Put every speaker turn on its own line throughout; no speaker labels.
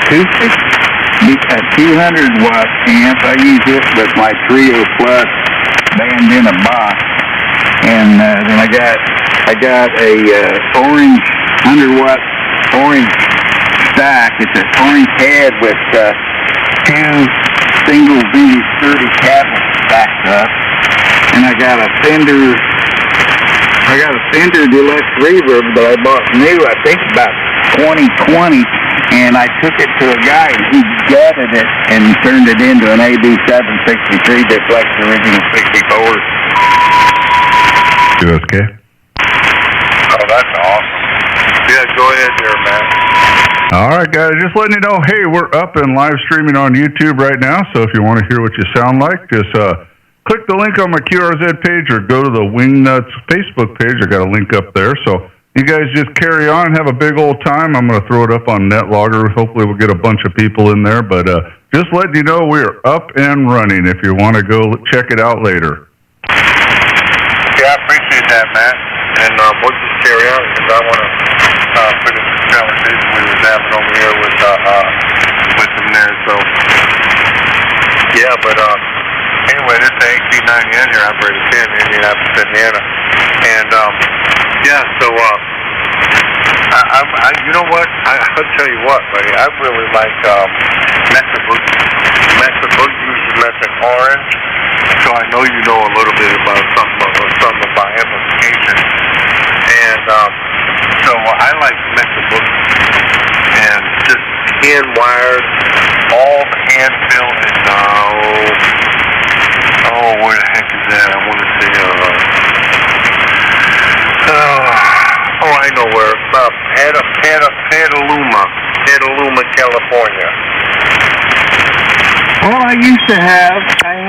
acoustic, a 200-watt amp. I use it with my Trio Plus band in a box, and then I got a orange 100-watt orange stack. It's an orange head with two single vintage 30 cabinets stacked up, and I got a Fender Deluxe Reverb that I bought new, I think about 2020, and I took it to a guy and he gutted it and turned it into an AB 763 Deflex original 64.
You okay?
Oh, that's awesome. Yeah, go ahead there, Matt.
All right, guys, just letting you know, hey, we're up and live streaming on YouTube right now, so if you want to hear what you sound like, just click the link on my QRZ page or go to the WingNuts Facebook page. I got a link up there, so you guys just carry on and have a big old time. I'm going to throw it up on NetLogger. Hopefully we'll get a bunch of people in there, but just letting you know we're up and running if you want to go check it out later.
Yeah, I appreciate that, Matt. And we'll just carry on because I want to finish the conversation we was having over here with them there. So, yeah, but anyway, this is AC90N here, operator 10 in Indianapolis, Indiana. And, yeah, so, you know what? I'll tell you what, buddy. I really like Mesa Boogie. Mesa Boogie is Mesa Orange. So I know you know a little bit about something about amplification. And so I like Mesa Boogie. And just hand-wired, all hand-built, and where the heck is that? I want to say, I know where. Petaluma, California.
Well, I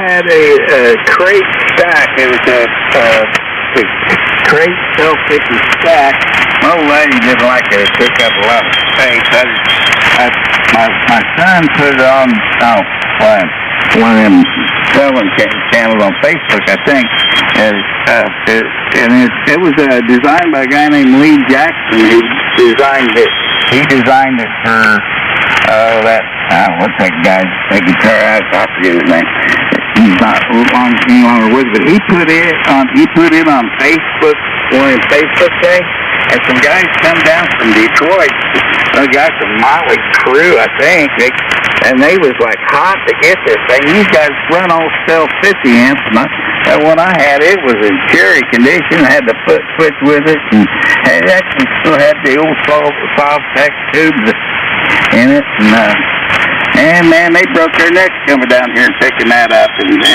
had a crate stack. It was a crate self-fitting stack. My old lady didn't like it. It took up a lot of space. My son put it on one of them selling channels on Facebook, I think. And it was designed by a guy named Lee Jackson, who designed it. He designed it for what's that guy? That guitar, I forget his name. He's not any longer with it, but he put it on Facebook, one of the Facebook things, and some guys come down from Detroit, a guy from Motley Crue, I think, and they was like hot to get this thing. These guys run all self-50 amps, and when I had it, was in cherry condition. I had the foot switch with it, and it actually still had the old soft Tex tubes in it, and man, they broke their necks coming down here and picking that up, and as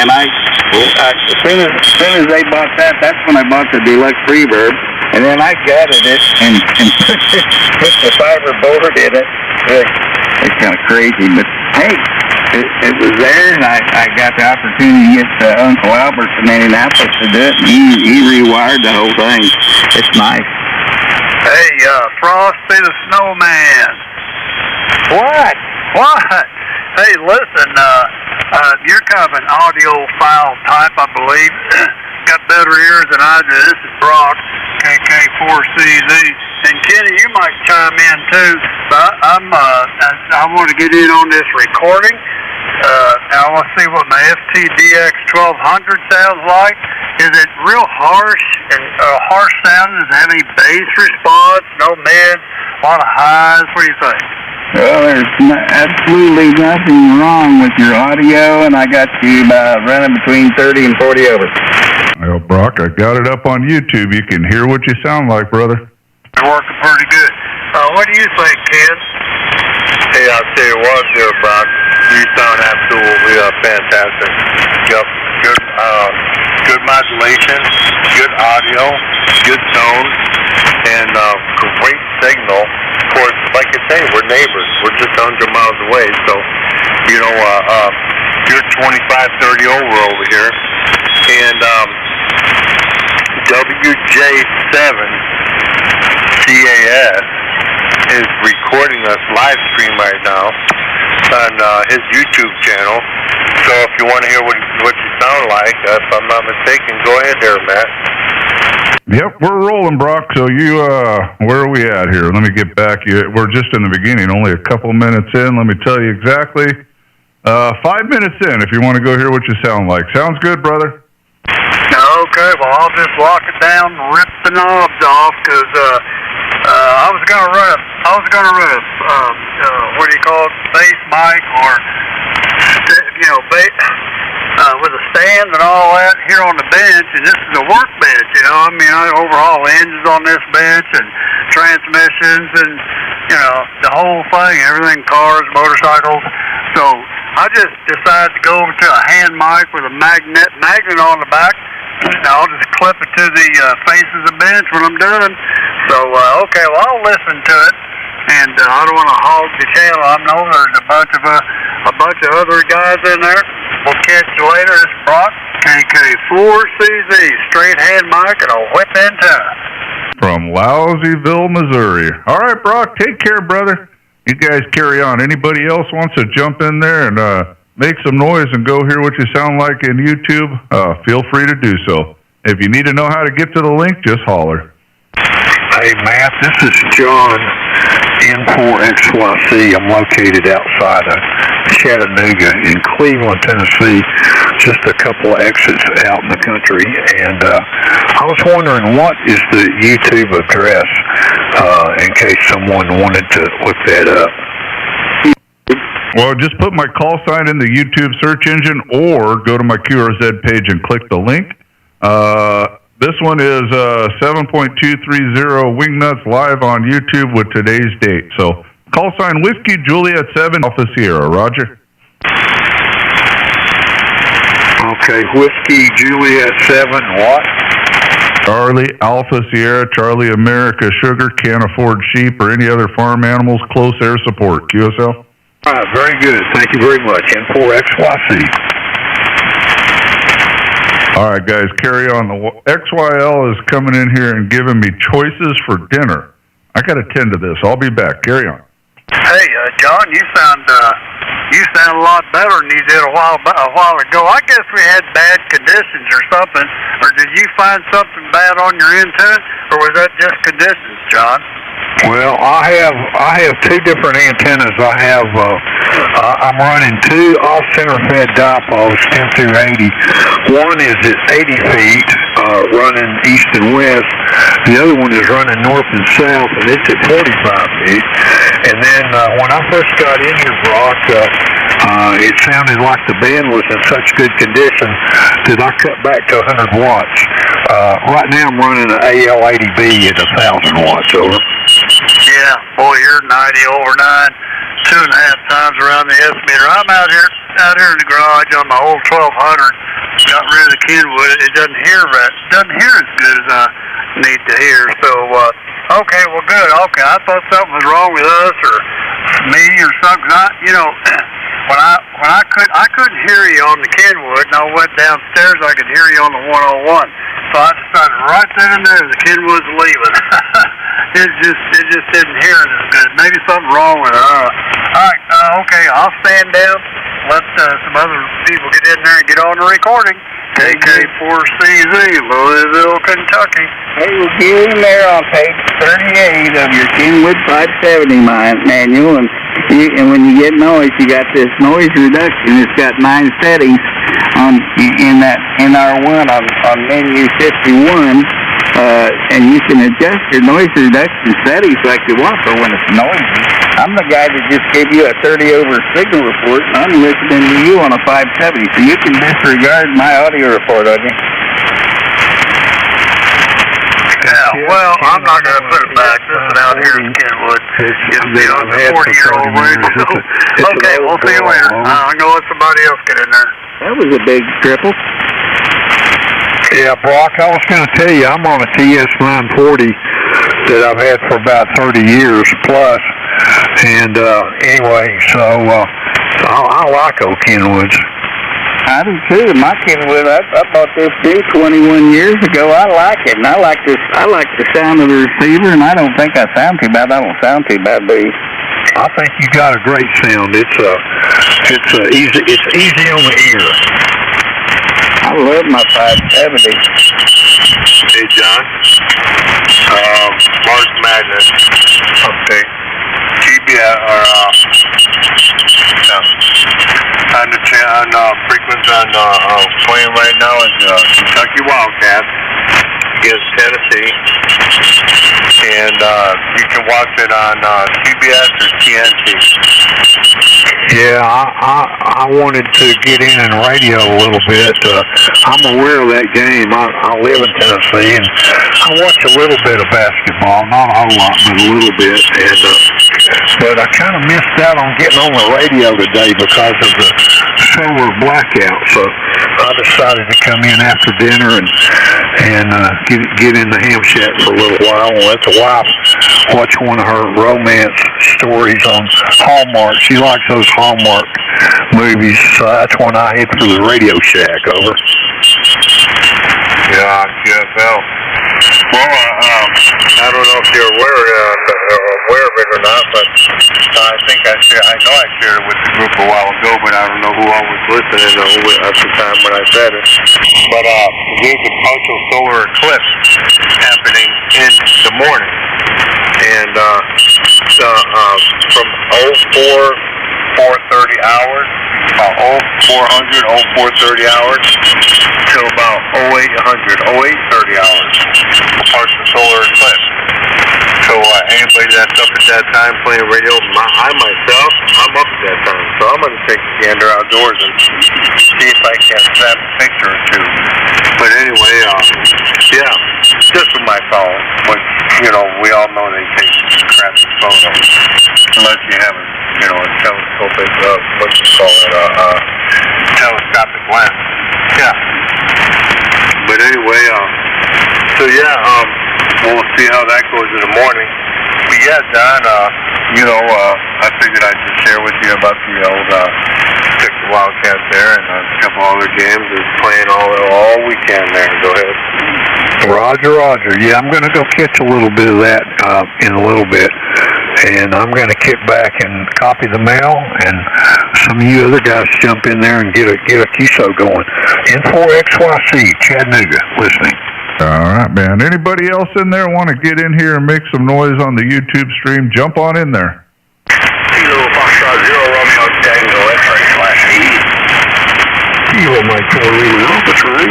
soon as they bought that, that's when I bought the Deluxe Reverb, and then I gutted it and put the fiber board in it. It's kind of crazy, but hey, it was there, and I got the opportunity to get Uncle Albert from Indianapolis to do it, and he rewired the whole thing. It's nice.
Hey, Frosty the Snowman.
What?
Hey, listen, you're kind of an audiophile type, I believe. Got better ears than I do. This is Brock, KK4CZ. And Kenny, you might chime in too. But I want to get in on this recording. I want to see what my FTDX 1200 sounds like. Is it real harsh and harsh sound? Does it have any bass response? No mids? A lot of highs? What do you think?
Well, there's absolutely nothing wrong with your audio, and I got you running between 30 and 40 over.
Well, Brock, I got it up on YouTube. You can hear what you sound like, brother.
You're working pretty good. What do you think, Ken? Hey, I'll tell you what, there, Brock. You sound absolutely fantastic. Yep, good modulation, good audio, good tone, and great signal. Of course, like I say, we're neighbors. We're just 100 miles away, so, you're 25, 30 over here. And WJ7 CAS is recording us live stream right now on his YouTube channel. So if you want to hear what you sound like, if I'm not mistaken, go ahead there, Matt.
Yep, we're rolling, Brock. So you, where are we at here? Let me get back. We're just in the beginning, only a couple minutes in. Let me tell you exactly. 5 minutes in, if you want to go hear what you sound like. Sounds good, brother?
Okay, well, I'll just lock it down, rip the knobs off, because I was gonna run a what do you call it, bass mic, or with a stand and all that here on the bench, and this is a workbench, I mean, I overhaul engines on this bench and transmissions and, the whole thing, everything, cars, motorcycles. So I just decided to go over to a hand mic with a magnet on the back, and I'll just clip it to the face of the bench when I'm done. So, okay, well, I'll listen to it. And I don't want to hog the channel. I know there's a bunch of other guys in there. We'll catch you later. It's Brock, KK4CZ, straight hand mic, and a whip antenna.
From Lousyville, Missouri. All right, Brock, take care, brother. You guys carry on. Anybody else wants to jump in there and make some noise and go hear what you sound like in YouTube, feel free to do so. If you need to know how to get to the link, just holler.
Hey, Matt, this is John, N4XYC. I'm located outside of Chattanooga in Cleveland, Tennessee, just a couple of exits out in the country. And I was wondering, what is the YouTube address in case someone wanted to look that up?
Well, just put my call sign in the YouTube search engine or go to my QRZ page and click the link. This one is 7.230 WingNuts live on YouTube with today's date. So call sign Whiskey Juliet 7 Alpha Sierra. Roger.
Okay, Whiskey Juliet 7 what?
Charlie Alpha Sierra, Charlie America Sugar, can't afford sheep or any other farm animals, close air support. QSL?
All right, very good. Thank you very much. N4XYC.
All right, guys, carry on. The XYL is coming in here and giving me choices for dinner. I got to tend to this. I'll be back. Carry on.
Hey, John, you sound a lot better than you did a while ago. I guess we had bad conditions or something. Or did you find something bad on your antenna, or was that just conditions, John?
Well, I have two different antennas. I'm running two off-center fed dipoles, 10 through 80. One is at 80 feet, running east and west. The other one is running north and south, and it's at 45 feet. And then when I first got in here, Brock, it sounded like the band was in such good condition that I cut back to 100 watts. Right now I'm running an AL80B at 1,000 watts, over.
Yeah, boy, you're 90 over 9, 2.5 times around the estimator. I'm out here in the garage on my old 1200. Got rid of the Kenwood. It doesn't hear as good as I need to hear. So, okay, well, good. Okay, I thought something was wrong with us or me or something. When I couldn't hear you on the Kenwood, and I went downstairs, I could hear you on the 101. So I decided right then and there the Kenwood's leaving. It just didn't hear it as good. Maybe something wrong with it. All right, okay, I'll stand down. Let some other people get in there and get on the recording. KK4CZ, Louisville, Kentucky.
Hey, we'll get in there on page 38 of your Kenwood 570 manual, and when you get noise, you got this noise reduction. It's got 9 settings in R1 on menu 51. And you can adjust your noise reduction settings like you want for when it's noisy. I'm the guy that just gave you a 30 over signal report, and I'm listening to you on a 570, so you can disregard my audio report, don't you?
Yeah, well, I'm not going to put it back. This is out here in Kenwood. It's on the 40-year-old radio. Okay, we'll see you later. I'm going to let somebody else get in there.
That was a big triple.
Yeah, Brock, I was going to tell you, I'm on a TS940 that I've had for about 30 years plus. And anyway, so I like old Kenwoods.
I do too. My Kenwood, I bought this too 21 years ago. I like it, and I like the sound of the receiver, and I don't think I sound too bad. I don't sound too bad, do you?
I think you got a great sound. It's easy on the ear.
I love my 570.
Hey, John. March Madness update. TBS on frequency playing right now is Kentucky Wildcats against Tennessee, and you can watch it on TBS or TNT.
Yeah, I wanted to get in radio a little bit. I'm aware of that game. I live in Tennessee, and I watch a little bit of basketball, not a whole lot, but a little bit. And but I kind of missed out on getting on the radio today because of the solar blackout. So I decided to come in after dinner and get in the ham shack for a little while and let the wife watch one of her romance stories on Hallmark. She likes those Hallmark movies, so that's when I hit for the Radio Shack. Over.
Yeah, QSL. Well, I don't know if you're aware of it or not, but I think I know I shared it with the group a while ago, but I don't know who all was listening at the time when I said it. But there's a partial solar eclipse happening in the morning, and from 4:30 hours, about 0430 hours, till about 0830 hours, a partial solar eclipse. So anybody that's up at that time playing radio, I'm up at that time, so I'm going to take a gander outdoors and see if I can snap a picture or two. But anyway, yeah, just with my phone, which, we all know they take crappy photos, unless you have a telescopic, telescopic lens. Yeah. But anyway, we'll see how that goes in the morning. But yeah, Don, I figured I'd just share with you about the old Texas Wildcats there, and a couple other games is playing all weekend there. Go ahead.
Roger. Yeah, I'm going to go catch a little bit of that in a little bit. And I'm going to kick back and copy the mail, and some of you other guys jump in there and get a QSO going. N4XYC, Chattanooga, listening.
All right, man. Anybody else in there want to get in here and make some noise on the YouTube stream? Jump on in there.
Kilo Foxtrot 0 Romeo Tango X-ray/E.
Kilo Mike 4 Lima Alpha Train.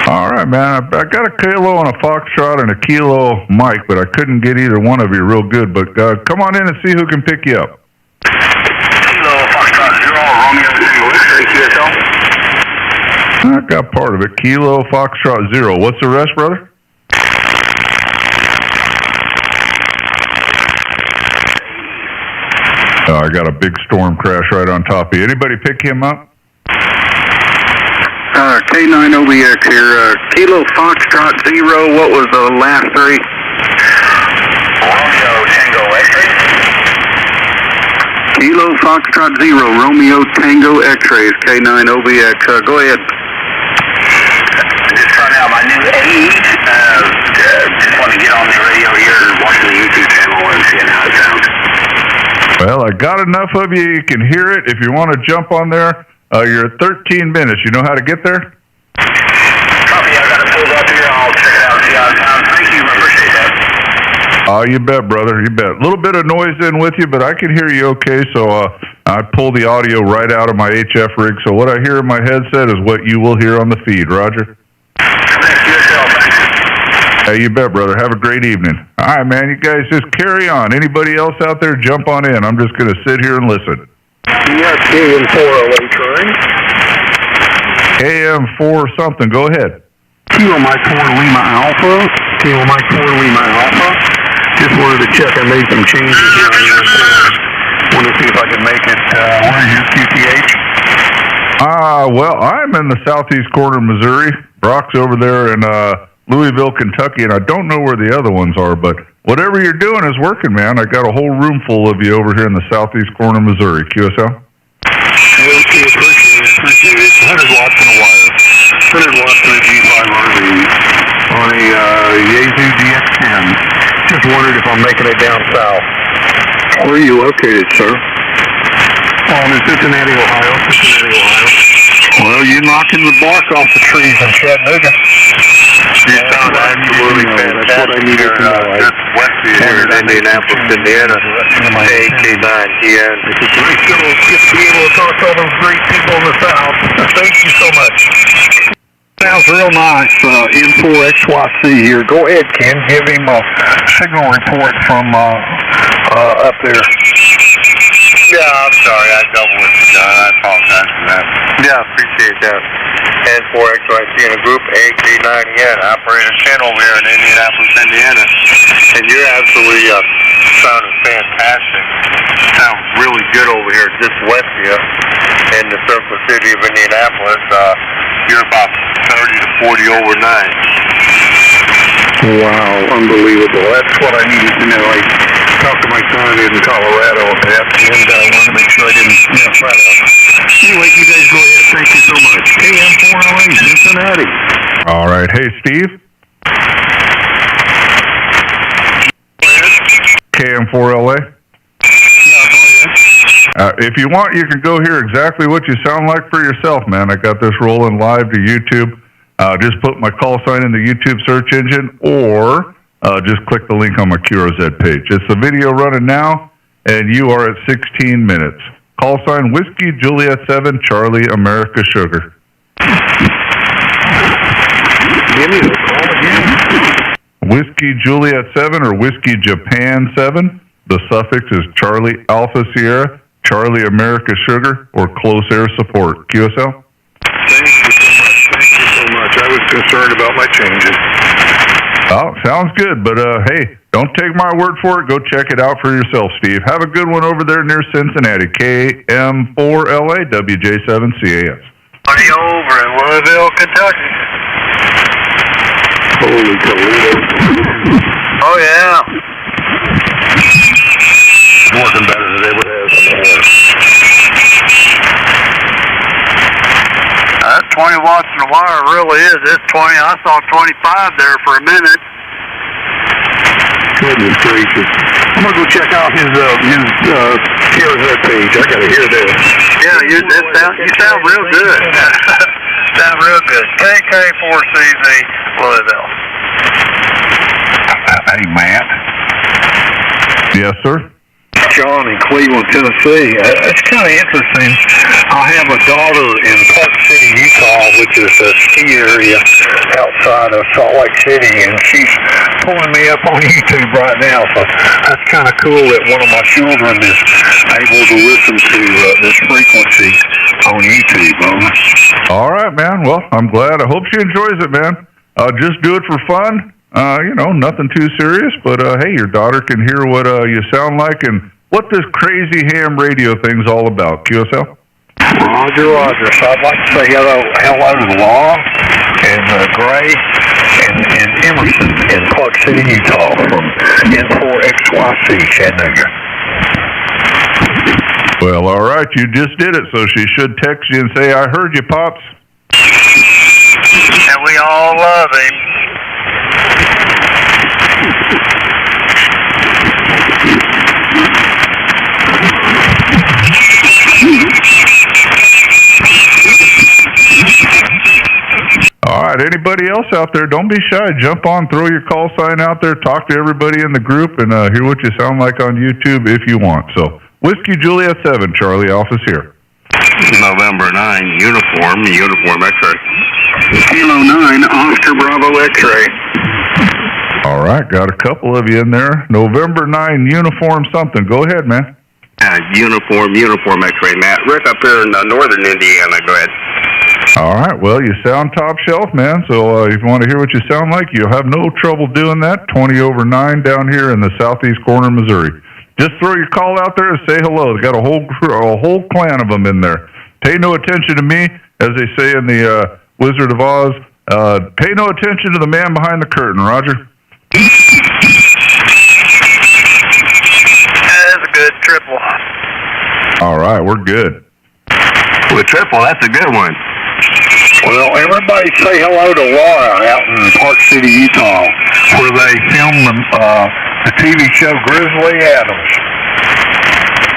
All right, man. I got a kilo and a foxtrot and a kilo Mike, but I couldn't get either one of you real good. But come on in and see who can pick you up.
Kilo Foxtrot 0 Romeo Tango X-ray QSL.
I got part of it. Kilo Foxtrot 0. What's the rest, brother? Oh, I got a big storm crash right on top of you. Anybody pick him up?
K9 OBX here. Kilo Foxtrot 0. What was the last three?
Romeo Tango X-ray.
Kilo Foxtrot 0. Romeo Tango X-rays. K9 OBX. Go ahead.
Just trying out my new AE. Just want to get on the radio here and watch the YouTube channel and see how it sounds.
Well, I got enough of you. You can hear it. If you want to jump on there, you're at 13 minutes. You know how to get there?
Copy. I got it pulled up here. I'll check it out and see how it sounds. Thank you. I appreciate that.
Oh, you bet, brother. You bet. A little bit of noise in with you, but I can hear you okay. So I pull the audio right out of my HF rig. So what I hear in my headset is what you will hear on the feed. Roger.
Thanks. Yourself. Thanks.
Hey, you bet, brother. Have a great evening. All right, man. You guys just carry on. Anybody else out there, jump on in. I'm just going to sit here and listen.
Yeah, KM408 train.
KM4 something. Go ahead.
Kilo Mike 4 Lima Alpha. Kilo Mike 4 Lima Alpha. Just wanted to check. I made some changes here on your form. Wanted to see if I could make it. Where is your QTH?
Well, I'm in the southeast corner of Missouri. Brock's over there in Louisville, Kentucky, and I don't know where the other ones are, but whatever you're doing is working, man. I got a whole room full of you over here in the southeast corner of Missouri. QSL?
Okay, appreciate it. 100 watts in a wire. 100 watts in a G5 RV on a Yaesu DX10. Just wondered if I'm making it down south. Where are you located, sir? In Cincinnati, Ohio. Well, you're knocking the bark off the trees in Chattanooga.
You sound absolutely fantastic.
That's what I needed to know.
Just west of here in Indianapolis, Indiana. KK9, yeah.
It's great to be able to talk to all those great people in the South. Thank you so much. Sounds real nice. N4XYC here. Go ahead, Ken. Give him a signal report from up there.
Yeah, I'm sorry. I doubled with you, John. I apologize for that. Yeah, appreciate that. N4XYC in a group, AK9 again. Operator 10 over here in Indianapolis, Indiana. And you're absolutely sounding fantastic. Sounds really good over here just west of you in the Circle City of Indianapolis. You're about 30 to 40 over 9.
Wow, unbelievable. That's what I needed to know. I talked to my son in Colorado at the end. I wanted to make sure I didn't mess that up. Anyway, you guys go ahead. Thank you so much. KM4LA, Cincinnati.
All right. Hey, Steve. KM4LA.
Yeah, go ahead.
If you want, you can go hear exactly what you sound like for yourself, man. I got this rolling live to YouTube. Just put my call sign in the YouTube search engine, or just click the link on my QRZ page. It's the video running now, and you are at 16 minutes. Call sign Whiskey Juliet 7 Charlie America Sugar.
Give me the call again.
Whiskey Juliet 7 or Whiskey Japan 7. The suffix is Charlie Alpha Sierra, Charlie America Sugar, or close air support. QSL?
Thank you so much. Thank you so much. I was concerned about my changes.
Oh, sounds good. But, hey, don't take my word for it. Go check it out for yourself, Steve. Have a good one over there near Cincinnati. KM4LA, WJ7CAS.
Money over in Louisville, Kentucky.
Holy Toledo.
Oh, yeah.
Working better than it ever has before.
That 20 watts in the wire really is. It's 20. I saw 25 there for a minute.
Goodness gracious. I'm going to go check out his QRZ page. I got to hear this.
Yeah, you sound real good. Sound real good. KK4CZ, Louisville.
Hey, Matt.
Yes, sir?
John in Cleveland, Tennessee. It's kind of interesting. I have a daughter in Park City, Utah, which is a ski area outside of Salt Lake City, and she's pulling me up on YouTube right now. So that's kind of cool that one of my children is able to listen to this frequency on YouTube.
All right, man. Well, I'm glad. I hope she enjoys it, man. Just do it for fun. Nothing too serious, but hey, your daughter can hear what you sound like and what this crazy ham radio thing's all about. QSL?
Roger. So I'd like to say hello to Laura and Gray and Emerson in Clark City, Utah from N4XYC, Chattanooga.
Well, all right, you just did it, so she should text you and say, I heard you, Pops.
And we all love him.
All right, anybody else out there, don't be shy. Jump on, throw your call sign out there, talk to everybody in the group, and hear what you sound like on YouTube if you want. So, Whiskey Juliet 7, Charlie, office here.
November 9, uniform X-ray.
Kilo 9, Oscar Bravo X-ray.
All right, got a couple of you in there. November 9, uniform something. Go ahead, man.
Uniform X-ray, Matt. Rick up here in northern Indiana. Go ahead.
All right, well, you sound top shelf, man, so if you want to hear what you sound like, you'll have no trouble doing that. 20 over 9 down here in the southeast corner of Missouri. Just throw your call out there and say hello. They got a whole clan of them in there. Pay no attention to me, as they say in the Wizard of Oz. Pay no attention to the man behind the curtain, Roger.
That's a good triple.
All right, we're good.
With triple, that's a good one.
Well, everybody say hello to Laura out in Park City, Utah, where they filmed the TV show Grizzly Adams.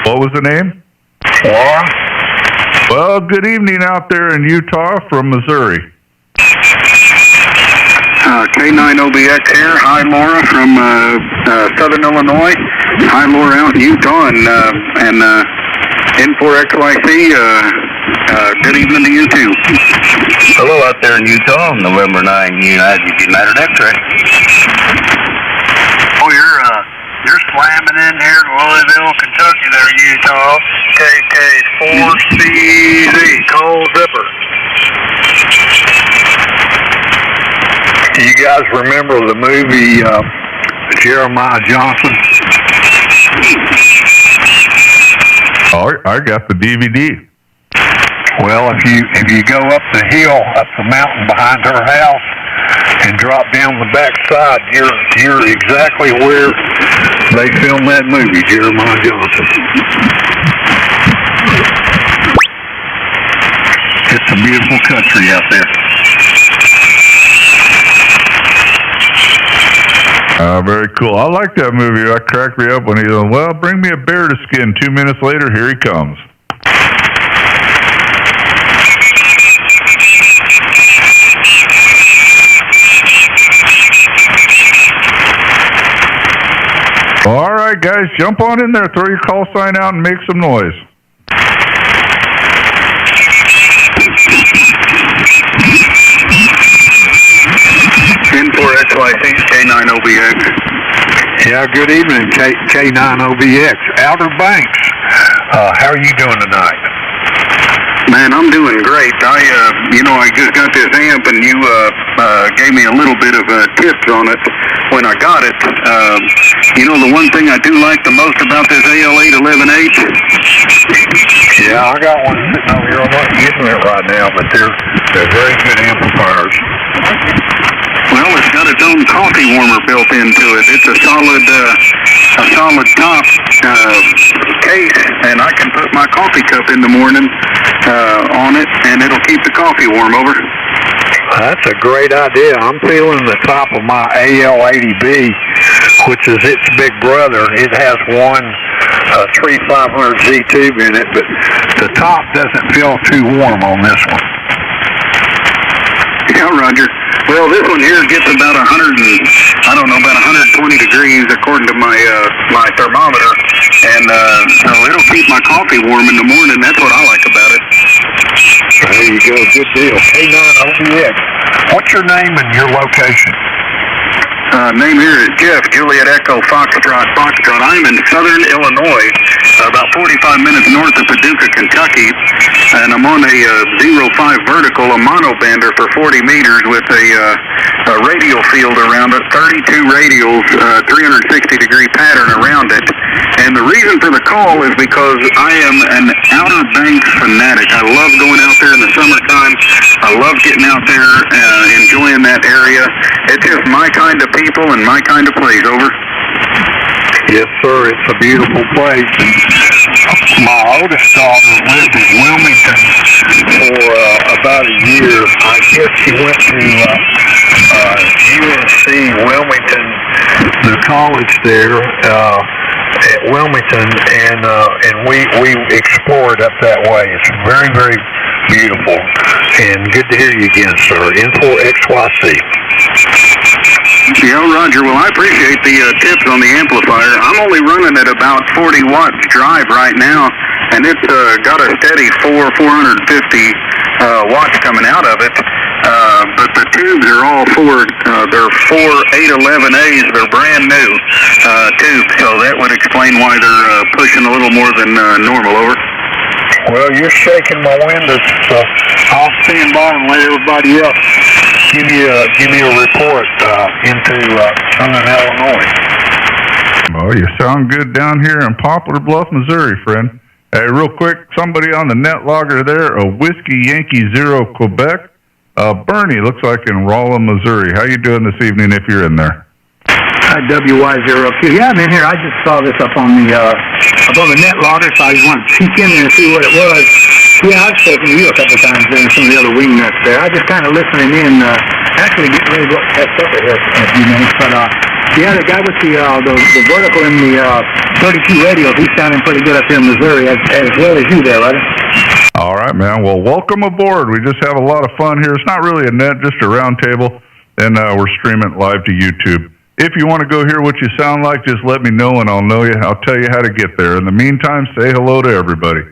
What was the name?
Laura?
Well, good evening out there in Utah from Missouri.
K9OBX here. Hi, Laura from Southern Illinois. Hi, Laura out in Utah, and N4XYC. Good evening to you too.
Hello out there in Utah, November 9, United X-Ray.
Oh, you're slamming in here to Louisville, Kentucky there, Utah. KK4CZ, Coal Zipper.
You guys remember the movie Jeremiah Johnson?
Oh, I got the DVD.
Well, if you go up the hill, up the mountain behind her house, and drop down the backside, you're exactly where they filmed that movie, Jeremiah Johnson. It's a beautiful country out there.
Very cool. I like that movie. That cracked me up when he said, well, bring me a bear to skin. 2 minutes later, here he comes. All right, guys, jump on in there. Throw your call sign out and make some noise.
N4XYC, K9OBX.
Yeah, good evening, K9OBX. Outer Banks, how are you doing tonight?
Man, I'm doing great. I just got this amp, and you gave me a little bit of tips on it when I got it. The one thing I do like the most about this AL811H?
Yeah, I got one sitting over here. I'm not getting it right now, but they're very good amplifiers.
Well, it's got its own coffee warmer built into it. It's a solid top case, and I can put my coffee cup in the morning on it, and it'll keep the coffee warm. Over.
That's a great idea. I'm feeling the top of my AL80B, which is its big brother. It has one 3500Z tube in it, but the top doesn't feel too warm on this one.
Yeah, Roger. Well, this one here gets about 120 degrees according to my thermometer, and so it'll keep my coffee warm in the morning. That's what I like about it.
There you go. Good deal. K9OBX. What's your name and your location?
Name here is Jeff, Juliet Echo Foxtrot. I'm in Southern Illinois, about 45 minutes north of Paducah, Kentucky, and I'm on a 05 vertical, a monobander for 40 meters with a radio field around it, 32 radials, 360-degree pattern around it. And the reason for the call is because I am an Outer Banks fanatic. I love going out there in the summertime. I love getting out there, enjoying that area. It's just my kind of people and my kind of place. Over.
Yes, sir. It's a beautiful place. My oldest daughter lived in Wilmington for about a year. I guess she went to UNC Wilmington, the college there at Wilmington, and we explored up that way. It's very, very beautiful. And good to hear you again, sir. N4XYC.
Yeah, Roger. Well, I appreciate the tips on the amplifier. I'm only running at about 40 watts drive right now, and it's got a steady 450 watts coming out of it. But the tubes are all they're 4 811As. They're brand new tubes, so that would explain why they're pushing a little more than normal. Over.
Well, you're shaking my windows, so I'll stand by and let everybody else give you a report into Southern Illinois.
Oh, you sound good down here in Poplar Bluff, Missouri, friend. Hey, real quick, somebody on the net logger there, a Whiskey Yankee Zero Quebec. Bernie, looks like in Rolla, Missouri. How you doing this evening if you're in there?
WY02. Yeah, I'm in here. I just saw this up on the net logger, so I just wanted to peek in there and see what it was. Yeah, I've spoken to you a couple times there and some of the other WingNuts there. I just kind of listening in, actually getting ready to go test up here in a few minutes. But yeah, the guy with the vertical and the 32 radios, he's sounding pretty good up here in Missouri, as well as you there, right?
All right, man. Well, welcome aboard. We just have a lot of fun here. It's not really a net, just a round table, and we're streaming live to YouTube. If you want to go hear what you sound like, just let me know, and I'll tell you how to get there. In the meantime, say hello to everybody.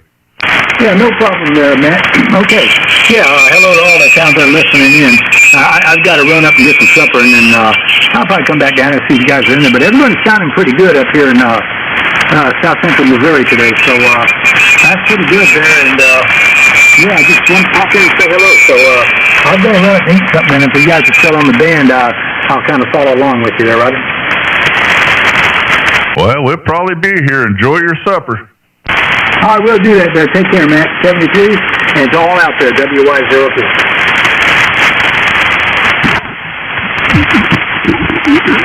Yeah, no problem there, Matt. Okay. Yeah, hello to all that's out there listening in. I've got to run up and get some supper, and then I'll probably come back down and see if you guys are in there. But everybody's sounding pretty good up here in South Central Missouri today, so that's pretty good there. And yeah, I just want to pop in and say hello. So I'll go run and eat something, and if you guys are still on the band, I'll kind of follow along with you there, Roger.
Well, we'll probably be here. Enjoy your supper.
I will do that there. Take care, Matt. 72, and it's all out there, WY02.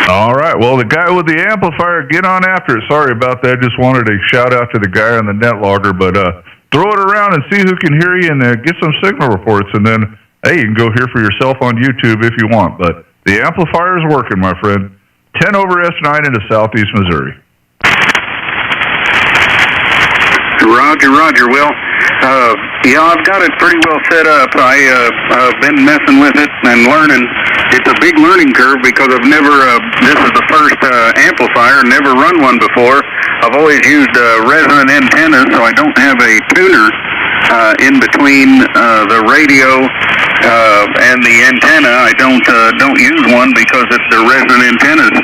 All right. Well, the guy with the amplifier, get on after it. Sorry about that. Just wanted to shout out to the guy on the net logger, but throw it around and see who can hear you and get some signal reports. And then, hey, you can go hear for yourself on YouTube if you want. But the amplifier is working, my friend. 10 over S9 into southeast Missouri.
Roger. Well, yeah, I've got it pretty well set up. I've been messing with it and learning. It's a big learning curve because I've never, this is the first amplifier, never run one before. I've always used resonant antennas, so I don't have a tuner in between the radio and the antenna. I don't use one because they're resonant antennas.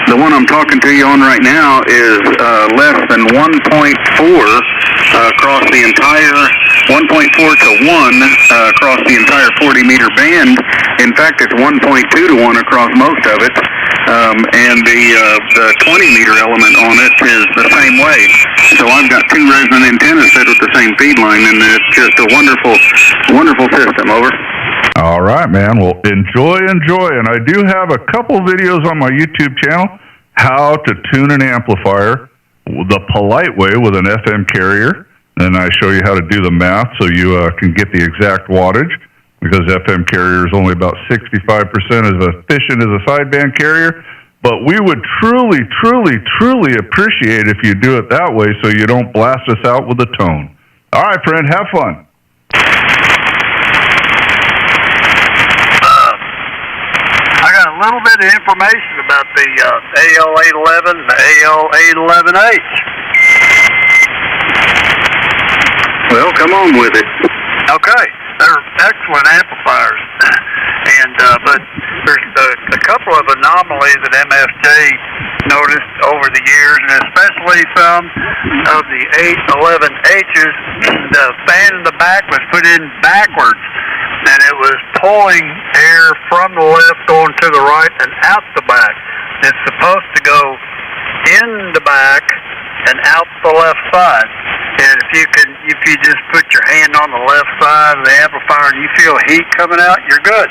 The one I'm talking to you on right now is less than 1.4 across the entire 1.4 to 1 across the entire 40-meter band. In fact, it's 1.2 to 1 across most of it. And the 20-meter element on it is the same way. So I've got two resonant antennas set with the same feed line, and it's just a wonderful system. Over.
All right, man. Well, enjoy. And I do have a couple videos on my YouTube channel, how to tune an amplifier the polite way with an FM carrier. And I show you how to do the math so you can get the exact wattage, because FM carrier is only about 65% as efficient as a sideband carrier. But we would truly appreciate if you do it that way so you don't blast us out with a tone. All right, friend, have fun.
I got a little bit of information about the AL811 and the AL811H.
Well, come on with it.
Okay, they're excellent amplifiers, and but there's a couple of anomalies that MSJ noticed over the years, and especially some of the 811Hs. The fan in the back was put in backwards, and it was pulling air from the left going to the right and out the back. It's supposed to go in the back and out the left side. And if you just put your hand on the left side of the amplifier and you feel heat coming out, you're good.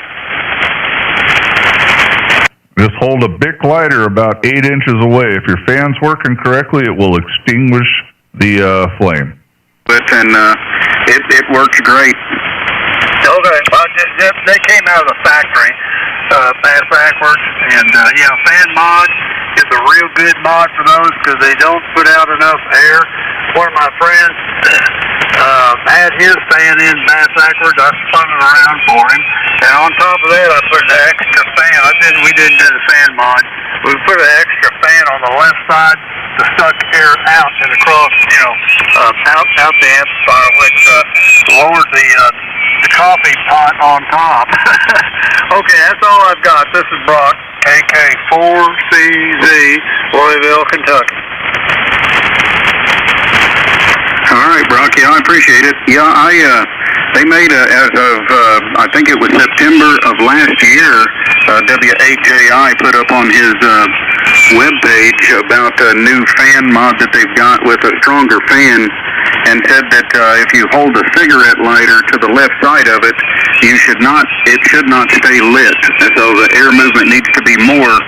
Just hold a Bic lighter about 8 inches away. If your fan's working correctly, it will extinguish the flame.
But it works great.
Okay, they came out of the factory, pass backwards, and fan mod is a real good mod for those because they don't put out enough air. One of my friends had his fan in pass backwards. I spun it around for him, and on top of that, I put an extra fan. We didn't do the fan mod. We put an extra fan on the left side to suck air out and across, out the amplifier, which lowered the coffee pot on top. Okay, that's all I've got. This is Brock, KK4CZ, Louisville, Kentucky.
All right, Brock. Yeah, I appreciate it. Yeah, they made as of I think it was September of last year. W8JI put up on his webpage about a new fan mod that they've got with a stronger fan, and said that if you hold a cigarette lighter to the left side of it, it should not stay lit. So the air movement needs to be more.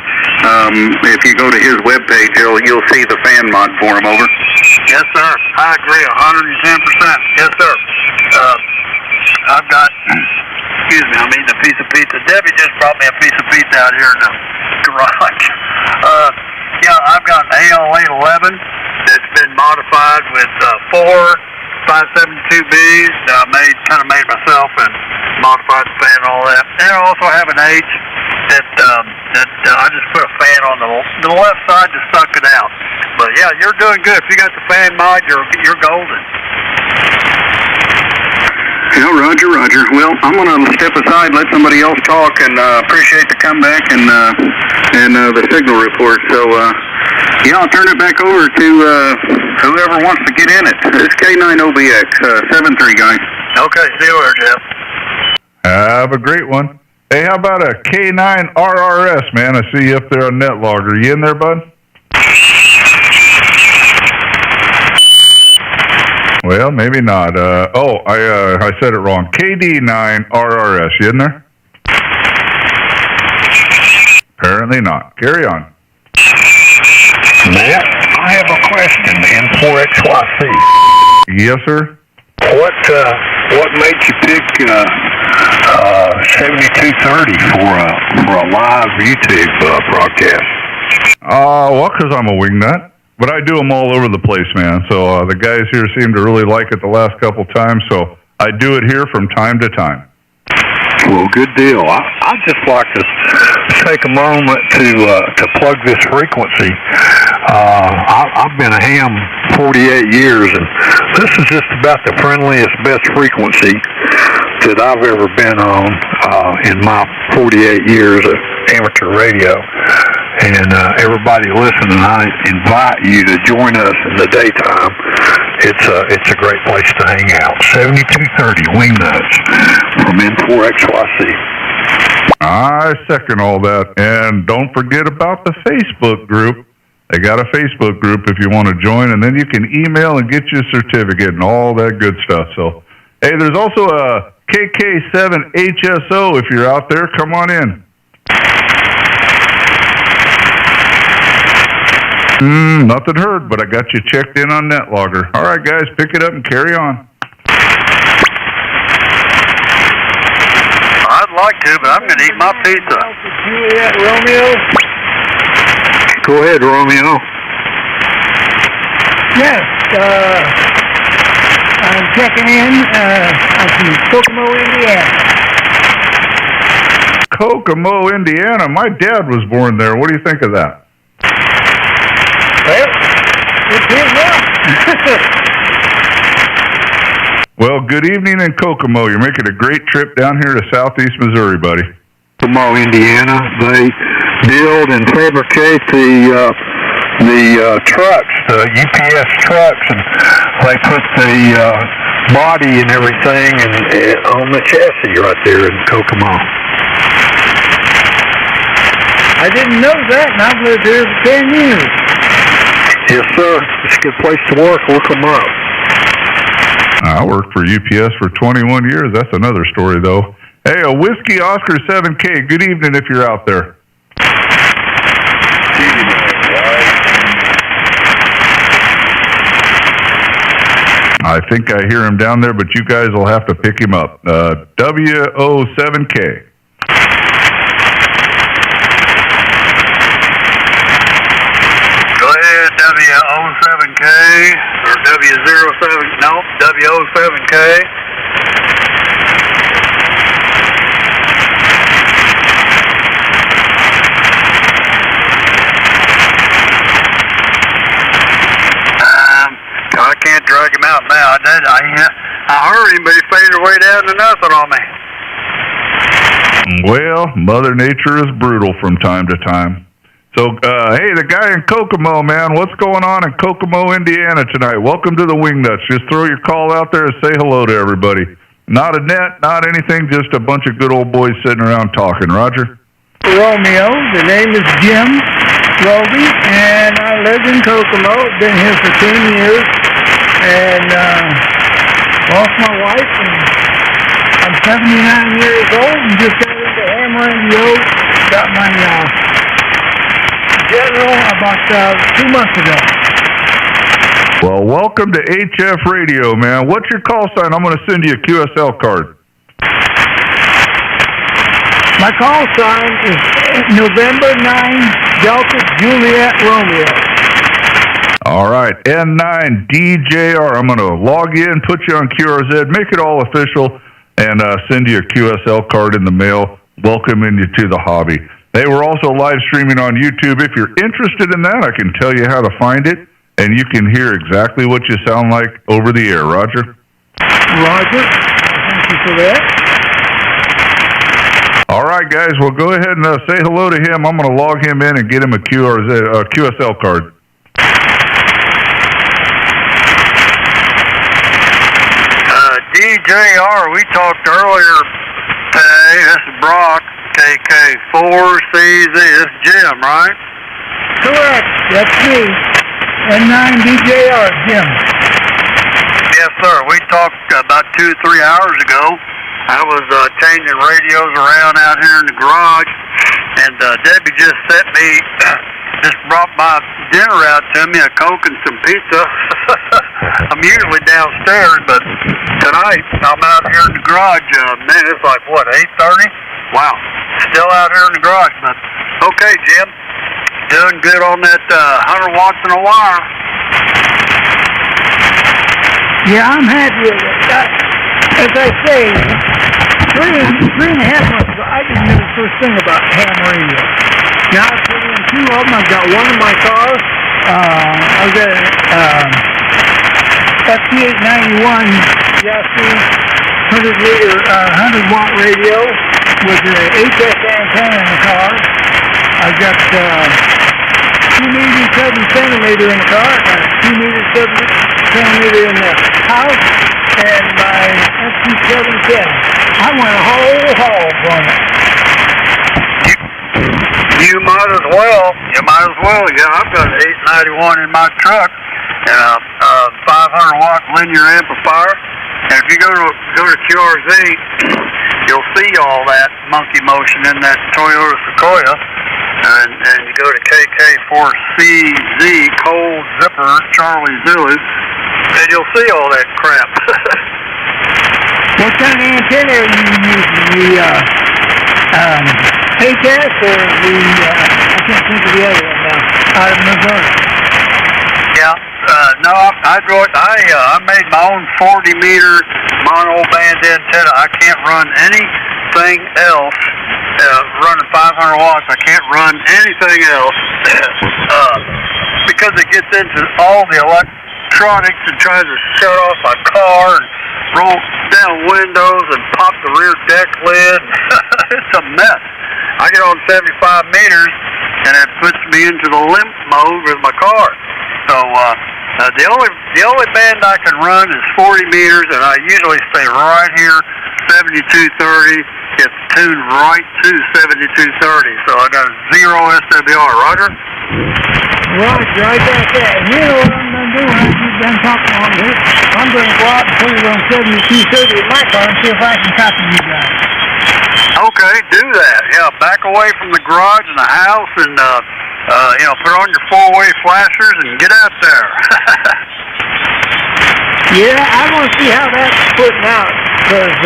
If you go to his webpage, you'll see the fan mod for him. Over.
Yes, sir. I agree 110%. Yes, sir. I've got, I'm eating a piece of pizza. Debbie just brought me a piece of pizza out here in the garage. I've got an AL811 that's been modified with 4 572Bs. Kind of made myself and modified the fan and all that. And I also have an H that I just put a fan on the left side to suck it out. But yeah, you're doing good. If you got the fan mod, you're golden.
Yeah, Roger. Well, I'm going to step aside, let somebody else talk, and appreciate the comeback and the signal report. So, yeah, I'll turn it back over to whoever wants to get in it. It's K9OBX, 7-3, guys.
Okay, see you later, Jeff.
Have a great one. Hey, how about a K9RRS, man? I see you up there on NetLogger. You in there, bud? Well, maybe not. I said it wrong. KD9RRS. You in there? Apparently not. Carry on.
Matt, I have a question. N4XYC.
Yes, sir.
What made you pick 7230 for a live YouTube broadcast?
Well, because I'm a wingnut. But I do them all over the place, man. So the guys here seem to really like it the last couple times, so I do it here from time to time.
Well, good deal. I'd just like to take a moment to plug this frequency. I've been a ham 48 years, and this is just about the friendliest, best frequency that I've ever been on in my 48 years of amateur radio. And everybody listening, I invite you to join us in the daytime. It's a great place to hang out. 7230 WingNuts from N4XYC.
I second all that. And don't forget about the Facebook group. They got a Facebook group if you want to join, and then you can email and get your certificate and all that good stuff. So, hey, there's also a KK7HSO if you're out there. Come on in. Nothing heard, but I got you checked in on NetLogger. All right, guys, pick it up and carry on.
I'd like to, but I'm going to eat my pizza.
Juliet, Romeo?
Go ahead, Romeo.
Yes, I'm checking in. I'm from Kokomo, Indiana.
Kokomo, Indiana. My dad was born there. What do you think of that?
Well, it's his well.
Well, good evening in Kokomo. You're making a great trip down here to southeast Missouri, buddy.
Kokomo, Indiana. They build and fabricate the trucks, the UPS trucks, and they put the body and everything on the chassis right there in Kokomo.
I didn't know that, and I've lived here for 10 years.
Yes, sir. It's a good place to work. Look them up.
I worked for UPS for 21 years. That's another story, though. Hey, a Whiskey Oscar 7K. Good evening if you're out there. I think I hear him down there, but you guys will have to pick him up. WO7K.
W07K or W07, no, W07K. I can't drag him out now. I heard him, but he faded away down to nothing on me.
Well, Mother Nature is brutal from time to time. So, hey, the guy in Kokomo, man, what's going on in Kokomo, Indiana tonight? Welcome to the WingNuts. Just throw your call out there and say hello to everybody. Not a net, not anything, just a bunch of good old boys sitting around talking. Roger?
Romeo, the name is Jim Roby, and I live in Kokomo. Been here for 10 years, and lost my wife, and I'm 79 years old, and just got into ham radio. Got my General about 2 months ago.
Well, welcome to HF Radio, man. What's your call sign? I'm going to send you a QSL card.
My call sign is November 9 Delta Juliet Romeo.
All right, N9 DJR. I'm going to log in, put you on QRZ, make it all official, and send you a QSL card in the mail, welcoming you to the hobby. Hey, we're also live streaming on YouTube. If you're interested in that, I can tell you how to find it, and you can hear exactly what you sound like over the air. Roger?
Roger. Thank you for that.
All right, guys. Well, go ahead and say hello to him. I'm going to log him in and get him a QSL card.
DJR, we talked earlier today. This is Brock, KK4CZ. This is Jim, right?
Correct. That's me. N9 DJR, Jim.
Yes, sir. We talked about 2 or 3 hours ago. I was changing radios around out here in the garage, and Debbie just brought my dinner out to me, a Coke and some pizza. I'm usually downstairs, but tonight I'm out here in the garage. Man, it's like, what, 8:30? Wow. Still out here in the garage, but okay, Jim. Doing good on that 100 watts in a wire.
Yeah, I'm happy with it. As I say, three and a half months ago, I didn't know the first thing about ham radio. Now I put in 2 of them. I've got one in my car. I've got an FT891 Yahoo 100 watt radio with an HS antenna in the car. I've got 2 meters 7 centimeter in the car. I've got a 2 meters 7 centimeter in the house, and my FT710. I went a whole hog on it.
You might as well. Yeah, I've got an 891 in my truck and a 500 watt linear amplifier. And if you go to QRZ, you'll see all that monkey motion in that Toyota Sequoia. And you go to KK4CZ, Cold Zipper, Charlie Zulu, and you'll see all that crap.
What kind of antenna are you using? The HS or the, I can't think of the other one now, out of Missouri?
Yeah, no, I made my own 40 meter mono band antenna. I can't run anything else. Running 500 watts, I can't run anything else because it gets into all the electronics and tries to shut off my car and roll down windows and pop the rear deck lid. It's a mess. I get on 75 meters and it puts me into the limp mode with my car. So the only band I can run is 40 meters, and I usually stay right here, 7230. It's tuned right to 7230. So I got a 0 SWR. Roger?
Roger, I got that. And you know what I'm going to do when you've been talking on this? I'm going to go out and put it on 7230 in my car and see if I can copy you guys.
Okay, do that. Yeah, back away from the garage and the house, and put on your 4-way flashers and get out there.
Yeah, I want to see how that's putting out, because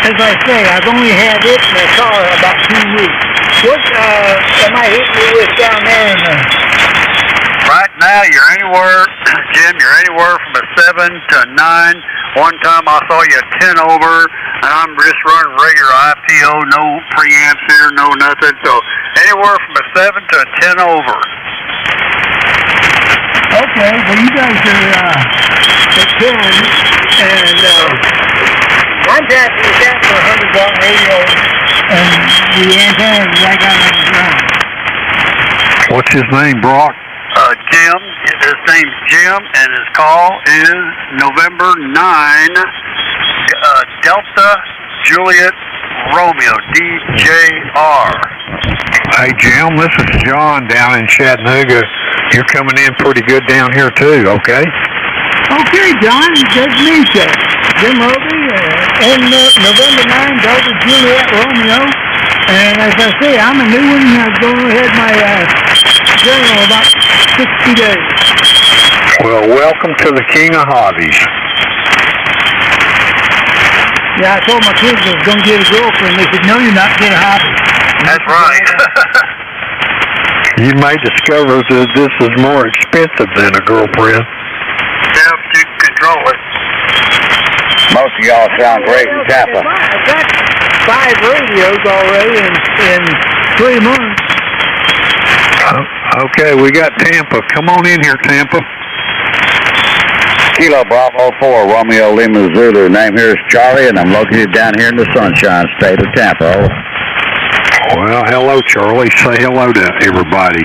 as I say, I've only had it in the car about 2 weeks. What am I hitting you with down there in the...
Right now, you're anywhere, Jim, you're anywhere from a 7 to a 9. One time I saw you a 10 over, and I'm just running regular IPO, no preamps here, no nothing. So anywhere from a 7 to a 10 over.
Okay, well, you guys are at 10, and I'm happy with that for a 100 watt radio and the antenna that I got on the ground.
What's his name, Brock?
Jim. His name's Jim, and his call is November 9, Delta Juliet Romeo, DJR.
Hey, Jim, this is John down in Chattanooga. You're coming in pretty good down here, too, okay?
Okay, John, good to meet you. Jim Roby, and November 9, Delta Juliet Romeo. And as I say, I'm a new one. I'm going ahead my journal about 60 days.
Well, welcome to the King of Hobbies.
Yeah, I told my kids I was going to get a girlfriend. They said, no, you're not, get a hobby.
That's right.
You may discover that this is more expensive than a girlfriend.
Yeah, but you can control it.
Most of y'all sound great in Tampa.
I've got 5 radios already in 3 months.
Okay, we got Tampa. Come on in here, Tampa.
Kilo Bravo 4, Romeo Lima Zulu. Name here is Charlie, and I'm located down here in the Sunshine State of Tampa. Over.
Well, hello, Charlie. Say hello to everybody.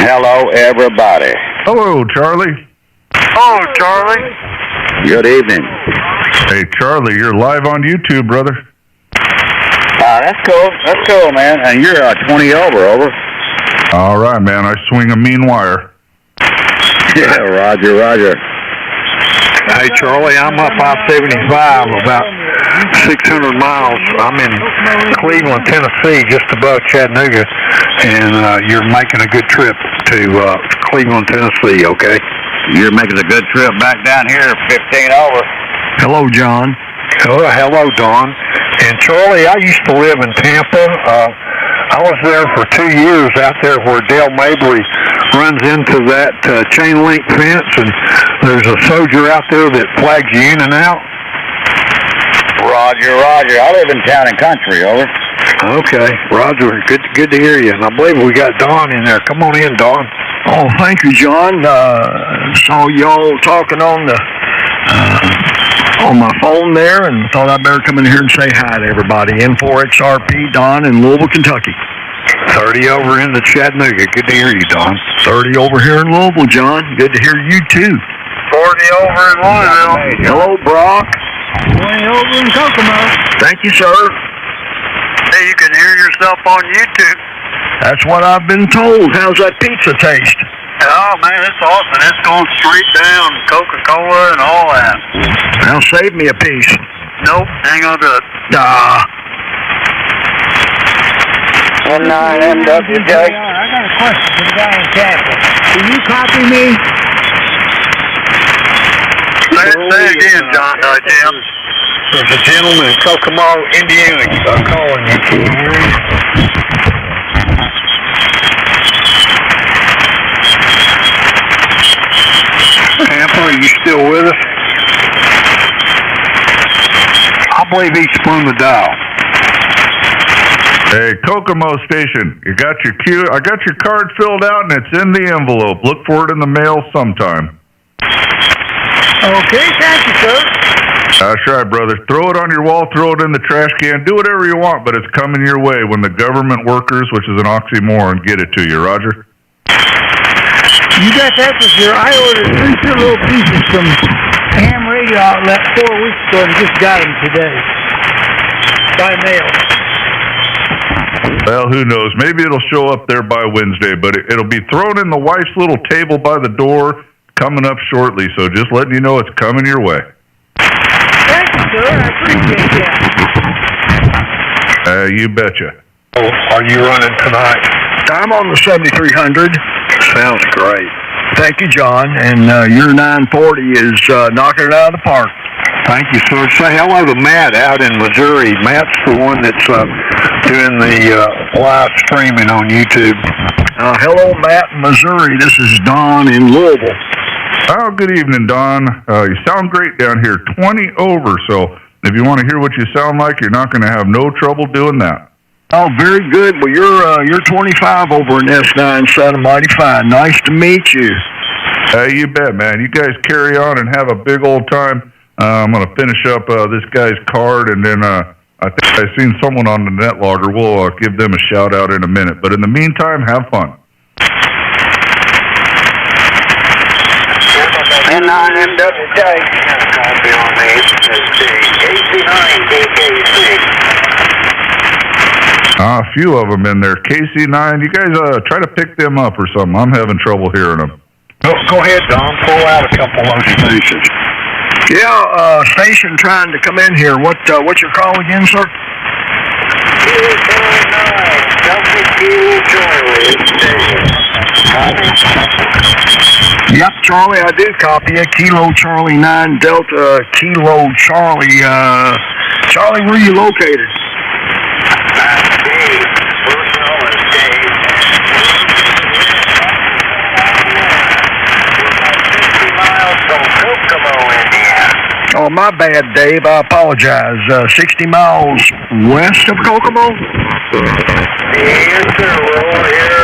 Hello, everybody.
Hello, Charlie.
Oh, Charlie.
Good evening.
Hey, Charlie, you're live on YouTube, brother.
That's cool. That's cool, man. And you're 20 over.
All right, man. I swing a mean wire.
Yeah, roger.
Hey, Charlie, I'm up I-75 about 600 miles. I'm in Cleveland, Tennessee, just above Chattanooga, and you're making a good trip to Cleveland, Tennessee, okay?
You're making a good trip back down here, 15 over.
Hello, John. Hello, Don. And Charlie, I used to live in Tampa. I was there for 2 years out there where Dale Mabry runs into that chain link fence, and there's a soldier out there that flags you in and out.
Roger. I live in town and country, over.
Okay, Roger. Good to hear you. And I believe we got Don in there. Come on in, Don.
Oh, thank you, John. Saw y'all talking on the on my phone there, and thought I'd better come in here and say hi to everybody. N4XRP, Don in Louisville, Kentucky.
30 over in the Chattanooga. Good to hear you, Don.
30 over here in Louisville, John. Good to hear you too.
40 over in Louisville.
Hello, Brock.
20 over in Kokomo.
Thank you, sir.
Hey, you can hear yourself on YouTube.
That's what I've been told. How's that pizza taste?
Oh, man, it's awesome. It's going straight down Coca-Cola and all that.
Now, save me a piece.
Nope, hang on to it.
N9MWJ.
I got a question for the guy in Tampa. Can you copy me?
Say it again, John, Jim.
There's a gentleman in Kokomo, Indiana, calling you. Can you hear him? Tampa, are you still with us? I believe he spun the dial.
Hey, Kokomo Station, I got your card filled out, and it's in the envelope. Look for it in the mail sometime.
Okay, thank you, sir.
That's right, brother. Throw it on your wall, throw it in the trash can, do whatever you want, but it's coming your way when the government workers, which is an oxymoron, get it to you, Roger.
You got that for sure. I ordered 3 little pieces from ham radio outlet 4 weeks ago and just got them today. By mail.
Well, who knows? Maybe it'll show up there by Wednesday, but it'll be thrown in the wife's little table by the door coming up shortly, so just letting you know it's coming your way.
Thank you, sir. I appreciate that.
You betcha.
Oh, are you running tonight?
I'm on the 7300.
Sounds great.
Thank you, John. And your 940 is knocking it out of the park.
Thank you, sir. Say hello to Matt out in Missouri. Matt's the one that's doing the live streaming on YouTube.
Hello, Matt in Missouri. This is Don in Louisville.
Oh, good evening, Don. You sound great down here. 20 over, so if you want to hear what you sound like, you're not going to have no trouble doing that.
Oh, very good. Well, you're 25 over in S9, son. Mighty fine. Nice to meet you.
You bet, man. You guys carry on and have a big old time. I'm going to finish up this guy's card, and then I think I've seen someone on the net logger. We'll give them a shout out in a minute. But in the meantime, have fun.
N9MWJ.
A few of them in there. KC9, you guys try to pick them up or something. I'm having trouble hearing them.
Go ahead, Don. Pull out a couple of those stations.
Yeah, station trying to come in here. What's your call again, sir? Yep, Charlie, I do copy it. Kilo Charlie 9 Delta Kilo Charlie. Charlie, where are you located? Oh, my bad, Dave. I apologize. 60 miles west of Kokomo?
Yes, sir. We're over here,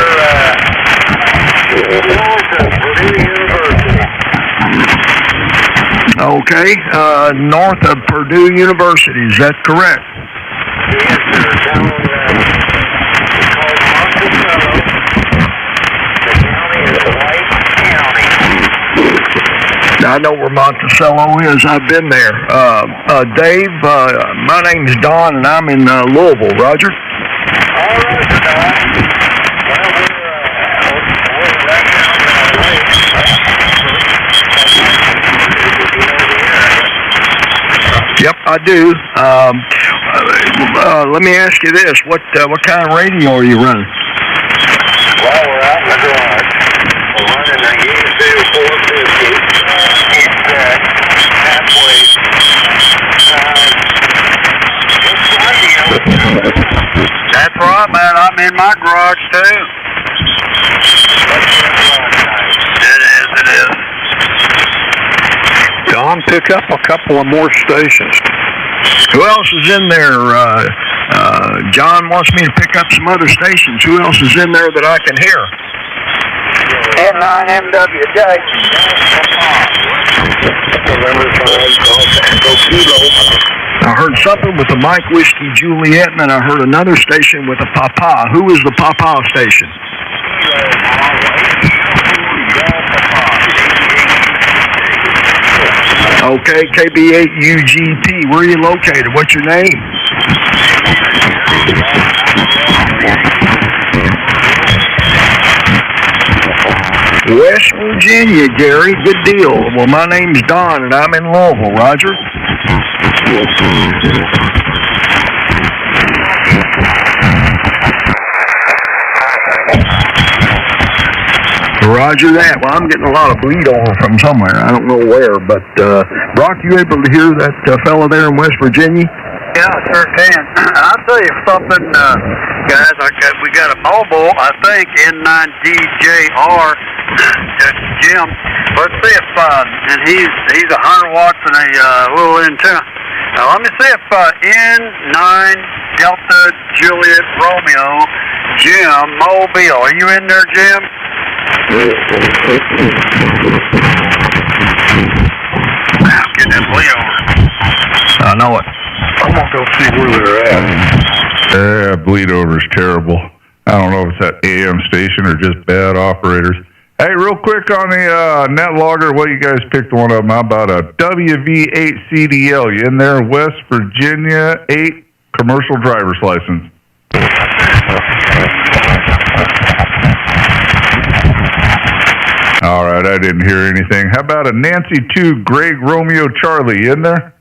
north of Purdue University.
Okay, north of Purdue University. Is that correct?
Yes, sir. Down called Monticello. The county is White County.
I know where Monticello is. I've been there. Dave, my name's Don, and I'm in Louisville. Roger?
All right, Don. Well, we're right down the lake.
Yep, I do. Let me ask you this: what kind of radio are you running?
Well, we're out in the garage. We're running a YouTube 450. It's halfway. That's right, man. I'm in my garage too. It is.
Don, pick up a couple of more stations.
Who else is in there? John wants me to pick up some other stations. Who else is in there that I can hear?
N9MWJ.
I heard something with the Mike Whiskey Juliet, and then I heard another station with a Papa. Who is the Papa station? Okay, KB8UGP. Where are you located? What's your name? West Virginia, Gary. Good deal. Well, my name's Don, and I'm in Louisville. Roger? Roger that. Well, I'm getting a lot of bleed over from somewhere. I don't know where, but Brock, you able to hear that fella there in West Virginia?
Yeah, I sure can. I'll tell you something, guys. We got a mobile, I think, N9DJR. That's Jim. Let's see if, and he's 100 watts and a little antenna. Now, let me see if N9 Delta Juliet Romeo Jim Mobile. Are you in there, Jim? Get that bleed over.
I know it.
I'm going to go see where they're at.
Bleed over is terrible. I don't know if it's that AM station or just bad operators. Hey, real quick on the net logger, what you guys picked one of them about a WV8CDL. You in there? West Virginia 8 commercial driver's license. All right, I didn't hear anything. How about a Nancy 2 Greg Romeo Charlie? You in there?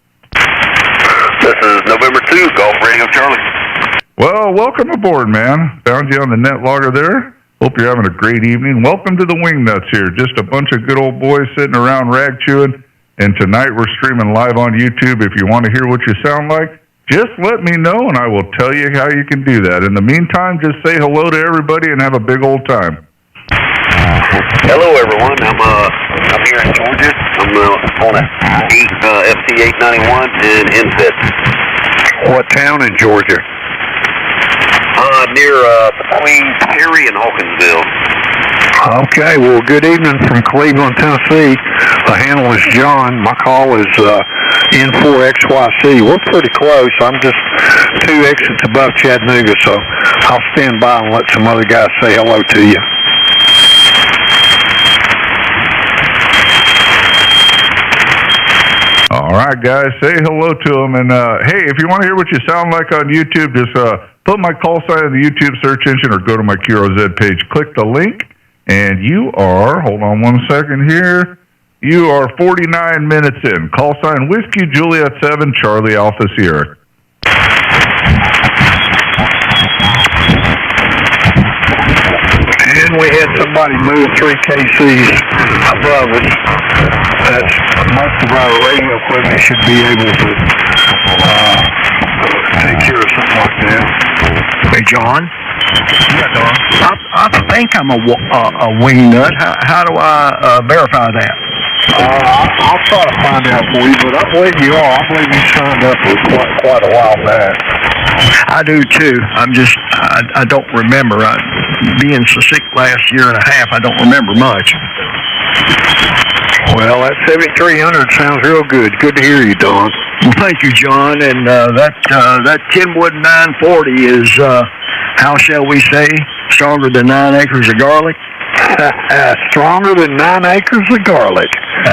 This is November 2, Golf Radio Charlie.
Well, welcome aboard, man. Found you on the net logger there. Hope you're having a great evening. Welcome to the WingNuts here. Just a bunch of good old boys sitting around rag chewing. And tonight we're streaming live on YouTube. If you want to hear what you sound like, just let me know and I will tell you how you can do that. In the meantime, just say hello to everybody and have a big old time.
Hello, everyone. I'm here in Georgia. I'm on a FT891 in Inset.
What town in Georgia?
Near between Perry and Hawkinsville.
Okay, well, good evening from Cleveland, Tennessee. The handle is John. My call is N4XYC. We're pretty close. I'm just 2 exits above Chattanooga, so I'll stand by and let some other guys say hello to you.
All right, guys, say hello to them. And, hey, if you want to hear what you sound like on YouTube, just put my call sign in the YouTube search engine or go to my QRZ page. Click the link, and you are, hold on 1 second here, you are 49 minutes in. Call sign Whiskey Juliet 7 Charlie Alpha Sierra.
And we had somebody move 3 KCs above us. That's most of our radio equipment should be able to take care of something like that.
Hey, John? Yeah, Don. I think I'm a wing nut. How do I verify that?
I'll try to find out for you, but I believe you are. I believe you signed up for quite a while back.
I do too. I don't remember. Being so sick last year and a half, I don't remember much.
Well, that 7300 sounds real good. Good to hear you, Don.
Well, thank you, John. And that Kenwood 940 is, how shall we say, stronger than 9 acres of garlic?
Stronger than 9 acres of garlic.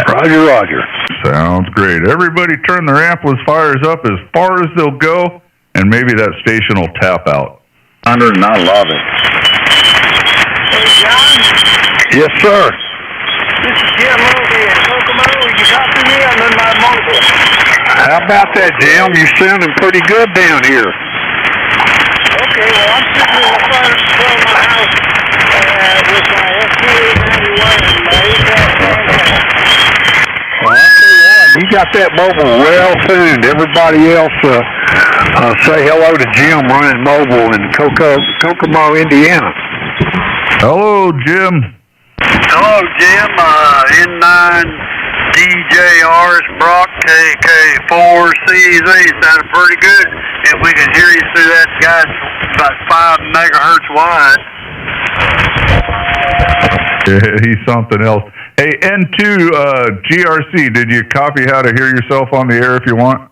Roger, Roger.
Sounds great. Everybody turn their amplifiers up as far as they'll go, and maybe that station will tap out.
I love it.
Hey, John?
Yes, sir.
This is Jim over in Kokomo. You talk to me? I'm in my mobile.
How about that, Jim? You're sounding pretty good down here.
Okay, well, I'm sitting in the front of my house with my FTA91 and my
Well, I tell you what, you got that mobile well tuned. Everybody else, say hello to Jim running mobile in Kokomo, Indiana.
Hello, Jim.
Hello, Jim. N9 DJR's Brock KK4CZ sounded pretty good. If we can hear you through that, guys, about 5 megahertz wide.
Yeah, he's something else. Hey, N2 GRC, did you copy how to hear yourself on the air if you want?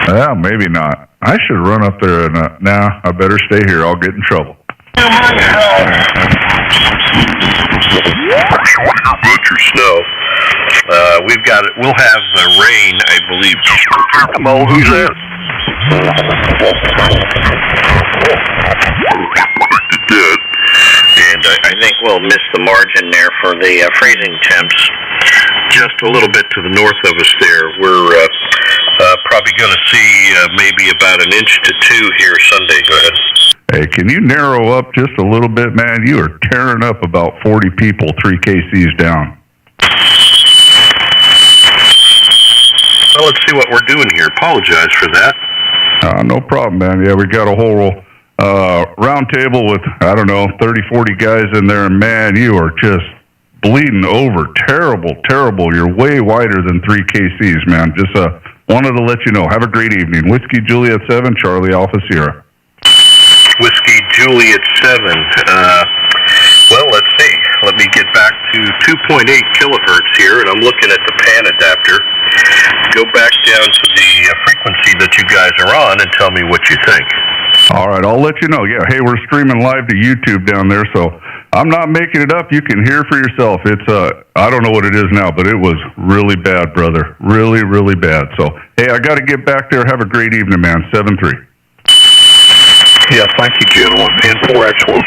Yeah, maybe not. I should run up there and nah, I better stay here. I'll get in trouble.
Butcher snow. We've got it. We'll have rain, I believe.
Hello, who's that?
It did. And I think we'll miss the margin there for the freezing temps. Just a little bit to the north of us there. We're probably going to see maybe about 1 inch to 2 here Sunday. Go ahead.
Hey, can you narrow up just a little bit, man? You are tearing up about 40 people 3 KCs down.
Well, let's see what we're doing here. Apologize for that.
No problem, man. Yeah, we got a whole round table with, 30, 40 guys in there, and man, you are just bleeding over. Terrible, terrible. You're way wider than 3 KCs, man. Just wanted to let you know. Have a great evening. Whiskey Juliet 7, Charlie Alpha Sierra.
Whiskey Juliet 7. Well, let's see. Let me get back to 2.8 kilohertz here, and I'm looking at the pan adapter. Go back down to the frequency that you guys are on and tell me what you think.
All right, I'll let you know. Yeah, hey, we're streaming live to YouTube down there, so I'm not making it up. You can hear for yourself. It's, I don't know what it is now, but it was really bad, brother. Really, really bad. So, hey, I got to get back there. Have a great evening, man. 7-3.
Yeah, thank you, gentlemen. N4X1.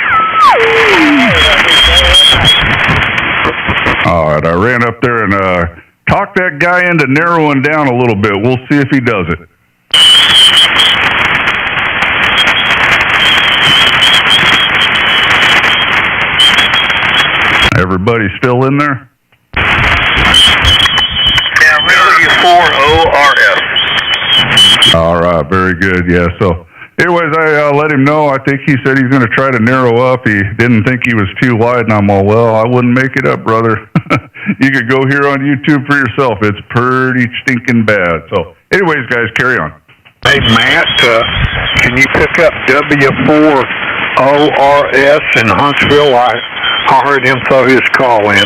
All right, I ran up there and talked that guy into narrowing down a little bit. We'll see if he does it. Everybody still in there?
Yeah, W4ORF.
All right, very good. Yeah, so anyways, I let him know. I think he said he's going to try to narrow up. He didn't think he was too wide, and I'm all, well, I wouldn't make it up, brother. You could go here on YouTube for yourself. It's pretty stinking bad. So anyways, guys, carry on.
Hey, Matt, can you pick up W4ORS in Huntsville? I heard him throw his call in.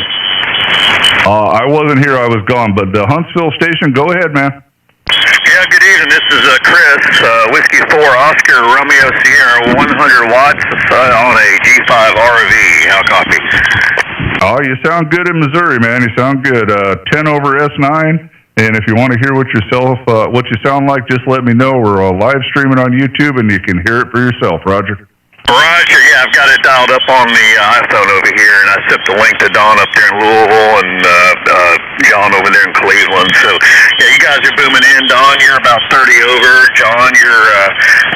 I wasn't here. I was gone. But the Huntsville station, go ahead, man.
Yeah, good evening. This is Chris, Whiskey 4 Oscar Romeo Sierra, 100 watts on a G5 RV. How copy?
Oh, you sound good in Missouri, man. You sound good. 10 over S9. And if you want to hear what you sound like, just let me know. We're live streaming on YouTube, and you can hear it for yourself, Roger.
Roger, yeah, I've got it dialed up on the iPhone over here, and I sent the link to Don up there in Louisville and John over there in Cleveland. So, yeah, you guys are booming in. Don, you're about 30 over. John, you're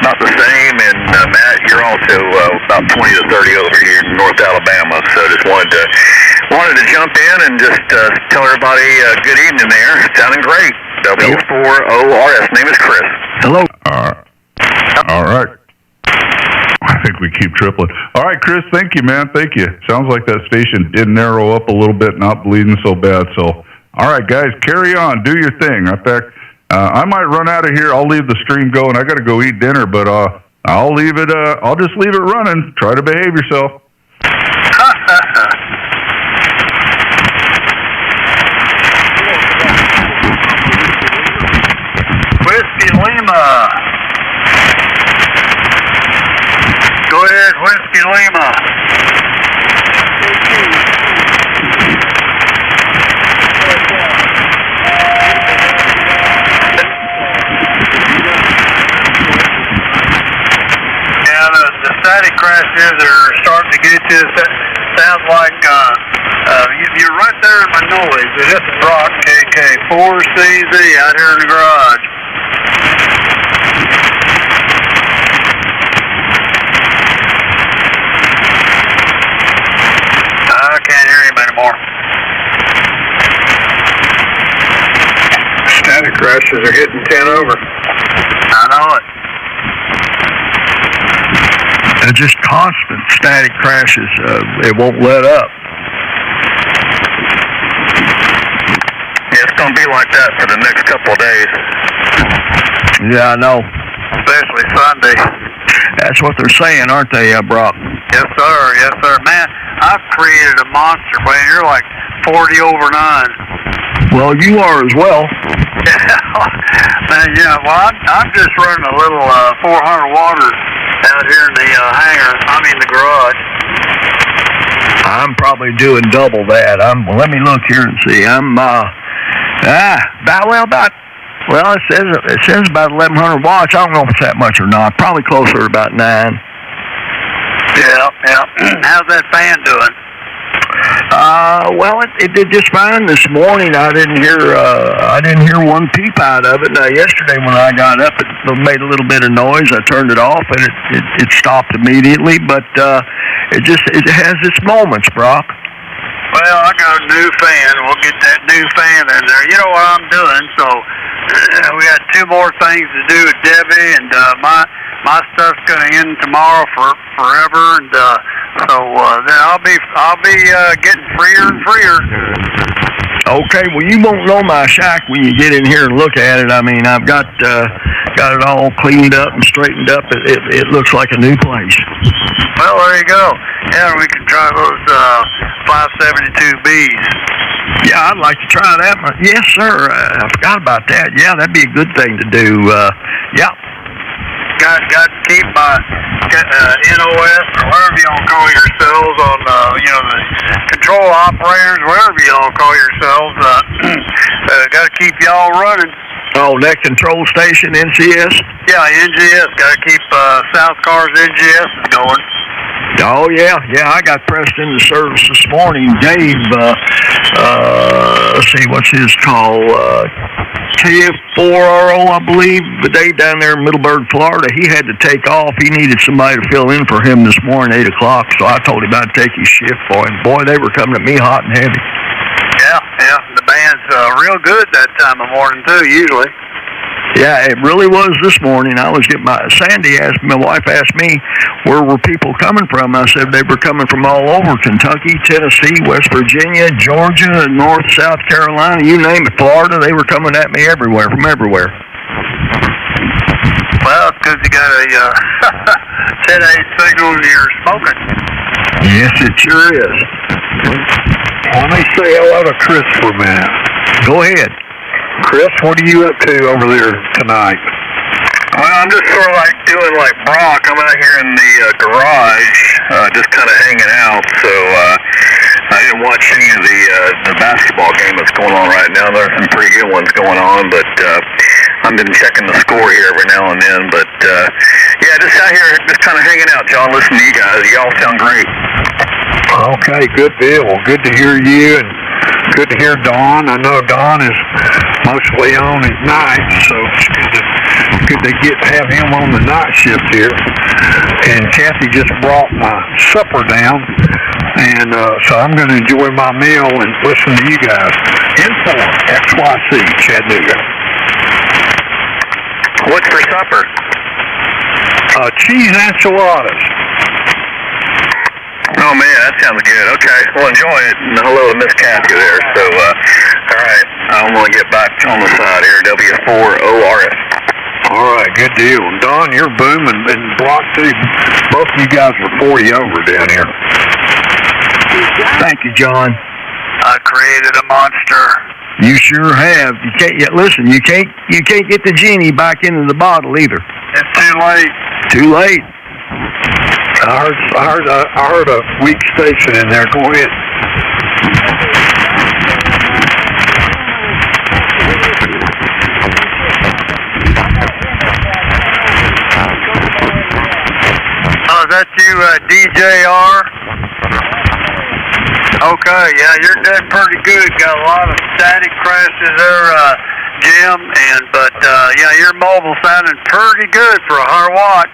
about the same. And Matt, you're also about 20 to 30 over here in North Alabama. So just wanted to jump in and just tell everybody good evening there. Sounding great. W4ORS. Name is Chris.
Hello.
All right. I think we keep tripling. All right, Chris, thank you, man. Thank you. Sounds like that station did narrow up a little bit, not bleeding so bad. So, all right, guys, carry on. Do your thing. In fact, I might run out of here. I'll leave the stream going. I got to go eat dinner, but I'll leave it. I'll just leave it running. Try to behave yourself.
Whiskey Lima. Go ahead, Whiskey Lima. Yeah, the static crashes are starting to get you. Sounds like you're right there in my noise. This is Brock, KK4CZ out here in the garage. I can't hear him anymore.
Static crashes are hitting 10 over.
I know it.
They're just constant static crashes. It won't let up.
Yeah, it's going to be like that for the next couple of days.
Yeah, I know.
Especially Sunday.
That's what they're saying, aren't they, Brock?
Yes, sir. Yes, sir. Man, I've created a monster, man. You're like 40 over 9.
Well, you are as well.
Man, yeah. Well, I'm just running a little 400 water out here in the hangar. The garage.
I'm probably doing double that. Let me look here and see. Well, it says about 1,100 watts. I don't know if it's that much or not. Probably closer to about 9.
Yeah. How's that fan doing?
Well, it did just fine this morning. I didn't hear one peep out of it. Now, yesterday when I got up, it made a little bit of noise. I turned it off, and it stopped immediately. But it has its moments, Brock.
Well, I got a new fan. We'll get that new fan in there. You know what I'm doing, so we got 2 more things to do with Debbie, and my stuff's gonna end tomorrow forever, and so then I'll be getting freer and freer.
Okay, well, you won't know my shack when you get in here and look at it. I've got it all cleaned up and straightened up. It looks like a new place.
Well, there you go. Yeah, we can try those 572Bs.
Yeah, I'd like to try that one. Yes, sir. I forgot about that. Yeah, that'd be a good thing to do. Yeah.
Got to keep my NOS, or whatever you all call yourselves, on the control operators, whatever you all call yourselves. Got to keep y'all running.
Oh, that control station, NCS?
Yeah, NGS. Got to keep South Cars NGS going.
Oh, yeah. I got pressed into service this morning. Dave, let's see, what's his call? KF4RO, I believe. Dave down there in Middleburg, Florida, he had to take off. He needed somebody to fill in for him this morning, 8 o'clock, so I told him I'd take his shift for him. Boy, they were coming at me hot and heavy.
Yeah. The band's real good that time of morning, too, usually.
Yeah, it really was this morning. I was getting my wife asked me, where were people coming from? I said they were coming from all over, Kentucky, Tennessee, West Virginia, Georgia, North, South Carolina, you name it, Florida. They were coming at me from everywhere.
Well, it's because you got a 10-8 signal and you're smoking.
Yes, it sure is.
Let me say hello to Chris for a minute.
Go ahead.
Chris, what are you up to over there tonight?
Well, I'm just sort of like doing like Brock. I'm out here in the garage, just kind of hanging out. So I didn't watch any of the basketball game that's going on right now. There's some pretty good ones going on, but I've been checking the score here every now and then. But yeah, just out here, just kind of hanging out, John. Listening to you guys. Y'all sound great.
Okay, good deal. Well, good to hear you, and good to hear Don. I know Don is mostly on at night, so it's good to have him on the night shift here. And Kathy just brought my supper down, and so I'm going to enjoy my meal and listen to you guys. Info XYC, Chattanooga.
What's for supper?
cheese enchiladas.
Oh man, that sounds good. Okay, well enjoy it. And hello to Miss Kathy there. So, all right, I'm gonna get back on the side here. W4ORF.
All right, good deal. And Don, you're booming, and Brock too. Both of you guys are 40 over down here.
Thank you, John.
I created a monster.
You sure have. You can't yet. Listen, you can't get the genie back into the bottle either.
It's too late.
Too late.
I heard a weak station in there. Go ahead.
Oh, is that you, DJR? Okay, yeah, you're doing pretty good. Got a lot of static crashes there, Jim, but yeah, your mobile sounding pretty good for a 100 watt.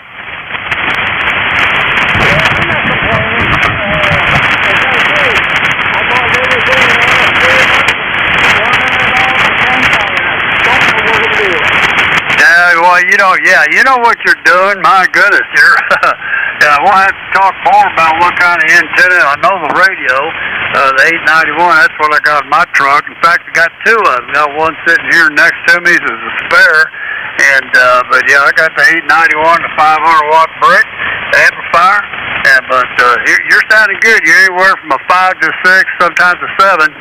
Well, you know what you're doing. My goodness, yeah, we'll have to talk more about what kind of antenna. I know the radio, the 891. That's what I got in my truck. In fact, I got two of them. Got one sitting here next to me as a spare, but yeah, I got the 891, the 500 watt brick amplifier. But you're sounding good. You're anywhere from a 5 to 6, sometimes a 7.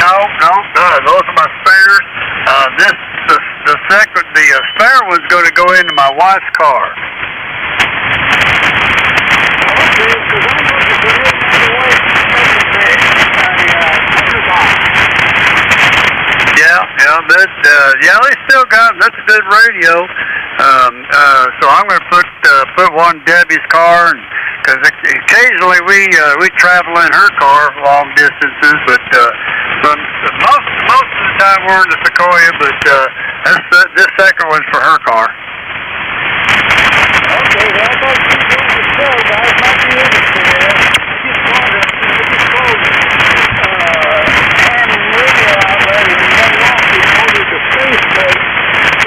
No, those are my spares. The spare one's going to go into my wife's car. Yeah, they still got. That's a good radio. So I'm going to put one in Debbie's car, because occasionally we travel in her car long distances, but most of the time we're in the Sequoia. But this second one's for her car. Okay, well, I thought you were doing the show, guys.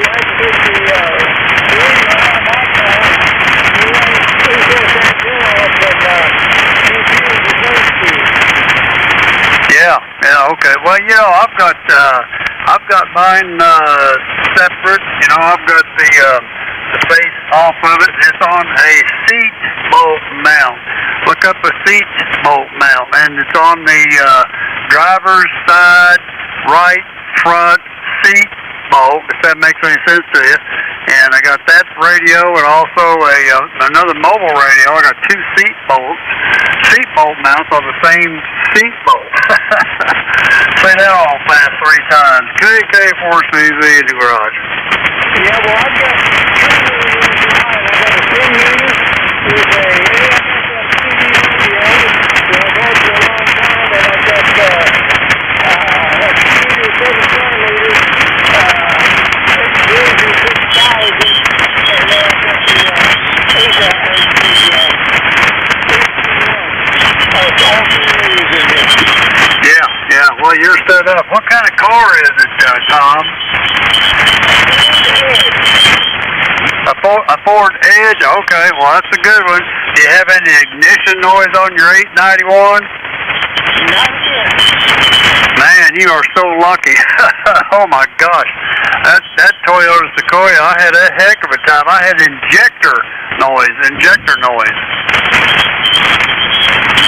Might be interested in it. Yeah, okay. Well, I've got mine separate. I've got the face off of it. It's on a seat bolt mount. Look up a seat bolt mount, and it's on the driver's side right front seat bolt, if that makes any sense to you. And I got that radio and also another mobile radio. I got two seat bolt mounts on the same seat bolt. Say that all fast 3 times. KK4CZ in the garage. Yeah, well, I've got a 10 unit with a well, you're set up. What kind of car is it, Tom? A Ford Edge? Okay, well, that's a good one. Do you have any ignition noise on your 891? Not yet. Man, you are so lucky. Oh, my gosh. That Toyota Sequoia, I had a heck of a time. I had injector noise.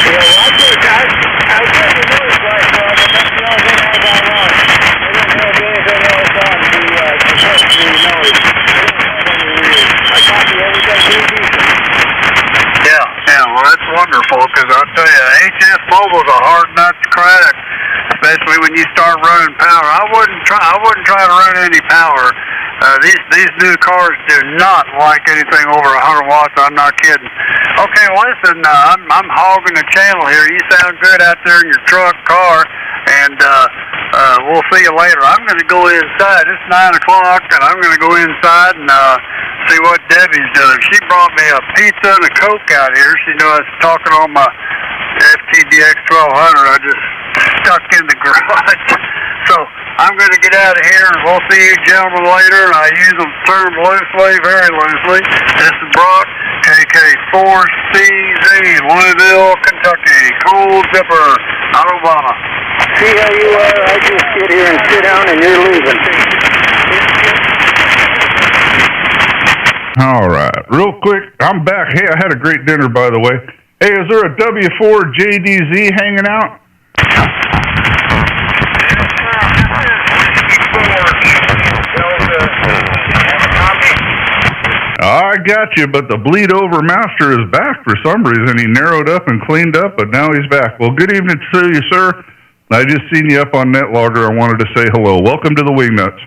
Yeah, well, I think I get the noise right now, but that's the only thing I got on. I didn't have anything else on to suppress the noise. I copy everything pretty decent. Yeah, well, that's wonderful, because I'll tell you, HS Mobile's a hard nut to crack, especially when you start running power. I wouldn't try to run any power. These new cars do not like anything over 100 watts. I'm not kidding. Okay, well, listen, I'm hogging the channel here. You sound good out there in your car, and we'll see you later. I'm going to go inside. It's 9 o'clock, and I'm going to go inside and see what Debbie's doing. She brought me a pizza and a Coke out here. She knew I was talking on my FTDX 1200. I just stuck in the garage. So I'm going to get out of here, and we'll see you gentlemen later. And I use the term loosely, very loosely. This is Brock, KK4CZ, Louisville, Kentucky. Cool Zipper, Alabama.
See how you are? I just sit here and sit down, and you're leaving.
All right, real quick, I'm back. Hey, I had a great dinner, by the way. Hey, is there a W4JDZ hanging out? I got you, but the bleed over master is back for some reason. He narrowed up and cleaned up, but now he's back. Well, good evening to you, sir. I just seen you up on NetLogger. I wanted to say hello. Welcome to the WingNuts.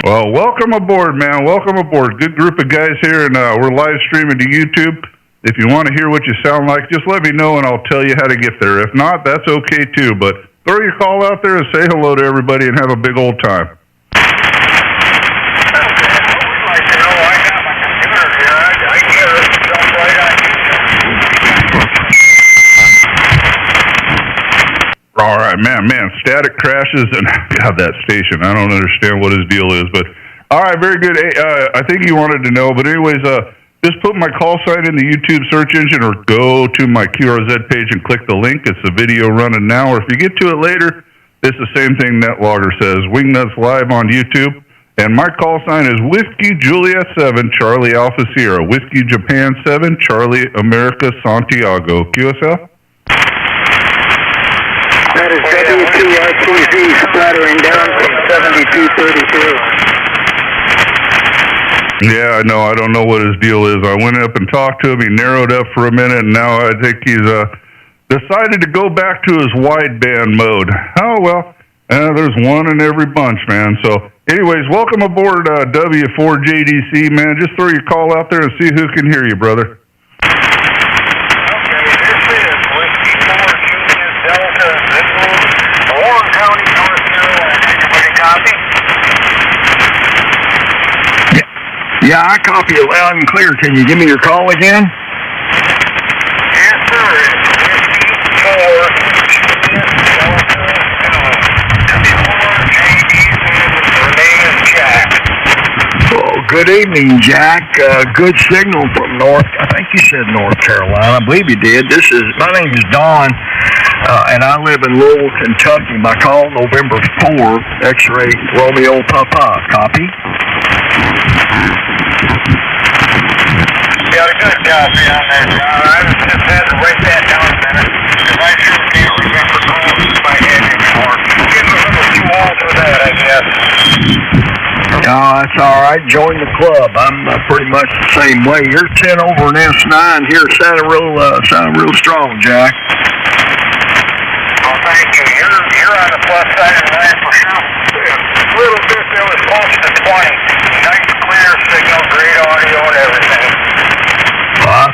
Well, welcome aboard, man. Welcome aboard. Good group of guys here, and we're live streaming to YouTube. If you want to hear what you sound like, just let me know, and I'll tell you how to get there. If not, that's okay, too. But throw your call out there and say hello to everybody and have a big old time. All right, man, static crashes, and God, that station, I don't understand what his deal is, but all right, very good. Hey, I think you wanted to know, but anyways, just put my call sign in the YouTube search engine or go to my QRZ page and click the link. It's the video running now, or if you get to it later, it's the same thing NetLogger says, WingNuts Live on YouTube, and my call sign is Whiskey Juliet 7, Charlie Alpha Sierra, Whiskey Japan 7, Charlie America Santiago. QSL?
That is W2RTZ splattering down from 7232.
Yeah, I know. I don't know what his deal is. I went up and talked to him. He narrowed up for a minute, and now I think he's decided to go back to his wideband mode. Oh, well, there's one in every bunch, man. So, anyways, welcome aboard W4JDC, man. Just throw your call out there and see who can hear you, brother.
Yeah, I copy it loud and clear. Can you give me your call again?
Yes, sir.
Oh, good evening, Jack. Good signal from North. I think you said North Carolina. I believe you did. My name is Don, and I live in Louisville, Kentucky. My call November 4th. X-ray Romeo Papa. Copy.
You got a good job down there, John. I just had to write that down a minute, because I sure can't remember calls in my head anymore. Getting a little too old for that, I guess.
No, that's all right. Join the club. I'm pretty much the same way. You're 10 over an S9 here. Sounding real strong, Jack.
Well, thank you. You're on the plus side of the line for sure. A little bit, there was close to 20. Nice, clear signal, great audio and everything.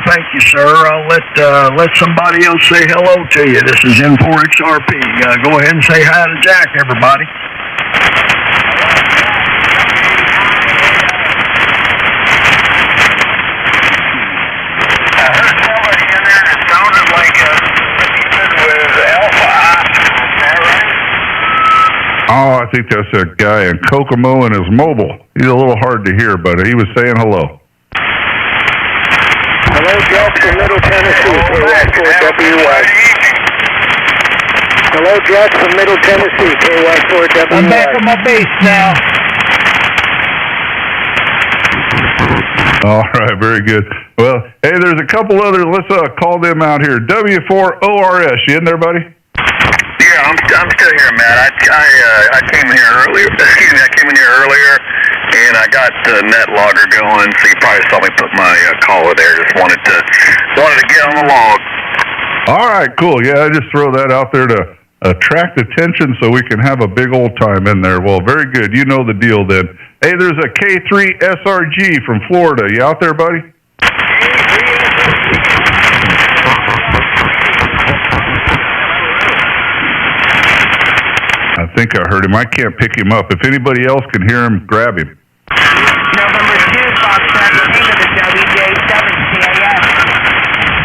Thank you, sir. I'll let somebody else say hello to you. This is N4XRP. Go ahead and say hi to Jack, everybody.
I heard somebody in there that sounded like a with Alpha Oscar. Is that right?
Oh, I think that's a guy in Kokomo and his mobile. He's a little hard to hear, but he was saying hello.
Hello, Jack from Middle Tennessee, KY4WY. Hello, Jack from Middle Tennessee, KY4WY.
I'm back on my base now.
All right, very good. Well, hey, there's a couple other. Let's call them out here. W4ORS, you in there, buddy?
Yeah, I'm still here, Matt. I came in here earlier. Excuse me, I came in here earlier, and I got the NetLogger going. So you probably saw me put my caller there. Just wanted to get on the log.
All right, cool. Yeah, I just throw that out there to attract attention so we can have a big old time in there. Well, very good. You know the deal then. Hey, there's a K3 SRG from Florida. You out there, buddy? I think I heard him. I can't pick him up. If anybody else can hear him, grab him.
November 2, Fox Tractor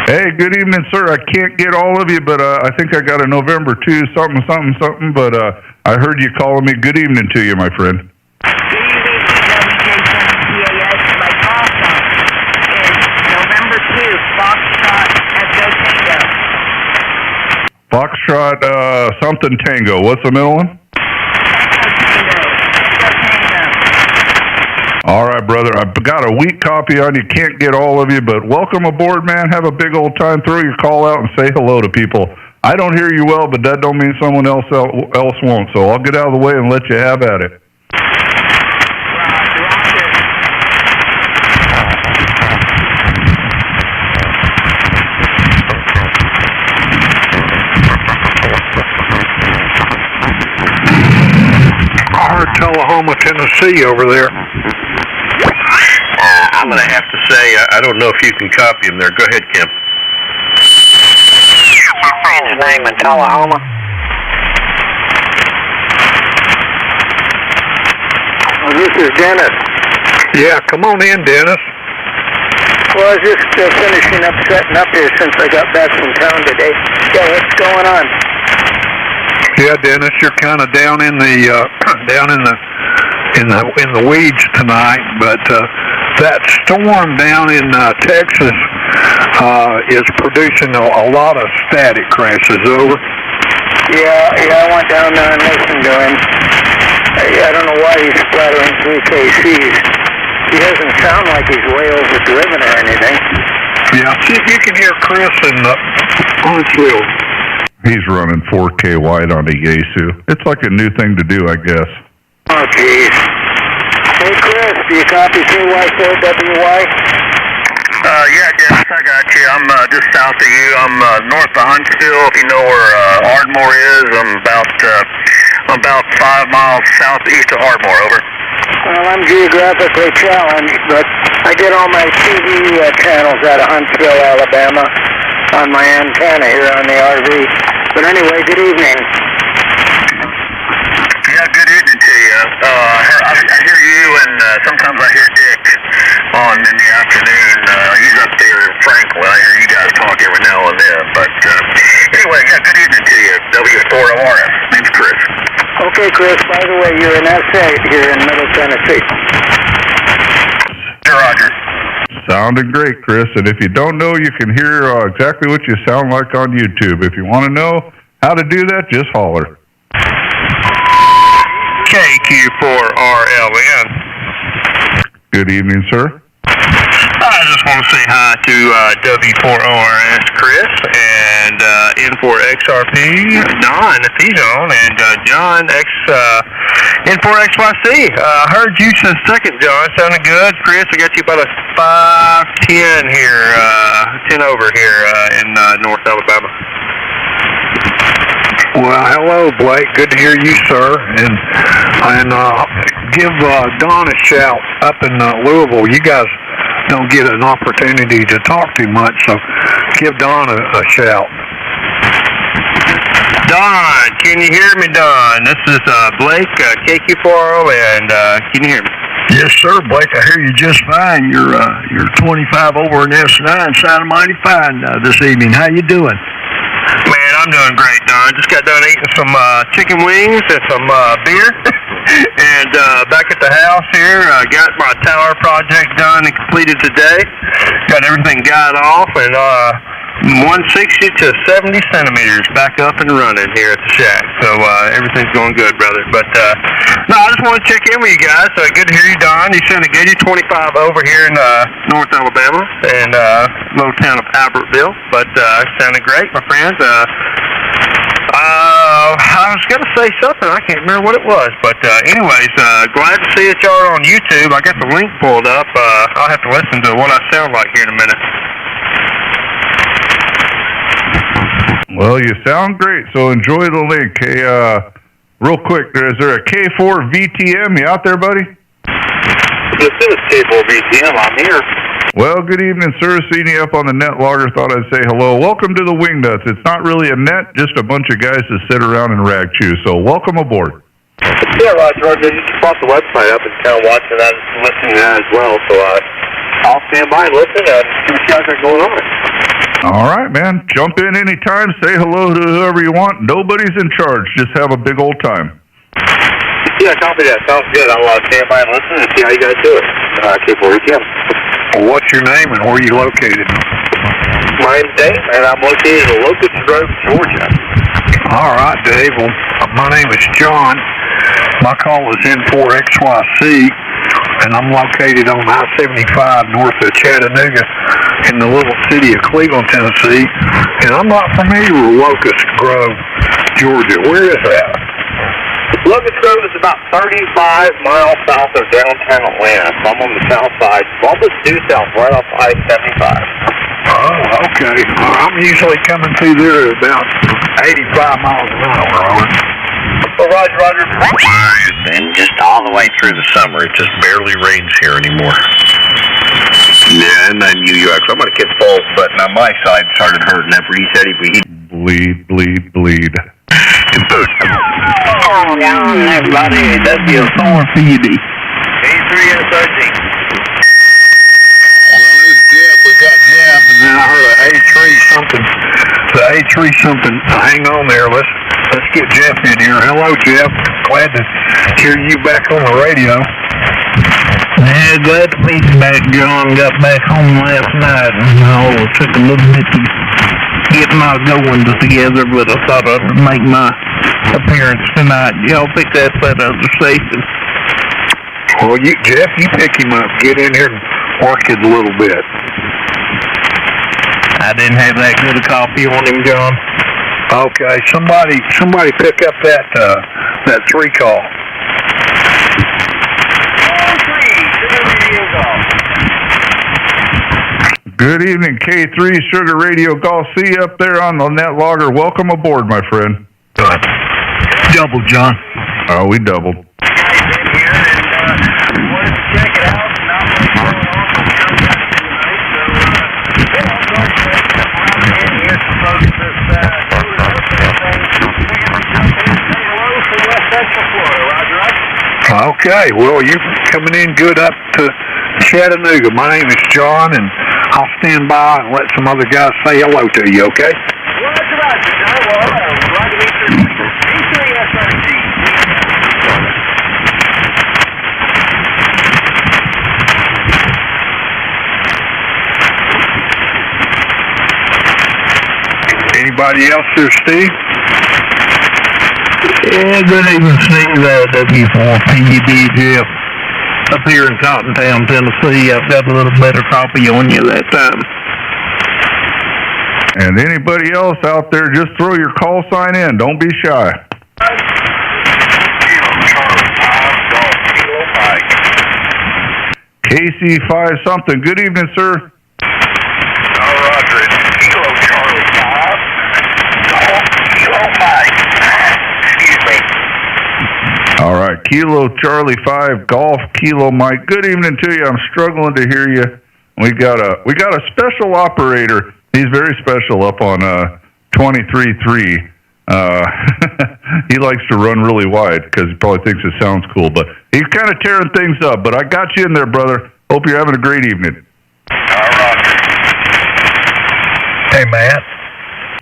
Hey, good evening, sir. I can't get all of you, but I think I got a November 2 something, but I heard you calling me. Good evening to you, my friend.
Good evening, WJCAS. My call sign is November 2, Foxtrot Echo Tango.
Foxtrot something Tango. What's the middle one? All right, brother. I've got a weak copy on you. Can't get all of you, but welcome aboard, man. Have a big old time. Throw your call out and say hello to people. I don't hear you well, but that don't mean someone else won't. So I'll get out of the way and let you have at it.
I heard Tullahoma, Tennessee over there.
I'm going to have to say, I don't know if you can copy him there. Go ahead, Kim.
My friend's name in Tullahoma.
Well, this is Dennis.
Yeah, come on in, Dennis.
Well, I was just finishing up setting up here since I got back from town today. Yeah, what's going on?
Yeah, Dennis, you're kind of down in the in the weeds tonight, but that storm down in Texas is producing a lot of static crashes. Over.
Yeah, I went down there and listened to him. I don't know why he's splattering 3 KCs. He doesn't sound like he's way overdriven or anything.
Yeah, see if you can hear Chris in the Huntsville.
He's running 4K wide on a Yaesu. It's like a new thing to do, I guess.
Oh, jeez. Hey, Chris, do you copy KY4WY?
Yeah, Dennis, I got you. I'm just south of you. I'm north of Huntsville. If you know where Ardmore is, I'm about 5 miles southeast of Ardmore. Over.
Well, I'm geographically challenged, but I get all my TV channels out of Huntsville, Alabama, on my antenna here on the RV. But anyway, good evening.
Yeah, good evening to you. I hear you, and sometimes I hear Dick on in the afternoon. He's up there in Franklin. I hear you guys talk every now and then. But anyway, yeah, good evening to you. W4ORS. Name's Chris.
Okay, Chris, by the way, you're in SA here in Middle Tennessee.
Hey, Roger.
Sounding great, Chris. And if you don't know, you can hear exactly what you sound like on YouTube. If you want to know how to do that, just holler.
KQ4RLN.
Good evening, sir.
I just want to say hi to W4ORS Chris and N4XRP Don, if he's on, and John N4XYC. I heard you since second, John. Sounded good. Chris, I got you about a 5'10" here, 10 over here in North Alabama.
Well, hello, Blake. Good to hear you, sir. And give Don a shout up in Louisville. You guys don't get an opportunity to talk too much, so give Don a shout.
Don, can you hear me, Don? This is Blake, KQ4O, and can you hear me?
Yes, sir, Blake. I hear you just fine. You're 25 over in S9, sounding mighty fine this evening. How you doing?
Man, I'm doing great, Don. Just got done eating some chicken wings and some beer. And back at the house here, got my tower project done and completed today. Got everything got off, and 160 to 70 centimeters back up and running here at the shack. So everything's going good, brother. But no, I just want to check in with you guys. Good to hear you, Don. You sounded good. You're 25 over here in North Alabama and little town of Albertville. But sounded great, my friends. I was going to say something. I can't remember what it was. But anyways, glad to see that y'all are on YouTube. I got the link pulled up. I'll have to listen to what I sound like here in a minute.
Well, you sound great, so enjoy the link. Hey, real quick, is there a K4 VTM? You out there, buddy?
This is K4 VTM. I'm here.
Well, good evening, sir. Seeing you up on the net logger, thought I'd say hello. Welcome to the WingNuts. It's not really a net, just a bunch of guys that sit around and rag chew, so welcome aboard.
Yeah, Roger. I just brought the website up and kind of watching that and listening to that as well, so I'll stand by and listen and see what you guys are going on.
All right, man. Jump in anytime. Say hello to whoever you want. Nobody's in charge. Just have a big old time.
Yeah, copy that. Sounds good. I'll stand by and listen and see how you guys do it. Keep working.
Well, what's your name and where are you located?
My name's Dave, and I'm located in Locust Grove, Georgia.
All right, Dave. Well, my name is John. My call is N4XYC, and I'm located on I-75 north of Chattanooga in the little city of Cleveland, Tennessee. And I'm not familiar with Locust Grove, Georgia. Where is that?
Locust Grove is about 35 miles south of downtown Atlanta. So I'm on the south side. Almost due south, right off I-75.
Oh, okay. I'm usually coming through there at about 85 miles an hour, Owen.
Well, Roger. And just all the way through the summer. It just barely rains here anymore. Yeah, and then you actually, I'm going to get both, but on my side started hurting after he said he'd
Bleed.
Oh, yeah, everybody. That'd be a sore for you, D. A3SRG.
Well, there's Jeff. We got Jeff, and then I heard an A3 something. The A3 something. Hang on there. Let's get Jeff in here. Hello, Jeff. Glad to hear you back on the radio.
Yeah, glad to be back, John. Got back home last night, and it took a little bit to get my goings together, but I thought I'd make my appearance tonight. Y'all pick that up at the station.
Well, Jeff, you pick him up. Get in here and work it a little bit.
I didn't have that good a copy on him, John.
Okay, somebody pick up that 3 call.
Good evening, K3 Sugar Radio Golf. See you up there on the net logger. Welcome aboard, my friend.
Good. Double, John.
Oh, we doubled.
Okay, well, you're coming in good up to Chattanooga. My name is John, and I'll stand by and let some other guys say hello to you, okay? Anybody else there, Steve?
Yeah, good evening, Steve. W4PUD, Jeff. Up here in Cottontown, Tennessee. I've got a little better copy on you that time.
And anybody else out there, just throw your call sign in. Don't be shy. KC5 something. Good evening, sir.
Roger. It's Kilo Charlie 5. Kilo Mike. Excuse me.
All right, Kilo Charlie 5 Golf Kilo Mike. Good evening to you. I'm struggling to hear you. We got a special operator. He's very special up on 23.3. He likes to run really wide because he probably thinks it sounds cool, but he's kind of tearing things up. But I got you in there, brother. Hope you're having a great evening.
Roger.
Hey, Matt.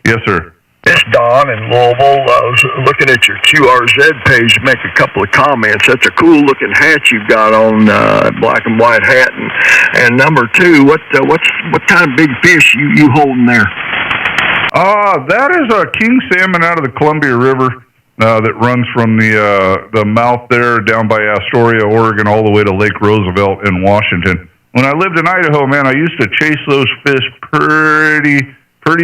Yes, sir.
It's Don in Louisville. I was looking at your QRZ page to make a couple of comments. That's a cool looking hat you've got on, black and white hat. And number two, what kind of big fish you holding there?
That is a king salmon out of the Columbia River that runs from the mouth there down by Astoria, Oregon, all the way to Lake Roosevelt in Washington. When I lived in Idaho, man, I used to chase those fish pretty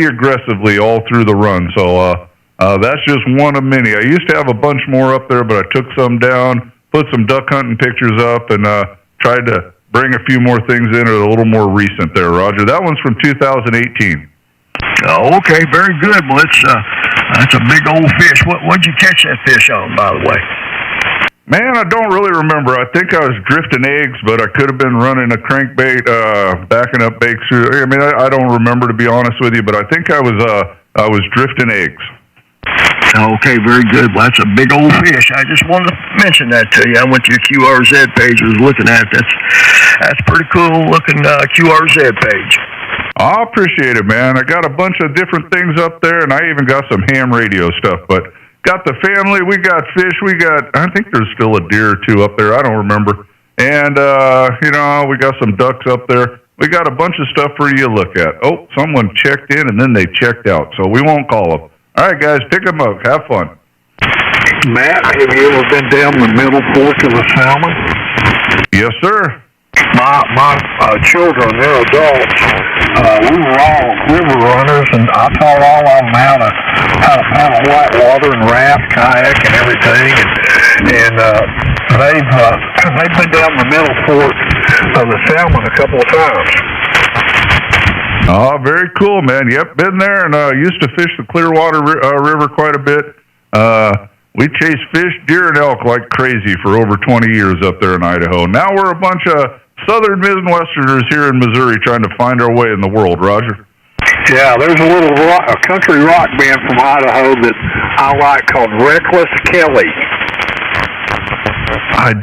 aggressively all through the run. So that's just one of many. I used to have a bunch more up there, but I took some down, put some duck hunting pictures up, and tried to bring a few more things in that are a little more recent there, Roger. That one's from 2018.
Oh, okay, very good. Well, that's a big old fish. What'd you catch that fish on, by the way?
Man, I don't really remember. I think I was drifting eggs, but I could have been running a crankbait, backing up baits. I mean, I don't remember, to be honest with you, but I think I was drifting eggs.
Okay, very good. Well, that's a big old fish. I just wanted to mention that to you. I went to your QRZ page. I was looking at it. That's pretty cool looking QRZ page.
I appreciate it, man. I got a bunch of different things up there, and I even got some ham radio stuff. But got the family, we got fish, I think there's still a deer or two up there. I don't remember. And, we got some ducks up there. We got a bunch of stuff for you to look at. Oh, someone checked in, and then they checked out, so we won't call them. All right, guys, pick them up. Have fun.
Matt, have you ever been down the middle fork of the Salmon?
Yes, sir.
My children, they're adults. We were all river runners, and I taught all of them how to paddle white water and raft, kayak, and everything. And they've been down the middle fork of the Salmon a couple of times.
Oh, very cool, man. Yep, been there, and used to fish the Clearwater River quite a bit. We chased fish, deer, and elk like crazy for over 20 years up there in Idaho. Now we're a bunch of Southern Midwesterners here in Missouri trying to find our way in the world, Roger.
Yeah, there's a country rock band from Idaho that I like called Reckless Kelly.
I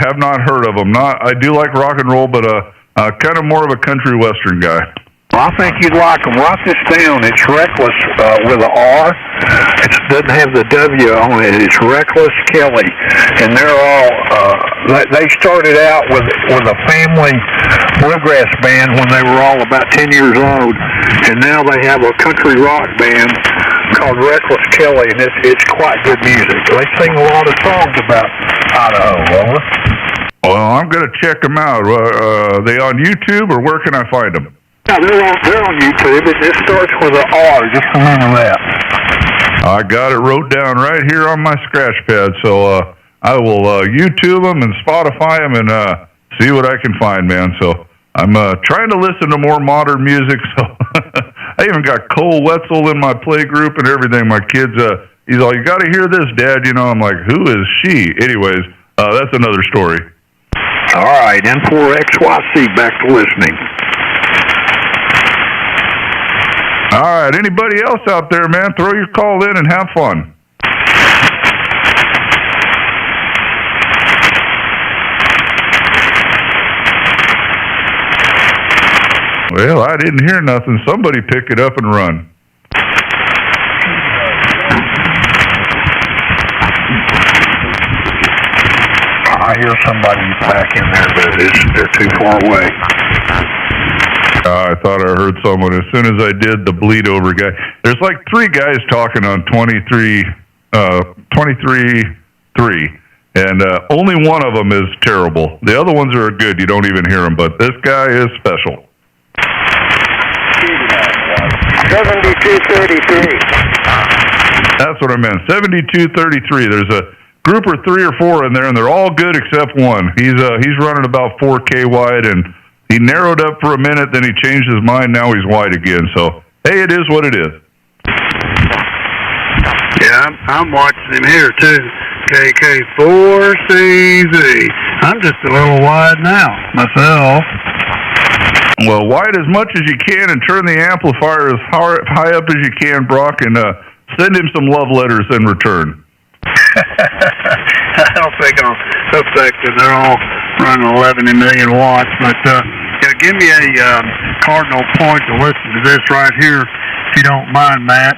have not heard of them. I do like rock and roll, but kind of more of a country western guy.
Well, I think you'd like them. Write this down. It's Reckless with an R. It doesn't have the W on it. It's Reckless Kelly. And they're all, they started out with a family bluegrass band when they were all about 10 years old. And now they have a country rock band called Reckless Kelly, and it's quite good music. They sing a lot of songs about Idaho, over.
Well, I'm going to check them out. Are they on YouTube, or where can I find them?
Yeah, they're on YouTube. It starts with an R. Just remember that.
I got it wrote down right here on my scratch pad, so I will YouTube them and Spotify them and see what I can find, man. So I'm trying to listen to more modern music. So I even got Cole Wetzel in my play group and everything. My kids, he's all, "You got to hear this, Dad." I'm like, "Who is she?" Anyways, that's another story.
All right, N4XYC, back to listening.
All right, anybody else out there, man, throw your call in and have fun. Well, I didn't hear nothing. Somebody pick it up and run.
I hear somebody back in there, but they're too far away.
I thought I heard someone. As soon as I did, the bleed over guy. There's like three guys talking on 23.3, and only one of them is terrible. The other ones are good. You don't even hear them, but this guy is special.
7233.
That's what I meant. 7233. There's a group of 3 or 4 in there, and they're all good except one. He's running about 4K wide, and he narrowed up for a minute, then he changed his mind. Now he's wide again. So, hey, it is what it is.
Yeah, I'm watching him here, too. KK4CZ. I'm just a little wide now, myself.
Well, wide as much as you can and turn the amplifier as high up as you can, Brock, and send him some love letters in return.
I don't think I'm affected. They're all running 11 million watts, but give me a cardinal point to listen to this right here, if you don't mind, Matt.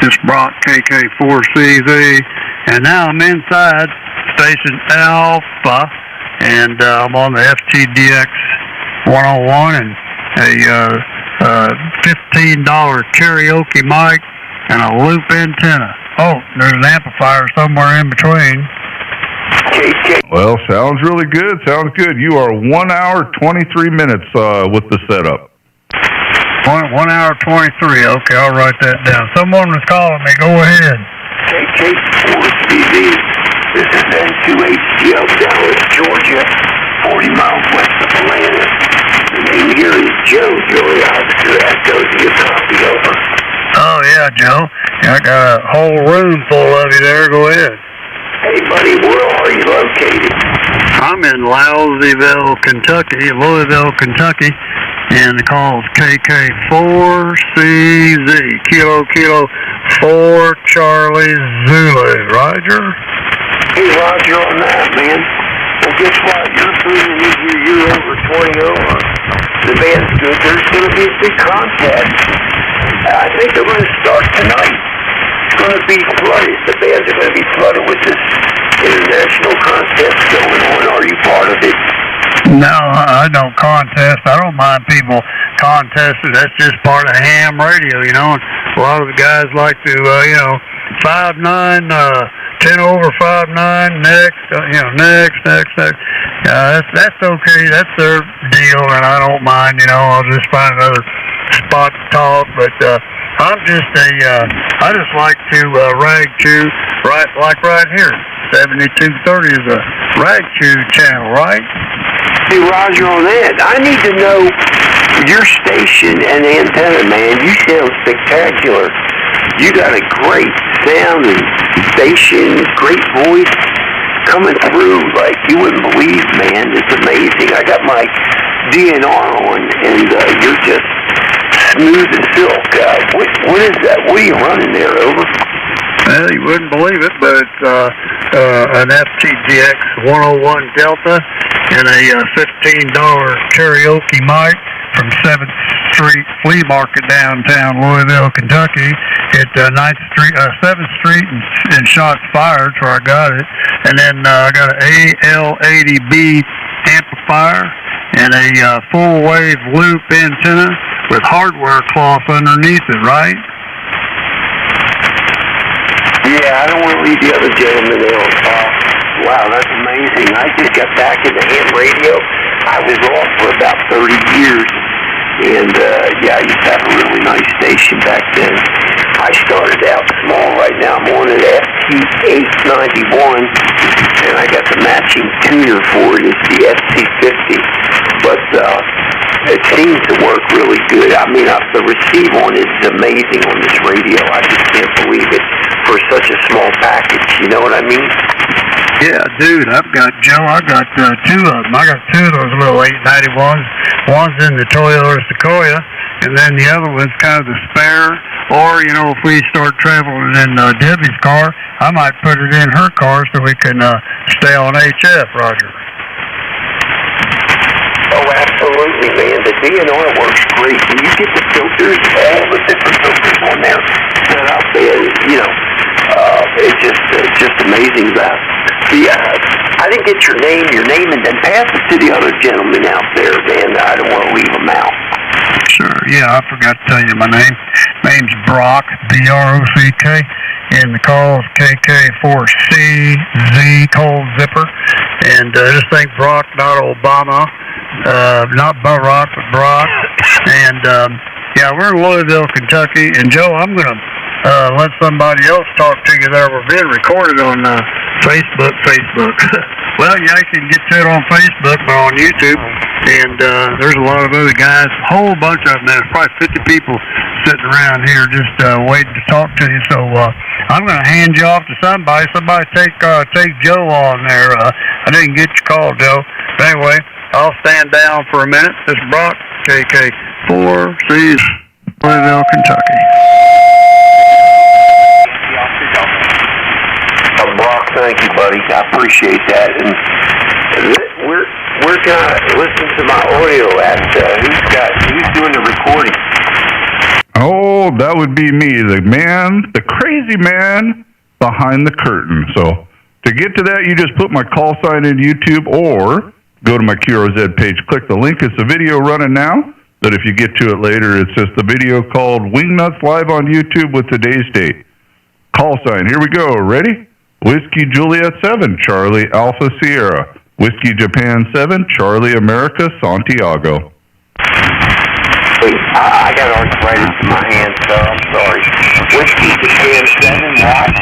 This Brock KK4CZ, and now I'm inside Station Alpha, and I'm on the FTDX 101 and a $15 karaoke mic and a loop antenna. Oh, there's an amplifier somewhere in between.
Well, sounds really good. Sounds good. You are 1 hour, 23 minutes with the setup.
1 hour, 23. Okay, I'll write that down. Someone was calling me. Go ahead.
KK4CZ. This is N2HGL, Dallas, Georgia, 40 miles west of Atlanta. The name here is Joe. Joey Oscar. Echo to your copy, over.
Oh, yeah, Joe. I got a whole room full of you there. Go ahead.
Hey, buddy, where are you located?
I'm in Louisville, Kentucky, and the call is KK4CZ. Kilo 4 Charlie Zulu. Roger?
Hey, Roger on that, man. Well, guess what? You're
tuning in here, you're over 20 or the band's good, there's going to be a big contest. I think they're going to start tonight. It's going to be flooded. The bands are going to be flooded with this international contest going on. Are you part of it?
No, I don't contest. I don't mind people contesting. That's just part of ham radio, you know. And a lot of the guys like to, 5'9", 10 over 5'9", next. That's okay. That's their deal, and I don't mind. I'll just find another spot to talk. But I just like to rag chew right here. 7230 is a rag chew channel, right?
Hey, Roger, on that, I need to know your station and antenna, man. You sound spectacular. You got a great sound and station, great voice coming through like you wouldn't believe, man. It's amazing. I got my DNR on, and you're just smooth as silk. What is that? What are you running there, over?
Well, you wouldn't believe it, but it's an FTGX 101 Delta and a $15 karaoke mic from 7th Street Flea Market downtown Louisville, Kentucky at 7th Street and shots fired, where I got it. And then I got an AL80B amplifier and a full-wave loop antenna with hardware cloth underneath it, right?
Yeah, I don't want to leave the other gentleman there. Wow, that's amazing. I just got back into ham radio. I was off for about 30 years. And, I used to have a really nice station back then. I started out small. Right now I'm on an FT891. And I got the matching tuner for it. It's the FT50. But, it seems to work really good. I mean, the receive on it is amazing on this radio. I just can't believe it for such a small package. You know what I mean?
Yeah, dude, I got two of them. I got two of those little 891s. One's in the Toyota Sequoia, and then the other one's kind of the spare. Or, if we start traveling in Debbie's car, I might put it in her car so we can stay on HF, Roger.
Oh, absolutely, man. The DNR works great. When you get the filters, all the different filters on there set up there, it's just amazing that. I didn't get your name, and then pass it to the other gentleman out there, man. I don't want to leave him out.
Sure, yeah, I forgot to tell you my name. Name's Brock, B-R-O-C-K, and the call is KK4CZ, cold zipper. And just think Brock, not Obama, not Barack, but Brock. And, we're in Louisville, Kentucky. And, Joe, I'm going to let somebody else talk to you there. We're being recorded on Facebook. Well, yeah, you can get to it on Facebook or on YouTube. And there's a lot of other guys, a whole bunch of them. There's probably 50 people sitting around here just waiting to talk to you. So I'm going to hand you off to somebody. Somebody take Joe on there. I didn't get your call, Joe. But anyway, I'll stand down for a minute. This is Brock, KK4C, Louisville, Kentucky.
Brock, thank you, buddy. I appreciate that. And we're gonna listen to my audio at who's doing the recording.
Oh, that would be me, the crazy man behind the curtain. So to get to that, you just put my call sign in YouTube or go to my QRZ page, click the link. It's a video running now, but if you get to it later, it's just the video called WingNuts Live on YouTube with today's date. Call sign, here we go. Ready? Whiskey Juliet 7, Charlie Alpha Sierra. Whiskey Japan 7, Charlie America Santiago.
Wait, I got arthritis in my hand, so I'm sorry. Whiskey Japan 7, what?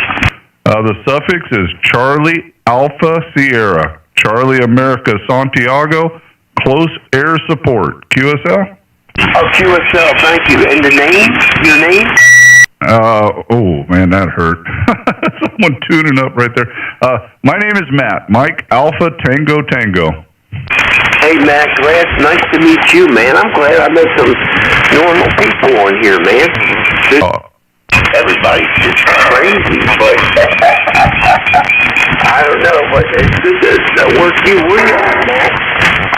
The suffix is Charlie Alpha Sierra. Charlie America Santiago. Close air support. QSL?
Oh, QSL, thank you. And the name? Your name?
Oh, man, that hurt. Someone tuning up right there. My name is Matt. Mike Alpha Tango Tango.
Hey, Matt, nice to meet you, man. I'm glad I met some normal people on here, man. Everybody's just crazy, but I don't know, but it's good to work you. Where you at, Matt?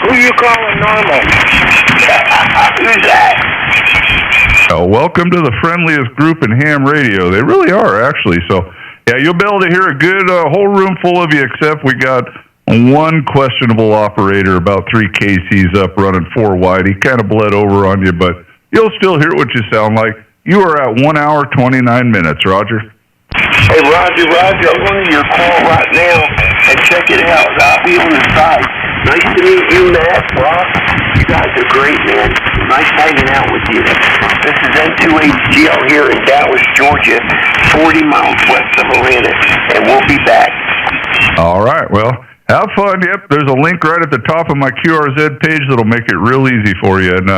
Who you calling normal? Who's that?
Welcome to the friendliest group in ham radio. They really are, actually. So, yeah, you'll be able to hear a good whole room full of you, except we got one questionable operator, about 3 KCs up, running 4 wide. He kind of bled over on you, but you'll still hear what you sound like. You are at 1 hour, 29 minutes, Roger.
Hey, Roger, I'm on your call right now, and check it out. I'll be on the side. Nice to meet you, Matt, Brock. You guys are great, man. Nice hanging out with you. This is N2HGL here in Dallas, Georgia, 40 miles west of Atlanta, and we'll be back.
All right, well, have fun. Yep, there's a link right at the top of my QRZ page that'll make it real easy for you. And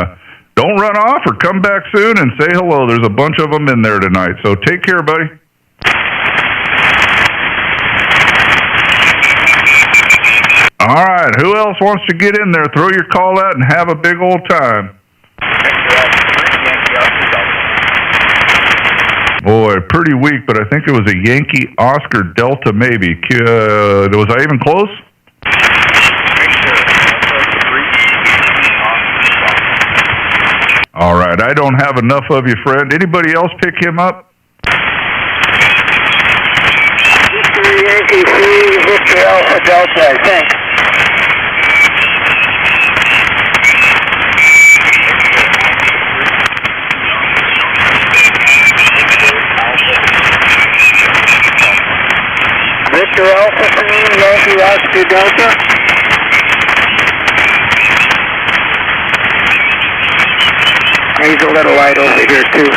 don't run off or come back soon and say hello. There's a bunch of them in there tonight. So take care, buddy. All right, who else wants to get in there? Throw your call out and have a big old time. Boy, pretty weak, but I think it was a Yankee Oscar Delta maybe. Was I even close? All right, I don't have enough of you, friend. Anybody else pick him up?
Yankee 3, Victor Alpha Delta, I think. Victor Alpha 3, Yankee Oscar Delta. He's a little light over here, too.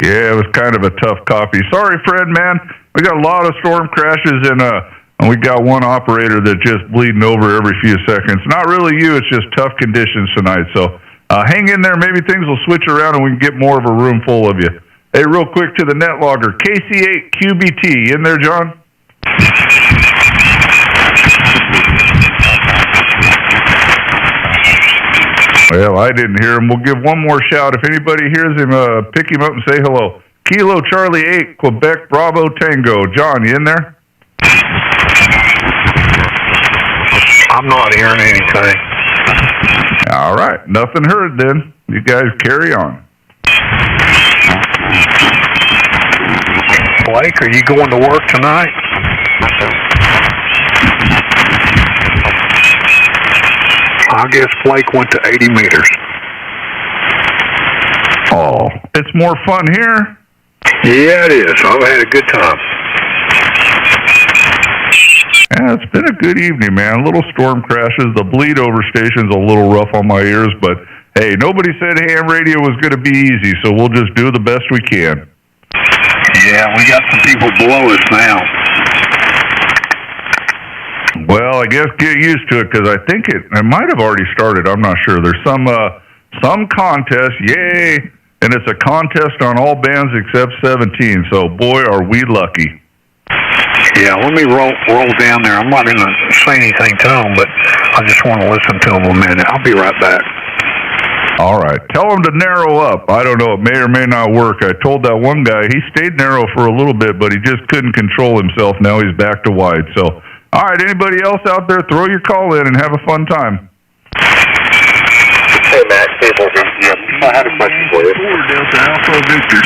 Yeah, it was kind of a tough copy. Sorry, Fred, man. We got a lot of storm crashes, and we got one operator that's just bleeding over every few seconds. Not really you, it's just tough conditions tonight. So hang in there. Maybe things will switch around and we can get more of a room full of you. Hey, real quick to the net logger, KC8QBT. In there, John? Well, I didn't hear him. We'll give one more shout. If anybody hears him, pick him up and say hello. Kilo Charlie 8, Quebec Bravo Tango. John, you in there?
I'm not hearing anything.
All right. Nothing heard then. You guys carry on.
Blake, are you going to work tonight? I guess Blake went to 80 meters.
Oh, it's more fun here.
Yeah, it is. I've had a good time.
Yeah, it's been a good evening, man. Little storm crashes. The bleed over station's a little rough on my ears, but hey, nobody said ham radio was going to be easy, so we'll just do the best we can.
Yeah, we got some people below us now.
Well, I guess get used to it, because I think it might have already started. I'm not sure. There's some contest, yay, and it's a contest on all bands except 17, so boy, are we lucky.
Yeah, let me roll down there. I'm not going to say anything to them, but I just want to listen to them a minute. I'll be right back.
All right. Tell them to narrow up. I don't know. It may or may not work. I told that one guy, he stayed narrow for a little bit, but he just couldn't control himself. Now he's back to wide. So, all right, anybody else out there, throw your call in and have a fun time.
Hey, Matt, Stable. I had a question for you.
Delta Alpha Victor.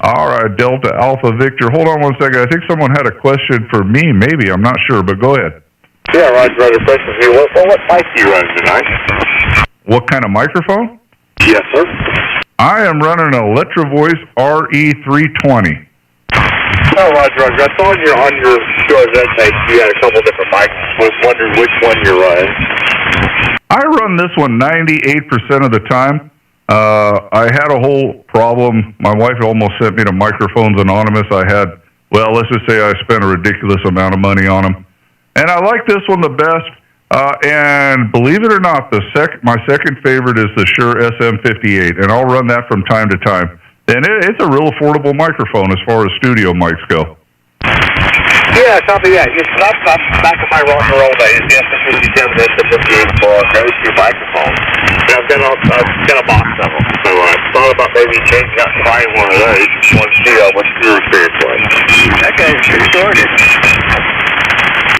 All right, Delta Alpha Victor. Hold on one second. I think someone had a question for me, maybe. I'm not sure, but go ahead.
Yeah, Roger, question for you. What mic do you run tonight?
What kind of microphone?
Yes, sir.
I am running an Electro Voice RE320.
Oh, Roger. I saw on your QRZ page you had a couple different mics. I was wondering which one you're running.
I run this one 98% of the time. I had a whole problem. My wife almost sent me to Microphones Anonymous. Let's just say I spent a ridiculous amount of money on them. And I like this one the best. And believe it or not, my second favorite is the Shure SM58, and I'll run that from time to time. And it's a real affordable microphone as far as studio mics go.
Yeah, copy that. That's back in my rock and roll days. The SM57 and the 58 for go-to microphone. And I've got a box of them. So I thought about maybe changing out and buying one of those. Want to see what your experience was.
That guy's distorted.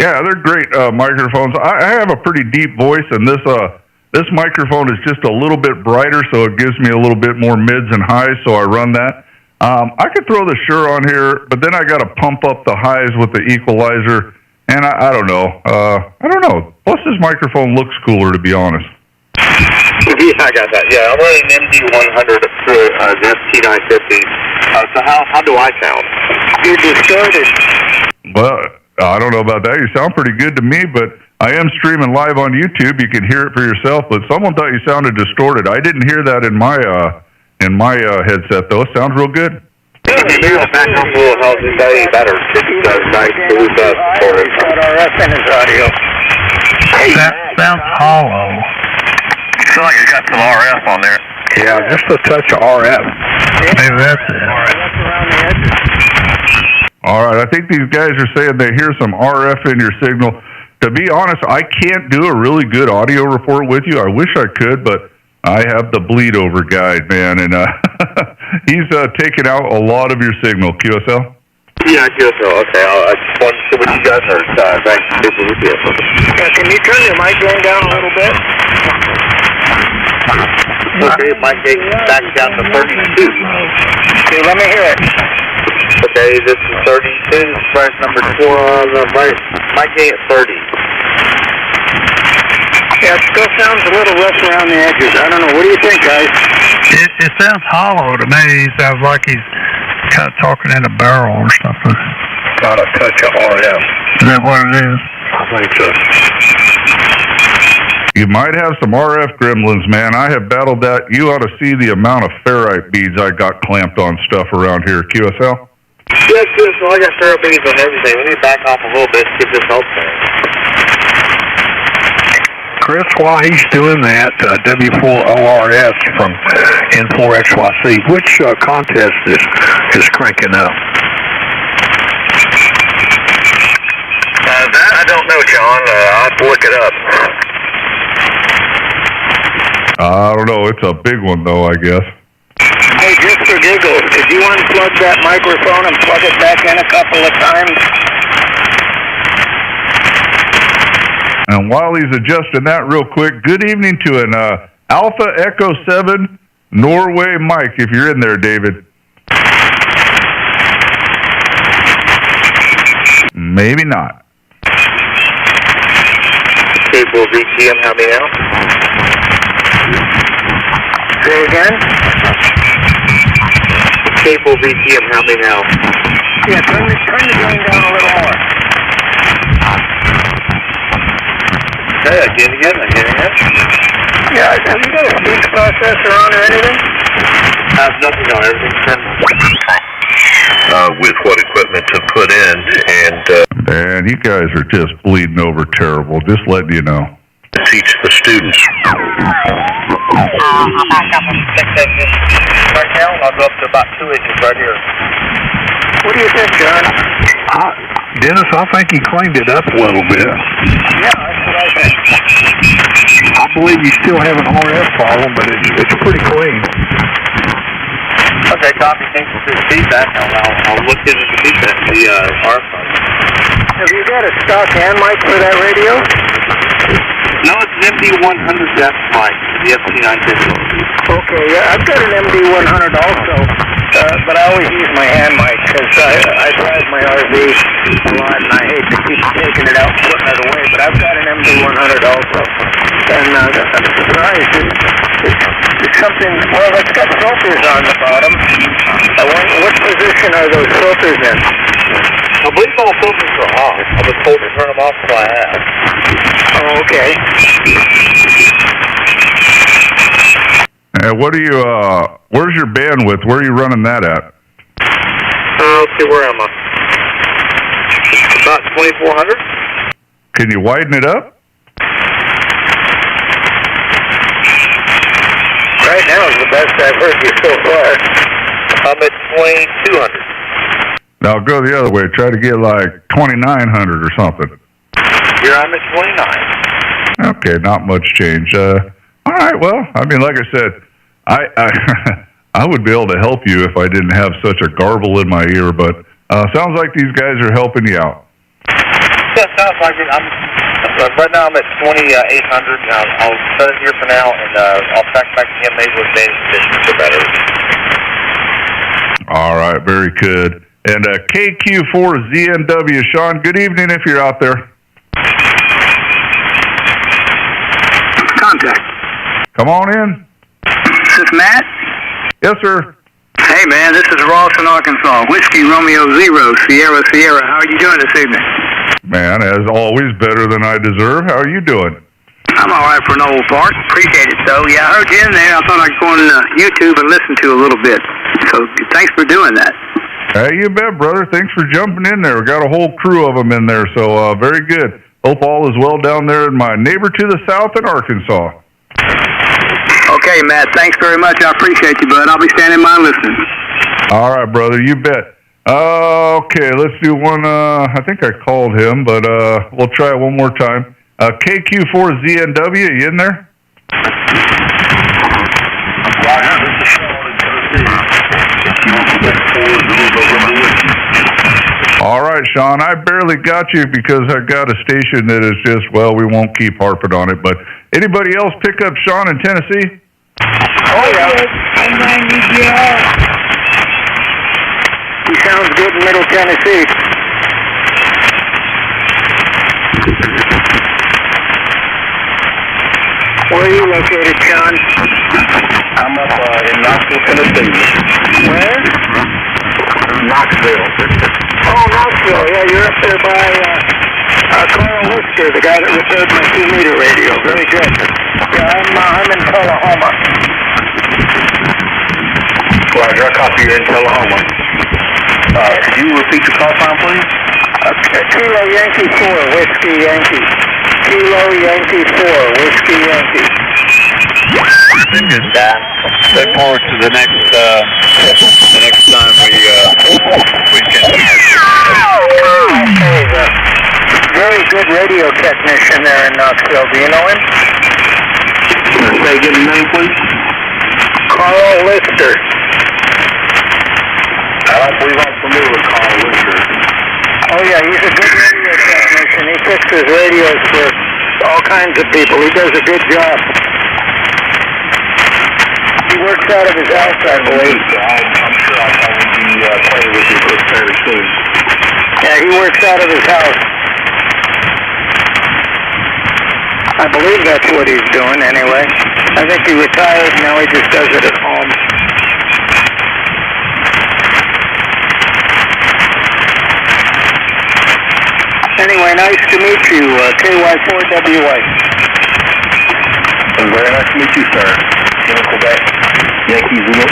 Yeah, they're great microphones. I have a pretty deep voice, and this microphone is just a little bit brighter, so it gives me a little bit more mids and highs, so I run that. I could throw the Shure on here, but then I got to pump up the highs with the equalizer, and I don't know. I don't know. Plus, this microphone looks cooler, to be honest.
Yeah, I got that. Yeah, I'm running an MD100 through an ST950. So how do I sound?
You're distorted.
Well, I don't know about that. You sound pretty good to me, but I am streaming live on YouTube. You can hear it for yourself, but someone thought you sounded distorted. I didn't hear that in my headset, though. It sounds real good.
Maybe the back up a little helps it any better. It's nice to lose that for it.
Got RF in his audio.
That sounds hollow.
I feel like it got some RF on there.
Yeah, just a touch of RF.
Maybe that's it.
That's around the edges.
All right, I think these guys are saying they hear some RF in your signal. To be honest, I can't do a really good audio report with you. I wish I could, but I have the bleed over guide, man, and he's taking out a lot of your signal. QSL?
Yeah, QSL. Okay, I just wanted to see what you guys heard. Thanks.
Can you turn your mic gain down a little bit?
Okay, mic gain back down to 32.
Okay, let me hear it.
Okay, this is 32. Price number 4 on the right. Mic gain at 30.
Yeah, it still sounds a little rough around the edges. I don't know. What do you think, guys?
It sounds hollow to me. It sounds like he's kind of talking in a barrel or something.
Got a touch of RF.
Is that what it is?
I think so.
You might have some RF gremlins, man. I have battled that. You ought to see the amount of ferrite beads I got clamped on stuff around here. QSL?
Yeah, QSL. I got ferrite beads on everything. Let me back off a little bit to get this helpful.
Chris, while he's doing that, W4ORS from N4XYC, which contest is cranking up?
That I don't know, John. I'll have to look it up.
I don't know. It's a big one, though, I guess.
Hey, just for giggles, could you unplug that microphone and plug it back in a couple of times?
And while he's adjusting that real quick, good evening to an Alpha Echo 7 Norway mic, if you're in there, David. Maybe not.
Cable VTM, how many now?
Say again?
Cable VTM, how many now?
Yeah, turn the gain down a little more.
Okay, again.
Yeah, have you got a speech processor on or anything?
I have nothing on. Everything's been with what equipment to put in, and
Man, you guys are just bleeding over terrible. Just letting you know.
teach the students. I'm back up on 6 inches right now. I'll go up to about 2 inches right here.
What do you think, John?
Dennis, I think he cleaned it up a little bit.
Yeah, that's what I think.
I believe you still have an RF problem, but it's pretty clean.
Okay, copy. Thanks for the feedback. I'll look into the feedback, the RF.
Have you got a stock hand mic for that radio?
No, it's an MD100 depth mic, the FT950.
Okay, yeah, I've got an MD100 also, but I always use my hand mic because I drive my RV a lot and I hate to keep taking it out and putting it away, but I've got an MD100 also. And I'm surprised it's something, well, it's got filters on the bottom. What position are those filters in?
I believe all filters are off. I was told to turn them off, so I have.
Oh, okay.
And what do you, where's your bandwidth? Where are you running that at?
Let's see, where am I? About 2400.
Can you widen it up?
Right now is the best I've heard you so far.
I'm at 2200.
Now go the other way. Try to get like 2900 or something.
Here I'm at 29.
Okay, not much change. All right, well, I mean, like I said, I would be able to help you if I didn't have such a garble in my ear, but sounds like these guys are helping you out.
Yeah, it sounds like it. Right now I'm at 2,800. I'll set it here for now, and I'll fax back to him maybe with daily conditions for better.
All right, very good. And KQ4ZNW, Sean, good evening if you're out there.
Contact.
Come on in.
Is this Matt?
Yes, sir.
Hey, man, this is Ross in Arkansas. Whiskey Romeo Zero, Sierra Sierra. How are you doing this evening?
Man, as always, better than I deserve. How are you doing?
I'm all right for an old fart. Appreciate it, though. Yeah, I heard you in there. I thought I'd go on YouTube and listen to a little bit. So thanks for doing that.
Hey, you bet, brother. Thanks for jumping in there. We got a whole crew of them in there, so very good. Hope all is well down there in my neighbor to the south in Arkansas.
Okay, Matt. Thanks very much. I appreciate you, bud. I'll be standing by listening.
All right, brother. You bet. Okay, let's do one. I think I called him, but we'll try it one more time. KQ4ZNW, you in there? All right, Sean, I barely got you because I got a station that is just, well, we won't keep harping on it, but anybody else pick up Sean in Tennessee?
Oh, yeah. He sounds good in Middle Tennessee. Where are you located, John?
I'm up in Knoxville, Tennessee.
Where?
Knoxville.
Oh, Knoxville. Yeah, you're up there by Carl Lister, the guy that repaired my 2-meter radio. Very good. Yeah, I'm in Tullahoma.
Roger, I copy you in Tullahoma. Could you repeat your call sign, please?
Kilo Yankee 4, Whiskey Yankee. Kilo Yankee 4, Whiskey Yankee.
Look forward to the next time we can.
Very good radio technician there in Knoxville. Do you know him?
Say again the name, please.
Carl Lister.
I don't believe I'm familiar with Carl Lister.
Oh yeah, he's a good radio technician. He fixes radios for all kinds of people. He does a good job. He works out of his house, I believe.
I'm sure I'll probably be playing with you very soon.
Yeah, he works out of his house. I believe that's what he's doing anyway. I think he retired, now he just does it at home. Anyway, nice to meet you, KY4WA.
Very nice to meet you, sir. Quebec, Yankee Zulu.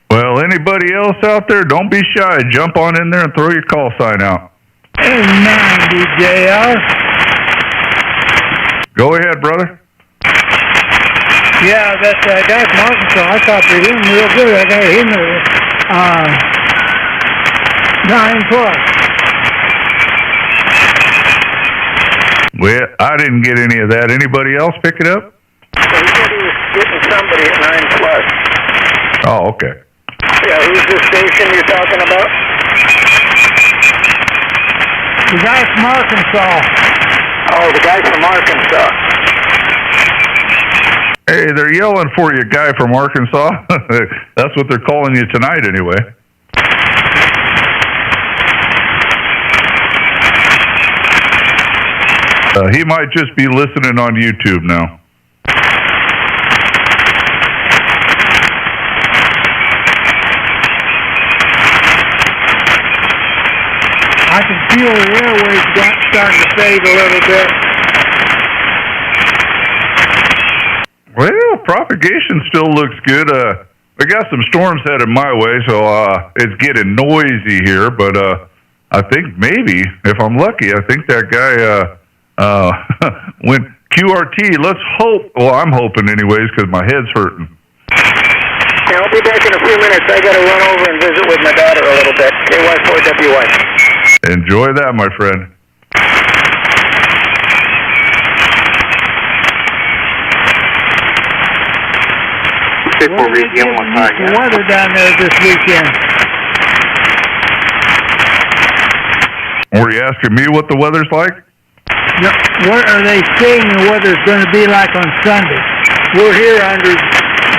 Well, anybody else out there, don't be shy. Jump on in there and throw your call sign out.
Hey, 90 JR.
Go ahead, brother.
Yeah, that guy from Arkansas, I copied him real good. I got him 9+.
Well, I didn't get any of that. Anybody else pick it up?
So he said he was getting somebody at 9+.
Oh, okay.
Yeah, who's the station you're talking about? The guy from Arkansas. Oh, the guy from Arkansas.
Hey, they're yelling for you, guy from Arkansas. That's what they're calling you tonight, anyway. He might just be listening on YouTube now.
I can feel the airwaves starting to fade a little bit.
Well, propagation still looks good. We got some storms headed my way, so it's getting noisy here. But I think maybe, if I'm lucky, I think that guy went QRT. Let's hope. Well, I'm hoping anyways because my head's hurting.
Yeah, I'll be back in a few minutes. I got to run over and visit with my daughter a little bit. KY4WY.
Enjoy that, my friend.
What are they giving you for weather down there this weekend?
Were you asking me what the weather's like?
No, what are they saying the weather's going to be like on Sunday? We're here under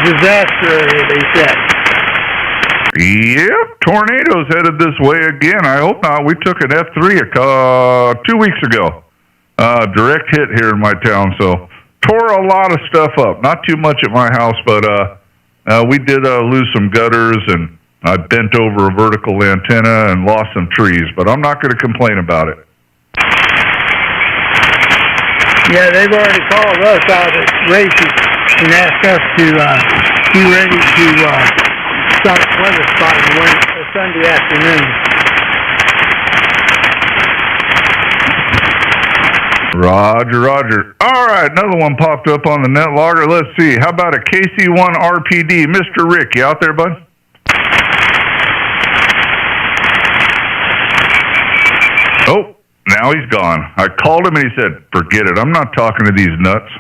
disaster area, they said.
Yep, tornadoes headed this way again. I hope not. We took an F3 2 weeks ago. Direct hit here in my town, so tore a lot of stuff up. Not too much at my house, but we did lose some gutters, and I bent over a vertical antenna and lost some trees, but I'm not going to complain about it.
Yeah, they've already called us out at races and asked us to be ready to start weather spotting Sunday afternoon.
Roger, roger. All right, another one popped up on the net logger. Let's see. How about a KC1 RPD? Mr. Rick, you out there, bud? Oh, now he's gone. I called him and he said, forget it. I'm not talking to these nuts.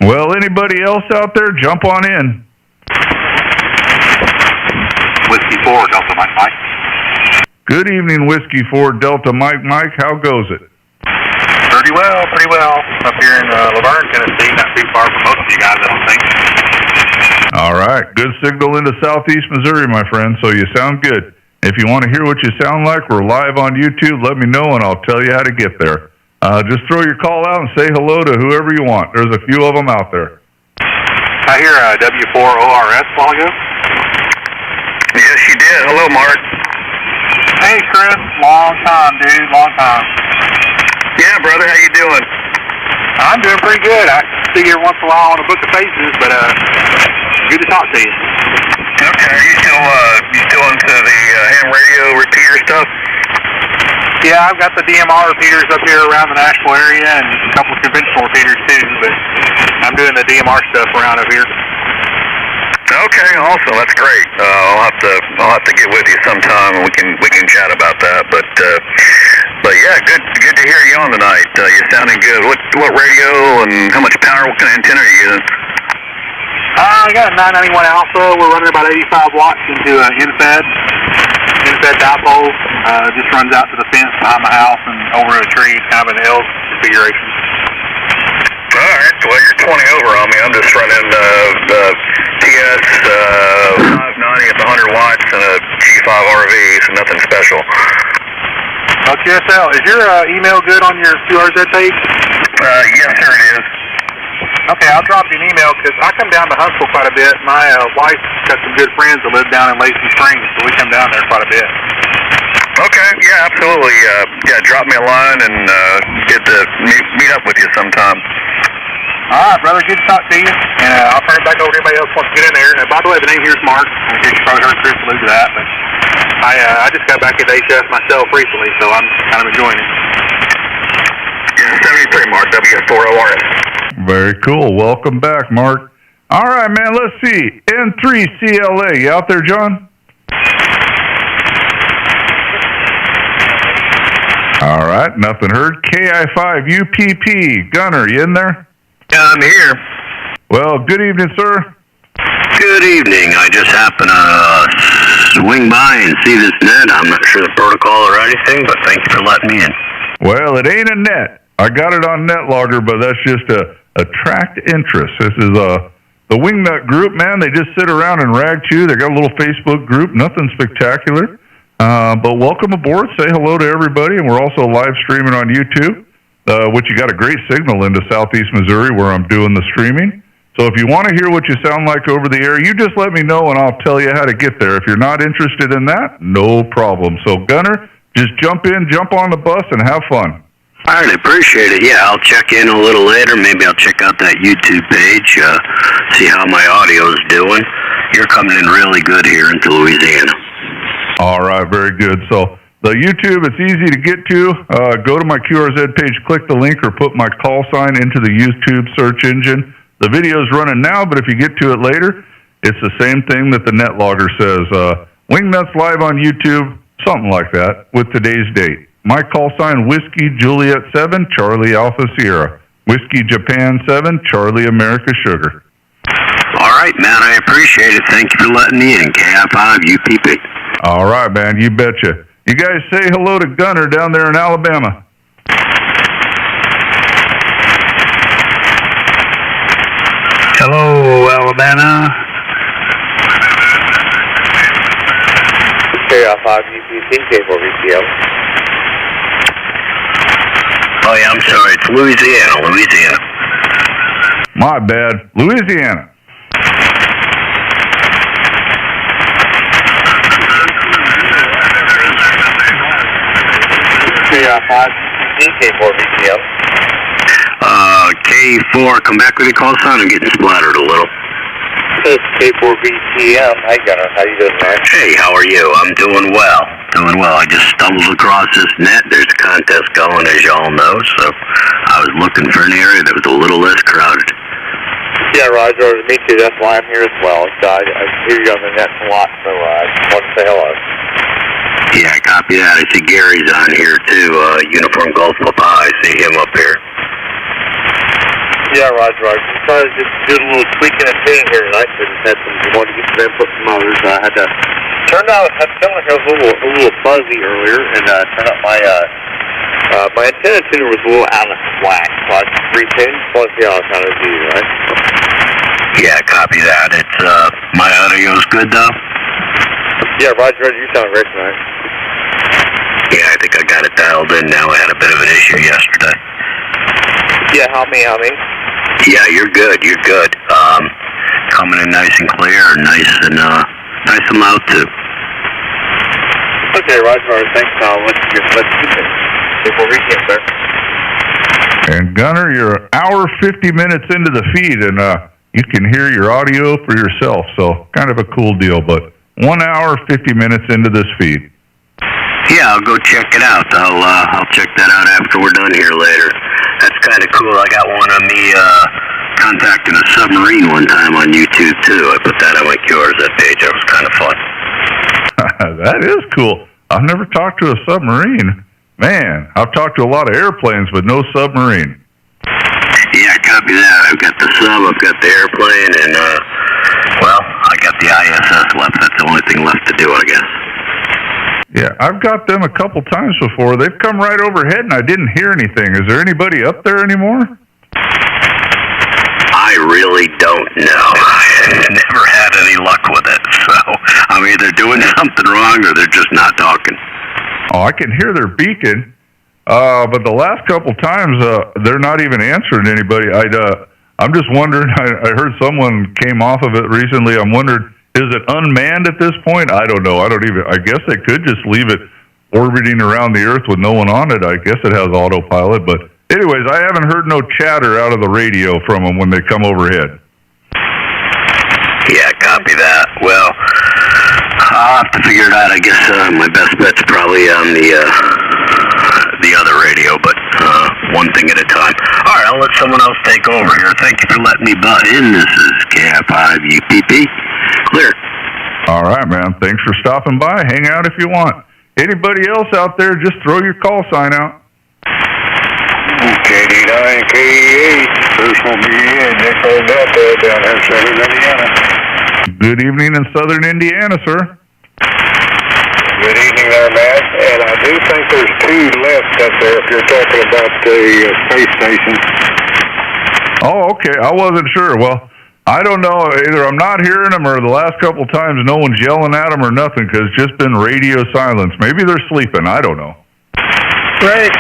Well, anybody else out there, jump on in.
Whiskey 4, Delta Mike Mike.
Good evening, Whiskey 4, Delta Mike Mike. How goes it?
Pretty well, pretty well. Up here in Laverne, Tennessee, not too far from most of you guys, I don't think.
All right. Good signal into southeast Missouri, my friend, so you sound good. If you want to hear what you sound like, we're live on YouTube. Let me know, and I'll tell you how to get there. Just throw your call out and say hello to whoever you want. There's a few of them out there.
I hear W4ORS a while ago.
Yes, you did. Hello, Mark.
Hey, Chris. Long time, dude. Long time.
Yeah, brother. How you doing?
I'm doing pretty good. I see you every once in a while on a book of faces, but good to talk to you.
Okay. Are you still into the ham radio repeater stuff?
Yeah, I've got the DMR repeaters up here around the Nashville area and a couple of conventional repeaters too, but I'm doing the DMR stuff around up here.
Okay, awesome. That's great. I'll have to get with you sometime and we can chat about that. But yeah, good to hear you on tonight. You're sounding good. What radio and how much power? What kind of antenna are you using?
I got a 991 Alpha. We're running about 85 watts into an infed dipole. Just runs out to the fence behind my house and over a tree. It's kind of an L configuration.
All right. Well, you're 20 over on me. I'm just running the TS 590 at the 100 watts and a G5 RV, so nothing special.
QSL, is your email good on your QRZ page?
Yes, sir, it is.
Okay, I'll drop you an email because I come down to Huntsville quite a bit. My wife's got some good friends that live down in Lacey Springs, so we come down there quite a bit.
Okay, yeah, absolutely. Yeah, drop me a line and get to meet up with you sometime.
All right, brother, good to talk to you. And I'll turn it back over to anybody else who wants to get in there. By the way, the name here is Mark. I guess you probably heard Chris allude to that, but I just got back at HS myself recently, so I'm kind of enjoying it.
Yeah, 73, Mark, W4ORS.
Very cool. Welcome back, Mark. All right, man, let's see. N3CLA, you out there, John? All right, nothing heard. KI5UPP, Gunner, you in there?
Yeah, I'm here.
Well, good evening, sir.
Good evening. I just happened to swing by and see this net. I'm not sure the protocol or anything, but thank you for letting me in.
Well, it ain't a net. I got it on NetLogger, but that's just a attract interest. This is the WingNut group, man. They just sit around and rag chew. They got a little Facebook group, nothing spectacular. But welcome aboard. Say hello to everybody, and we're also live streaming on YouTube, which you got a great signal into southeast Missouri where I'm doing the streaming. So if you want to hear what you sound like over the air, you just let me know, and I'll tell you how to get there. If you're not interested in that, no problem. So, Gunner, just jump on the bus and have fun.
All right, I appreciate it. Yeah, I'll check in a little later. Maybe I'll check out that YouTube page, see how my audio is doing. You're coming in really good here into Louisiana. All
right, very good. So the YouTube, it's easy to get to. Go to my QRZ page, click the link, or put my call sign into the YouTube search engine. The video's running now, but if you get to it later, it's the same thing that the NetLogger says. WingNuts live on YouTube, something like that, with today's date. My call sign, Whiskey Juliet 7, Charlie Alpha Sierra. Whiskey Japan 7, Charlie America Sugar.
All right, man, I appreciate it. Thank you for letting me in, KI5 UPP.
All right, man, you betcha. You guys say hello to Gunner down there in Alabama.
Hello, Alabama.
KI5 UPP, K4VCL.
Oh, yeah, I'm sorry. It's Louisiana.
My bad. Louisiana.
KI5 K4VCL.
K4, come back with your call sign. I'm getting splattered a little.
This is K4VCM. Hi, Gunner. How you doing, man?
Hey, how are you? I'm doing well. I just stumbled across this net. There's a contest going, as y'all know, so I was looking for an area that was a little less crowded.
Yeah, Roger. Me too. That's why I'm here as well. So I hear you on the net a lot, so I just want to say hello.
Yeah, copy that. I see Gary's on here, too. Uniform Golf Papa. I see him up here.
Yeah, Roger. Just trying to just do a little tweaking and tuning here tonight. So just had some, wanted to get some input from others. I had to turn out. I felt like I was a little fuzzy earlier, and turn up my my antenna tuner was a little out of whack. So I just retuned. Plus, yeah, I was kind of do right.
Yeah, copy that. It's my audio's good though.
Yeah, Roger. You sound great tonight.
Yeah, I think I got it dialed in now. I had a bit of an issue yesterday.
Yeah, help me.
Yeah, you're good. Coming in nice and clear, nice and loud too.
Okay, Roger. Thanks. Let's get before we get there.
And Gunner, you're an hour 50 minutes into the feed, and you can hear your audio for yourself. So kind of a cool deal. But 1 hour 50 minutes into this feed.
Yeah, I'll go check it out. I'll check that out after we're done here later. That's kind of cool. I got one of me contacting a submarine one time on YouTube too. I put that on my QRZ page. That was kind of fun.
That is cool. I've never talked to a submarine. Man, I've talked to a lot of airplanes, but no submarine.
Yeah, copy that. I've got the sub, I've got the airplane, and well, I got the ISS left. That's the only thing left to do, I guess.
Yeah, I've got them a couple times before. They've come right overhead, and I didn't hear anything. Is there anybody up there anymore?
I really don't know. I've never had any luck with it, so I'm either doing something wrong or they're just not talking.
Oh, I can hear their beacon, but the last couple times they're not even answering anybody. I'm just wondering. I heard someone came off of it recently. I'm wondering, is it unmanned at this point? I don't know. I guess they could just leave it orbiting around the Earth with no one on it. I guess it has autopilot, but anyways, I haven't heard no chatter out of the radio from them when they come overhead.
Yeah, copy that. Well, I'll have to figure it out. I guess my best bet's probably on the other radio, but one thing at a time. All right, I'll let someone else take over here. Thank you for letting me butt in. This is KI5 UPP. Clear.
All right, man. Thanks for stopping by. Hang out if you want. Anybody else out there, just throw your call sign out.
KD9, KE8, first one be in, Nico Delta down there in Southern Indiana.
Good evening in Southern Indiana, sir.
Good evening there, Matt. And I do think there's two left up there if you're talking about the space station.
Oh, okay. I wasn't sure. Well, I don't know. Either I'm not hearing them or the last couple times no one's yelling at them or nothing because it's just been radio silence. Maybe they're sleeping. I don't know.
Break.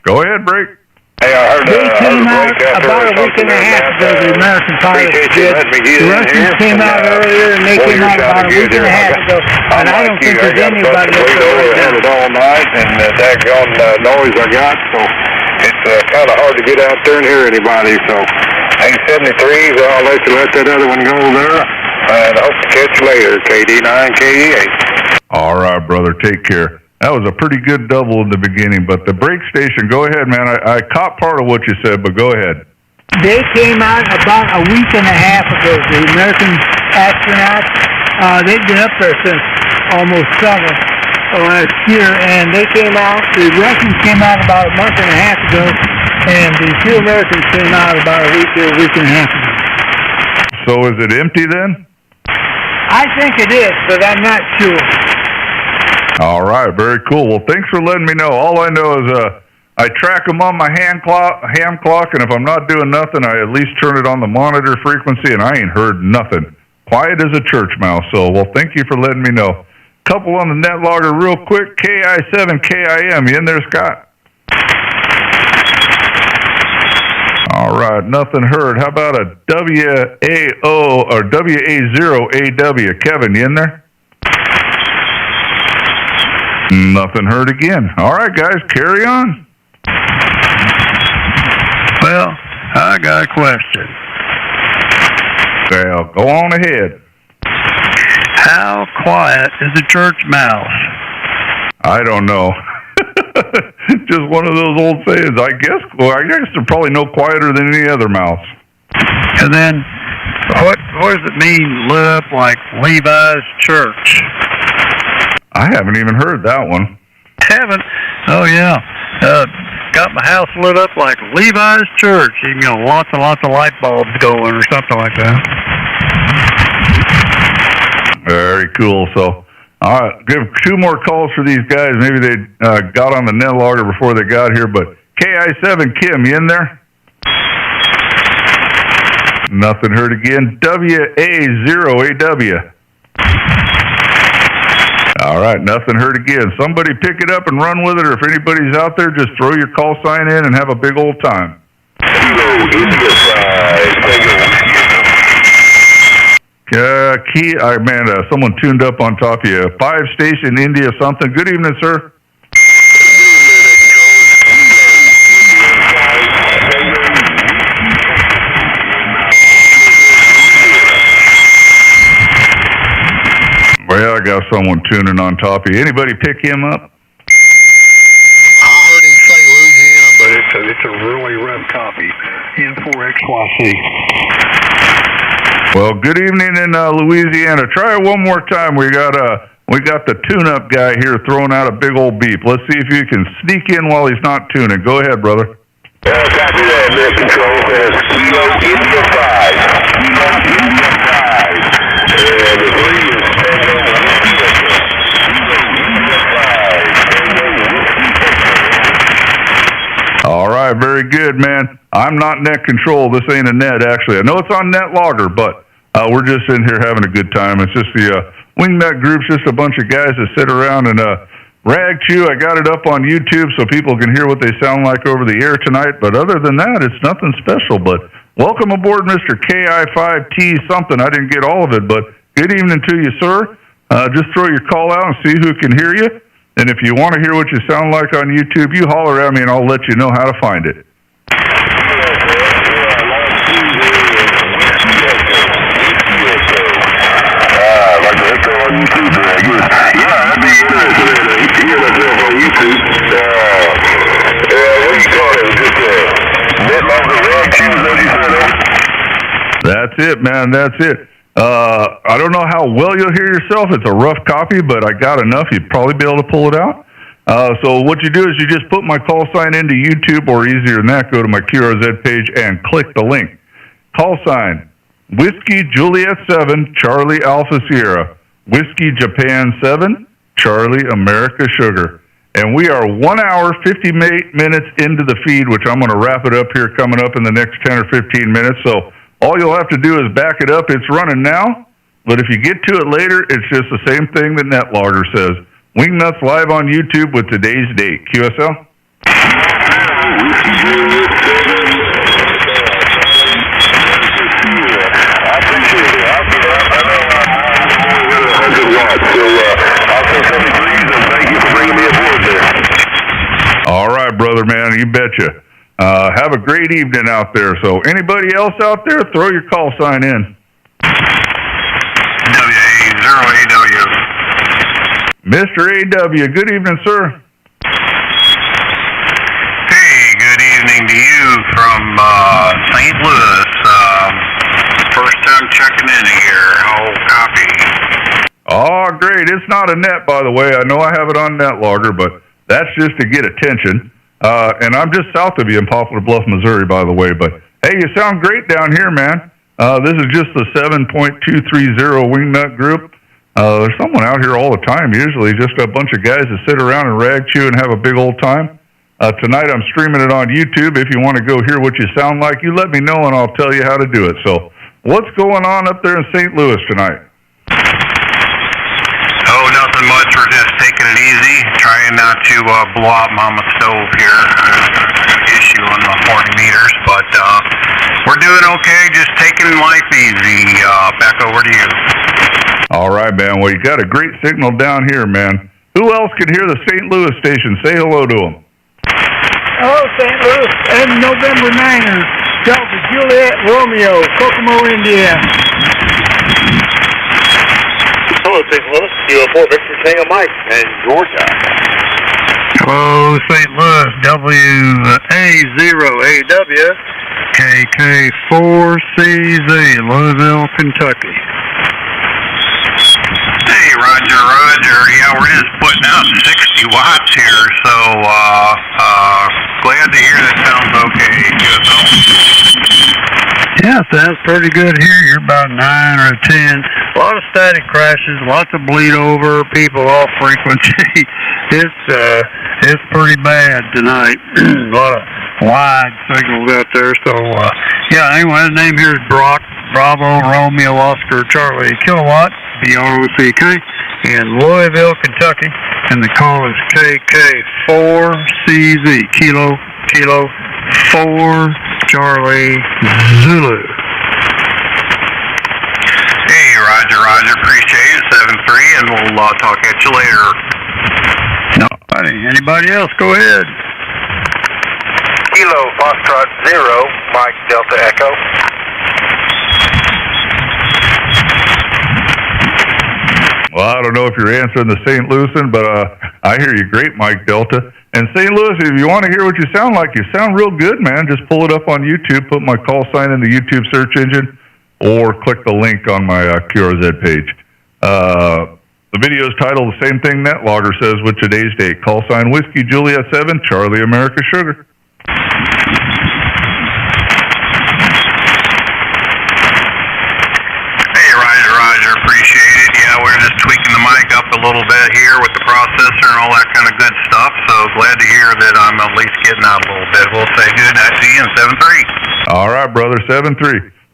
Go ahead, break.
Hey, I heard
They came out about a week and a half ago, the American pilots did. The Russians came out earlier, and they came out about a week and a half ago. And I don't think there's anybody up there right
had it all night, and that gone noise I got, so it's kind of hard to get out there and hear anybody. So, 873s, I'll let that other one go there, and I hope to catch you later, KD9, KE8.
All right, brother. Take care. That was a pretty good double in the beginning, but the break station, go ahead, man. I caught part of what you said, but go ahead.
They came out about a week and a half ago, the American astronauts. They've been up there since almost summer. last year, and they came out. The Russians came out about a month and a half ago, and the two Americans came out about a week and a half ago.
So is it empty then?
I think it is, but I'm not sure.
All right, very cool. Well, thanks for letting me know. All I know is I track them on my hand clock, and if I'm not doing nothing, I at least turn it on the monitor frequency, and I ain't heard nothing. Quiet as a church mouse. So, well, thank you for letting me know. Couple on the net logger real quick. KI7KIM. You in there, Scott? All right, nothing heard. How about a WAO or WA0AW? Kevin, you in there? Nothing heard again. All right, guys, carry on.
Well, I got a question.
Well, go on ahead.
How quiet is a church mouse?
I don't know. Just one of those old sayings. I guess they're probably no quieter than any other mouse.
And then, what does it mean, lit up like Levi's church?
I haven't even heard that one.
Haven't? Oh, yeah. Got my house lit up like Levi's church. You know, lots and lots of light bulbs going or something like that.
Very cool. So, all right, give 2 more calls for these guys. Maybe they got on the net logger before they got here. But KI7, Kim, you in there? Nothing heard again. WA0AW. All right, nothing heard again. Somebody pick it up and run with it, or if anybody's out there, just throw your call sign in and have a big old time. Someone tuned up on top of you. 5 station India something. Good evening, sir. Well, I got someone tuning on top of you. Anybody pick him up?
I heard him say Louisiana, but it's a really rough copy. N4XYC.
Well, good evening in Louisiana. Try it one more time. We got the tune-up guy here throwing out a big old beep. Let's see if you can sneak in while he's not tuning. Go ahead, brother.
Copy that, Net Control. Kilo India 5. Kilo India 5. And the 3 is Tango Whiskey Echo. Kilo India 5.
All right, very good, man. I'm not net control. This ain't a net, actually. I know it's on net logger, but we're just in here having a good time. It's just the WingNut group's just a bunch of guys that sit around and rag chew. I got it up on YouTube so people can hear what they sound like over the air tonight. But other than that, it's nothing special. But welcome aboard, Mr. KI5T something. I didn't get all of it, but good evening to you, sir. Just throw your call out and see who can hear you. And if you want to hear what you sound like on YouTube, you holler at me and I'll let you know how to find it. That's it, man. That's it. I don't know how well you'll hear yourself. It's a rough copy, but I got enough. You'd probably be able to pull it out. So what you do is you just put my call sign into YouTube, or easier than that, go to my QRZ page and click the link. Call sign, Whiskey Juliet 7, Charlie Alpha Sierra. Whiskey Japan 7, Charlie America Sugar. And we are 1 hour, 58 minutes into the feed, which I'm going to wrap it up here coming up in the next 10 or 15 minutes. So all you'll have to do is back it up. It's running now, but if you get to it later, it's just the same thing that NetLogger says. WingNuts live on YouTube with today's date. QSL? All right, brother, man, you betcha. Have a great evening out there. So anybody else out there, throw your call sign in.
WA0AW.
Mr. AW, good evening, sir.
Hey, good evening to you from St. Louis. First time checking in here. Whole copy.
Oh, great. It's not a net, by the way. I know I have it on net logger, but that's just to get attention. And I'm just south of you in Poplar Bluff, Missouri, by the way. But, hey, you sound great down here, man. This is just the 7.230 WingNut group. There's someone out here all the time, usually just a bunch of guys that sit around and rag chew and have a big old time. Tonight I'm streaming it on YouTube. If you want to go hear what you sound like, you let me know and I'll tell you how to do it. So what's going on up there in St. Louis tonight?
Oh, nothing much. We're just taking it easy, trying not to blow out Mama Stove here. Issue on the 40 meters, but we're doing okay. Just taking life easy. Back over to you.
All right, man. Well, you got a great signal down here, man. Who else can hear the St. Louis station? Say hello to them.
Hello, St. Louis and November 9ers. Delta Juliet Romeo, Kokomo, Indiana.
Hello, St. Louis. UO4 Victor Tango Mike in Georgia.
Hello, St. Louis, WA0AW, KK4CZ, Louisville, Kentucky.
Hey, Roger. Yeah, we're just putting out 60 watts here, so glad to hear that sounds okay.
Yeah, sounds pretty good here. You're about 9 or 10. A lot of static crashes, lots of bleed over, people off frequency. It's pretty bad tonight. A lot of wide signals out there. So, yeah, anyway, the name here is Brock, Bravo, Romeo, Oscar, Charlie, Kilowatt, BROCK, in Louisville, Kentucky. And the call is KK4CZ, Kilo, 4, Charlie, Zulu.
Hey, Roger. Appreciate it. 7-3, and we'll talk at you later.
Anybody else? Go ahead.
Kilo Foxtrot 0, Mike Delta Echo.
Well, I don't know if you're answering the St. Louisan, but I hear you great, Mike Delta. And St. Louis, if you want to hear what you sound like, you sound real good, man. Just pull it up on YouTube, put my call sign in the YouTube search engine, or click the link on my QRZ page. The video is titled the same thing NetLogger says with today's date. Call sign Whiskey Juliet 7, Charlie America Sugar.
Hey, Roger. Appreciate it. Yeah, we're just tweaking the mic up a little bit here with the processor and all that kind of good stuff. So glad to hear that I'm at least getting out a little bit. We'll say good night to you in 7-3.
All right, brother, 7-3.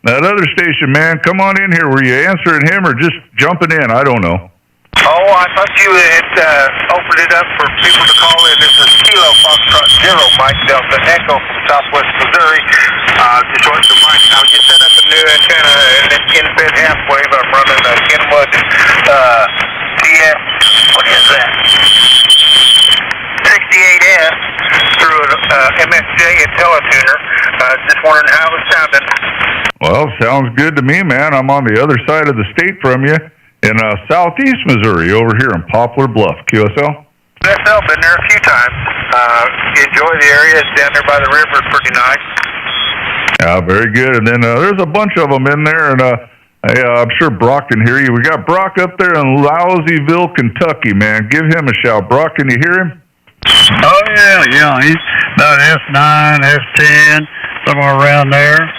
That other station, man, come on in here. Were you answering him or just jumping in? I don't know.
Oh, I thought you had opened it up for people to call in. This is Kilo Foxtrot 0, Mike Delta Echo from Southwest Missouri. Just wanted to find out, you set up a new antenna and it's in-bed half wave. I'm running a Kenwood TF, what is that? 68S through an MSJ IntelliTuner. Just wondering how it sounded.
Well, sounds good to me, man. I'm on the other side of the state from you. In southeast Missouri, over here in Poplar Bluff. QSL?
QSL, been there a few times. Enjoy the area. It's down there by the river. It's pretty nice.
Yeah, very good. And then there's a bunch of them in there, and I'm sure Brock can hear you. We got Brock up there in Louisville, Kentucky, man. Give him a shout. Brock, can you hear him?
Oh, yeah. He's about S9, S10, somewhere around there.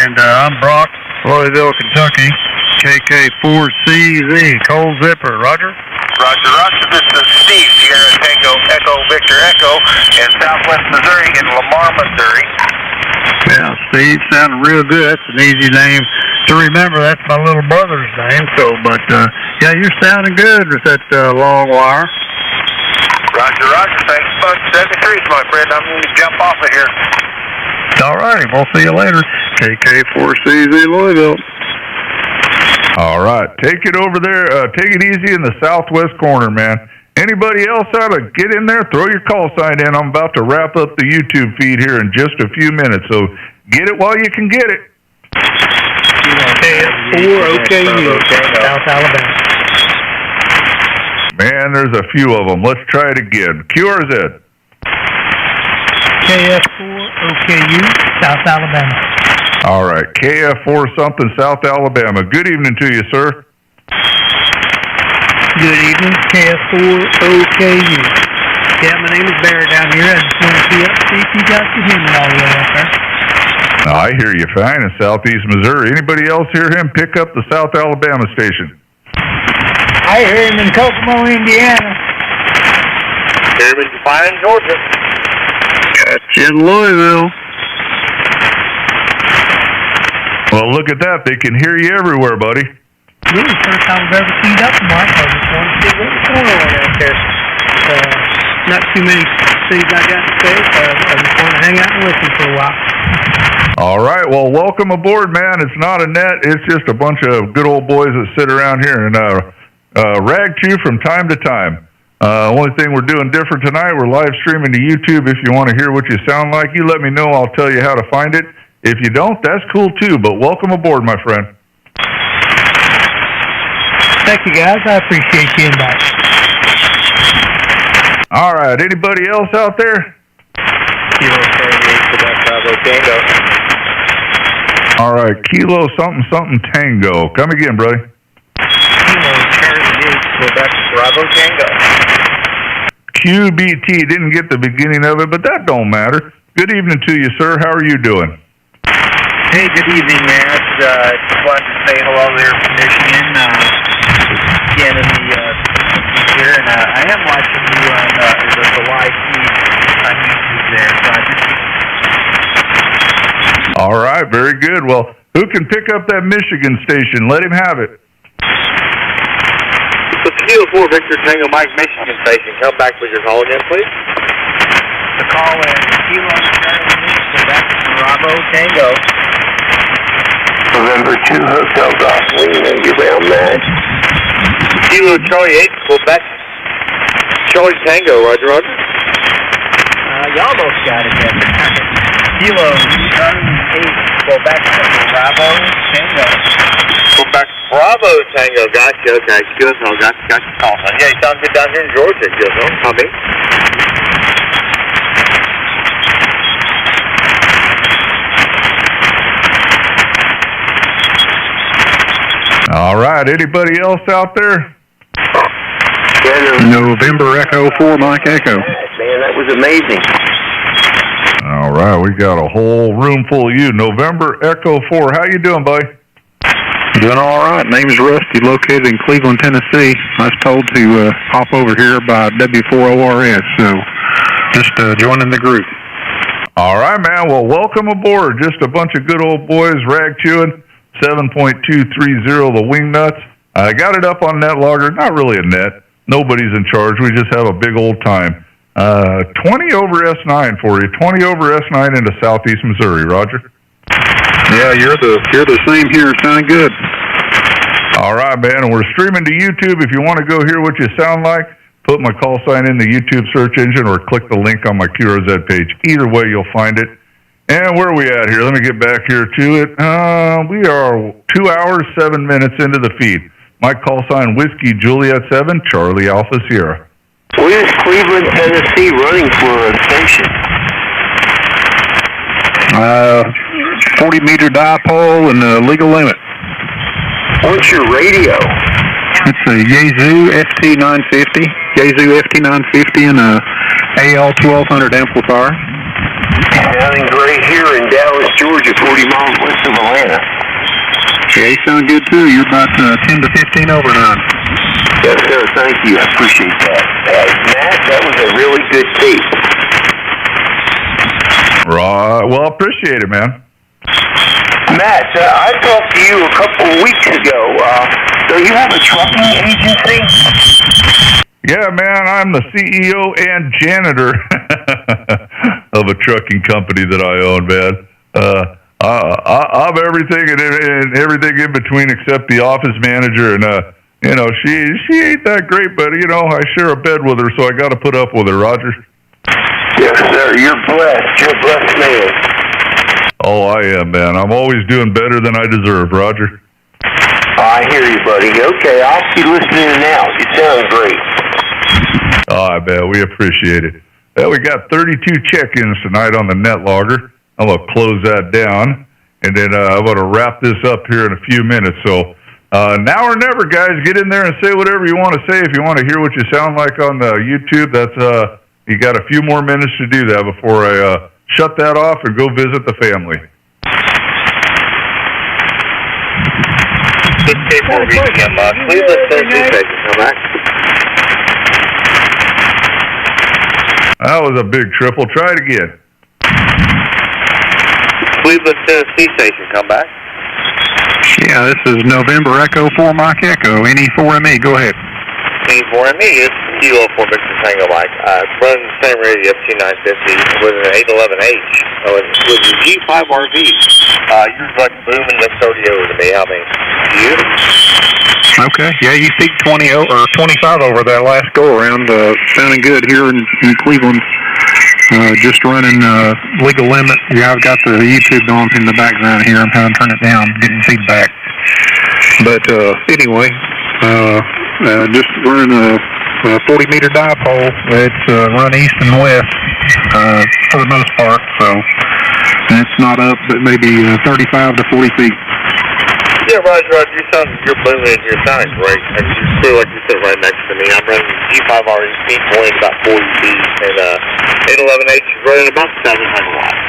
And I'm Brock, Louisville, Kentucky. KK4CZ, Cold Zipper. Roger?
Roger. This is Steve, Sierra Tango Echo Victor Echo in Southwest Missouri in Lamar, Missouri.
Yeah, Steve sounded real good. That's an easy name to remember. That's my little brother's name. So, but yeah, you're sounding good with that long wire.
Roger. Thanks much. 73's my friend. I'm going to jump off of here.
All right. We'll see you later. KK4CZ, Louisville.
All right. Take it over there. Take it easy in the southwest corner, man. Anybody else ought to get in there? Throw your call sign in. I'm about to wrap up the YouTube feed here in just a few minutes, so get it while you can get it.
KF4OKU, South Alabama.
Man, there's a few of them. Let's try it again. QRZ.
KF4OKU, South Alabama.
All right, KF4 something, South Alabama. Good evening to you, sir.
Good evening, KF4OKU. Yeah, my name is Barrett down here. I just wanted to see if you guys could hear me all the way up there.
I hear you fine in southeast Missouri. Anybody else hear him pick up the South Alabama station?
I hear him in Kokomo, Indiana.
Hear him in Defiance, Georgia.
Catch in Louisville.
Well, look at that. They can hear you everywhere, buddy.
This is the first time I've ever keyed up to Mike. I just wanted to see what was going on out there. Not too many things I got to say, so I just want to hang out and listen for a while.
All right. Well, welcome aboard, man. It's not a net. It's just a bunch of good old boys that sit around here and rag chew from time to time. Only thing we're doing different tonight, we're live streaming to YouTube. If you want to hear what you sound like, you let me know. I'll tell you how to find it. If you don't, that's cool too, but welcome aboard, my friend.
Thank you, guys. I appreciate you invite.
All right. Anybody else out there?
Kilo 78, Quebec, Bravo, Tango.
All right. Kilo something something Tango. Come again, buddy.
Kilo 78, Quebec, Bravo, Tango.
QBT. Didn't get the beginning of it, but that don't matter. Good evening to you, sir. How are you doing?
Hey, good evening, man. Just wanted to say hello there from Michigan. Again, in the here, and I am watching you on the live feed on YouTube there. So
All right, very good. Well, who can pick up that Michigan station? Let him have it.
It's Kilo 4 Victor Tango Mike Michigan station. Come back with your call again, please. The call is Kilo Charlie Quebec Bravo Tango.
November 2 Hotel Golf Wing, you around that?
Kilo Charlie 8 Quebec Charlie Tango, Roger, Roger. You almost got it there. Kilo Charlie 8 Quebec Bravo Tango. Quebec Bravo Tango, gotcha, okay, good, no, got your call. Yeah, you sound good down here in Georgia, good, no, copy.
All right. Anybody else out there?
November Echo 4 Mike Echo.
Man, that was amazing.
All right. We got a whole room full of you. November Echo 4. How you doing, buddy?
Doing all right. Name's Rusty, located in Cleveland, Tennessee. I was told to hop over here by W4ORS, so just joining the group.
All right, man. Well, welcome aboard. Just a bunch of good old boys rag chewing. 7.230, the WingNuts. I got it up on NetLogger. Not really a net. Nobody's in charge. We just have a big old time. 20 over S9 for you. 20 over S9 into southeast Missouri. Roger.
Yeah, you're the same here. Sounding good.
All right, man. And we're streaming to YouTube. If you want to go hear what you sound like, put my call sign in the YouTube search engine or click the link on my QRZ page. Either way, you'll find it. And where are we at here? Let me get back here to it. We are 2 hours, 7 minutes into the feed. My call sign, Whiskey Juliet 7, Charlie Alpha Sierra.
Where's Cleveland, Tennessee running for a station?
40-meter dipole and the legal limit.
What's your radio?
It's a Yazoo FT950. Yazoo FT950 and a AL1200 amplifier.
Sounding great here in Dallas, Georgia, 40 miles west of Atlanta.
Yeah, you sound good too. You're about 10 to 15 over 9.
Yes, sir. Thank you. I appreciate that. Matt, that was a really good tape.
Right. Well, I appreciate it, man.
Matt, I talked to you a couple of weeks ago. So you have a trucking agency?
Yeah, man, I'm the CEO and janitor of a trucking company that I own, man. I'm everything and everything in between except the office manager. And, she ain't that great, but, I share a bed with her, so I got to put up with her, Roger.
Yes, sir. You're blessed. You're a blessed man.
Oh, I am, man. I'm always doing better than I deserve, Roger.
I hear you, buddy. Okay, I'll be listening now. You sound great.
Oh, I bet. We appreciate it. Well, we got 32 check-ins tonight on the NetLogger. I'm going to close that down, and then I'm going to wrap this up here in a few minutes. So Now or never, guys. Get in there and say whatever you want to say. If you want to hear what you sound like on YouTube, that's you got a few more minutes to do that before I shut that off and go visit the family.
Cleveland, Tennessee station, come back.
That was a big triple. Try it again.
Cleveland, Tennessee station, come back.
Yeah, this is November Echo 4 Mike Echo, NE4ME, go ahead.
NE4ME is Kilo 4 Victor Tango Mike. Running the same radio, F2950, with an 811H. With your G5RV, you're like booming this audio to me. I mean, you?
Okay, yeah, you see 20 or 25 over that last go around, sounding good here in Cleveland. Just running legal limit. Yeah, I've got the YouTube on in the background here. I'm trying to turn it down, getting feedback. But anyway, just running a 40-meter dipole. It's run east and west for the most part, so it's not up, but maybe 35 to 40 feet.
Yeah, Roger, you're booming and you're sounding great. And you feel like you sit right next to me. I'm running G5RE speed point about 40 feet, and 811H is running about 700 watts.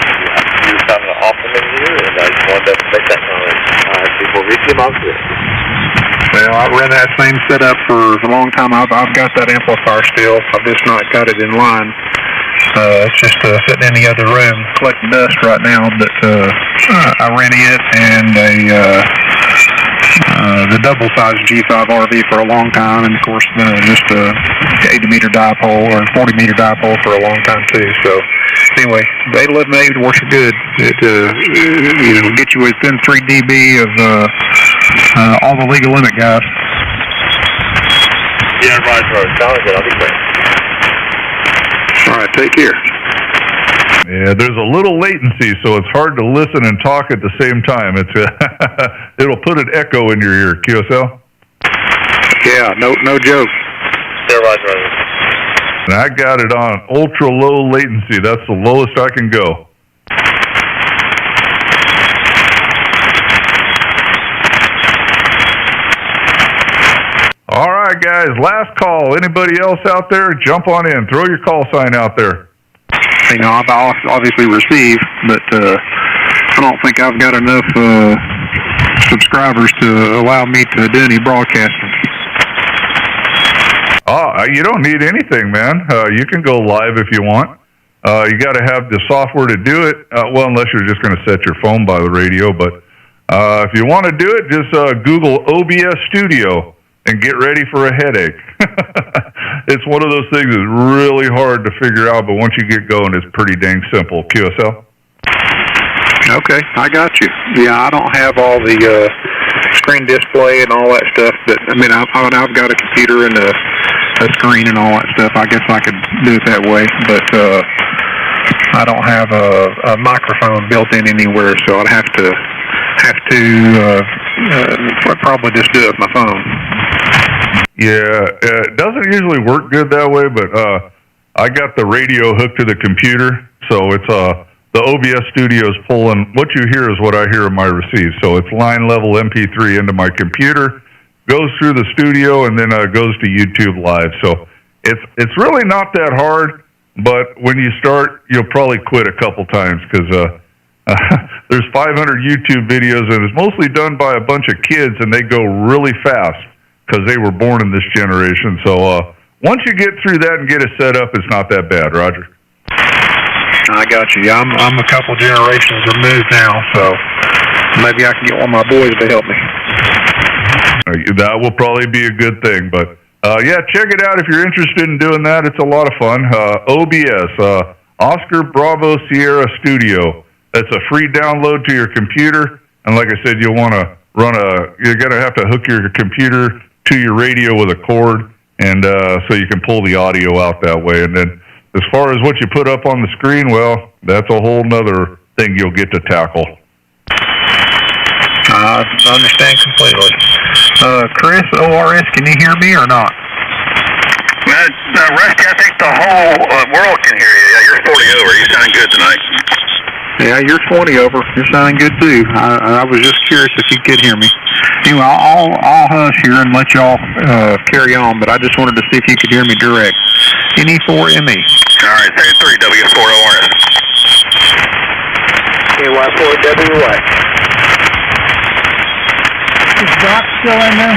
You're sounding awesome in here, and I just wanted to make that comment before we came out here.
Well, I've run that same setup for a long time. I've got that amplifier still. I've just not got it in line. It's just sitting in the other room collecting dust right now, but I ran it and the double-sized G5RV for a long time, and of course just a 80-meter dipole or 40-meter dipole for a long time too. So anyway, the 811A works good. It gets you within 3 dB of all the legal limit guys.
Yeah, Roger, sounds good. I'll be great.
All right, take care.
Yeah, there's a little latency, so it's hard to listen and talk at the same time. It's it'll put an echo in your ear, QSL.
Yeah, no joke.
Yeah, Roger.
And I got it on ultra low latency. That's the lowest I can go. All right, guys, last call. Anybody else out there, jump on in. Throw your call sign out there.
You know, I've obviously received, but I don't think I've got enough subscribers to allow me to do any broadcasting.
You don't need anything, man. You can go live if you want. You got to have the software to do it. Well, unless you're just going to set your phone by the radio. But if you want to do it, just Google OBS Studio and get ready for a headache. It's one of those things that's really hard to figure out, but once you get going, it's pretty dang simple. QSL?
Okay, I got you. Yeah, I don't have all the screen display and all that stuff, but I mean, I've got a computer and a screen and all that stuff. I guess I could do it that way, but I don't have a microphone built in anywhere, so I'd have to probably just do it with my phone.
Yeah, it doesn't usually work good that way, but I got the radio hooked to the computer, so it's the OBS Studio is pulling. What you hear is what I hear in my receive, so it's line level MP3 into my computer, goes through the studio, and then goes to YouTube Live. So it's really not that hard, but when you start, you'll probably quit a couple times because there's 500 YouTube videos, and it's mostly done by a bunch of kids, and they go really fast because they were born in this generation. So once you get through that and get it set up, it's not that bad, Roger.
I got you. Yeah, I'm a couple generations removed now, so maybe I can get one of my boys to help me.
That will probably be a good thing, but yeah, check it out if you're interested in doing that. It's a lot of fun. OBS, Oscar Bravo Sierra Studio. That's a free download to your computer, and like I said, you'll want to you're going to have to hook your computer to your radio with a cord, and so you can pull the audio out that way. And then as far as what you put up on the screen, well, that's a whole nother thing you'll get to tackle.
I understand completely. Chris, ORS, can you hear me or not?
Rusty, I think the whole world can hear you. Yeah, you're 40 over. You sound good tonight.
Yeah, you're 20 over. You're sounding good too. I was just curious if you could hear me. Anyway, I'll hush here and let y'all carry on, but I just wanted to see if you could hear me direct. NE4ME.
All right, 33W4ORS.
KY4WY.
Is Doc still in there?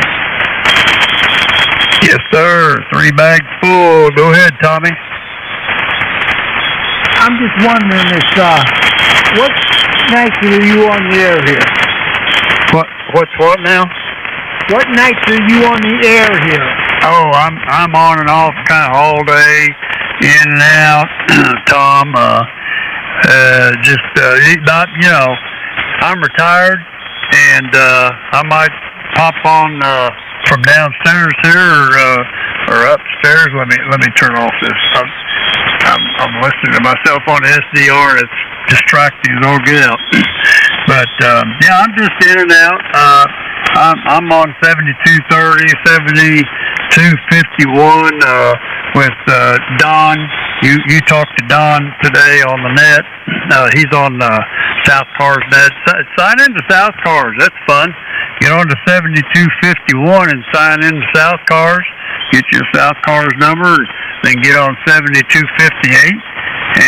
Yes, sir. 3 bags full. Go ahead, Tommy.
I'm just wondering what nights are you on the air here?
What's what now?
What nights are you on the air here?
Oh, I'm on and off kind of all day, in and out, Tom. I'm retired, and I might pop on from downstairs here or upstairs. Let me turn off this. I'm listening to myself on the SDR. It's distracting as all get out. But yeah, I'm just in and out. I'm on 7230, 7251 with Don. You talked to Don today on the net. He's on South Cars net. Sign into South Cars. That's fun. Get on to 7251 and sign into South Cars. Get your South Cars number, then get on 7258.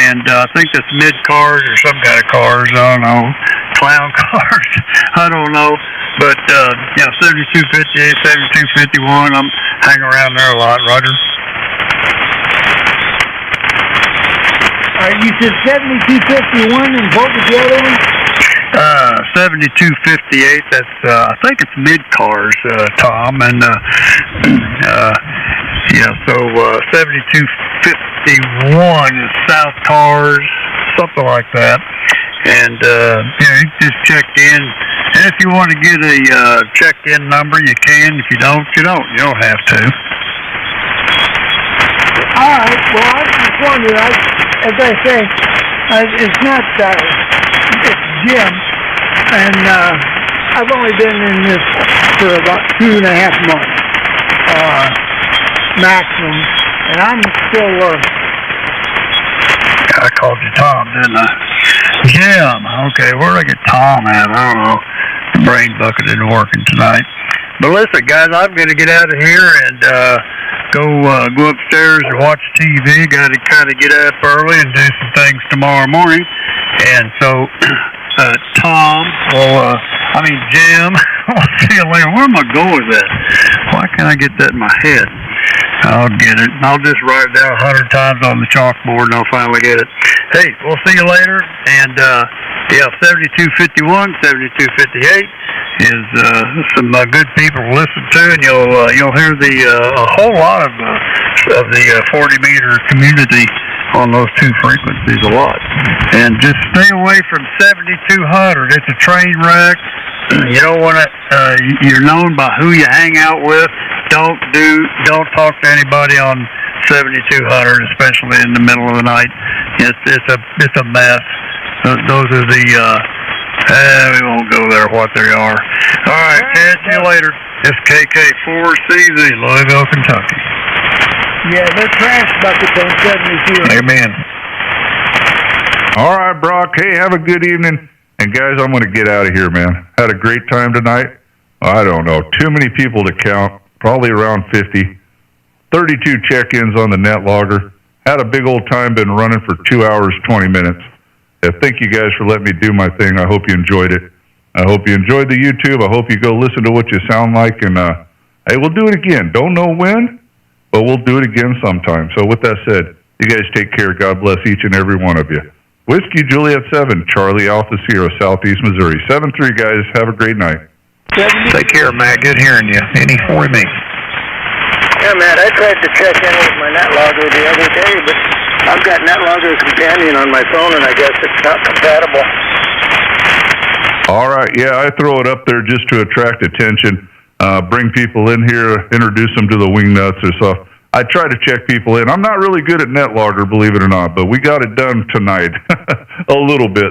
And I think that's mid cars or some kind of cars. I don't know. Clown cars. I don't know. But, 7258, 7251. I'm hanging around there a lot, Roger.
You said 7251 and what was the other one?
7258. That's I think it's mid cars, Tom, and 7251 is South Cars, something like that. And you just check in. And if you want to get a check-in number, you can. If you don't, you don't. You don't have to.
All right. Well, I just wondered. As I say, it's not. It's Jim, and I've only been in this for about 2.5 months, maximum, and I'm still learning.
I called you Tom, didn't I? Jim. Okay, where did I get Tom at? I don't know. The brain bucket isn't working tonight. But listen, guys, I'm going to get out of here and go upstairs and watch TV. Got to kind of get up early and do some things tomorrow morning. And so, Jim, I'll see you later. Where am I going with that? Why can't I get that in my head? I'll get it. I'll just write it down 100 times on the chalkboard and I'll finally get it. Hey, we'll see you later. And, 7251, 7258 is some good people to listen to, and you'll hear a whole lot of the 40-meter community on those two frequencies a lot. And just stay away from 7200. It's a train wreck. You don't want to. You're known by who you hang out with. Don't talk to anybody on 7200, especially in the middle of the night. It's a mess. Those are the. We won't go there. What they are. All right. Catch you later. It's KK4CZ, Louisville, Kentucky.
Yeah, they're trash buckets on 72.
Amen.
All right, Brock. Hey, have a good evening. And guys, I'm going to get out of here, man. Had a great time tonight. I don't know. Too many people to count. Probably around 50. 32 check-ins on the net logger. Had a big old time. Been running for 2 hours, 20 minutes. Thank you guys for letting me do my thing. I hope you enjoyed it. I hope you enjoyed the YouTube. I hope you go listen to what you sound like. And, hey, we'll do it again. Don't know when, but we'll do it again sometime. So with that said, you guys take care. God bless each and every one of you. Whiskey Juliet 7, Charlie Alpha Sierra, Southeast Missouri. 7-3, guys. Have a great night.
Take care, Matt. Good hearing you. NE4ME.
Yeah, Matt, I tried to check in with my NetLogger the other day, but I've got NetLogger Companion on my phone, and I guess it's not compatible.
All right. Yeah, I throw it up there just to attract attention, bring people in here, introduce them to the WingNuts or stuff. I try to check people in. I'm not really good at NetLogger, believe it or not, but we got it done tonight a little bit.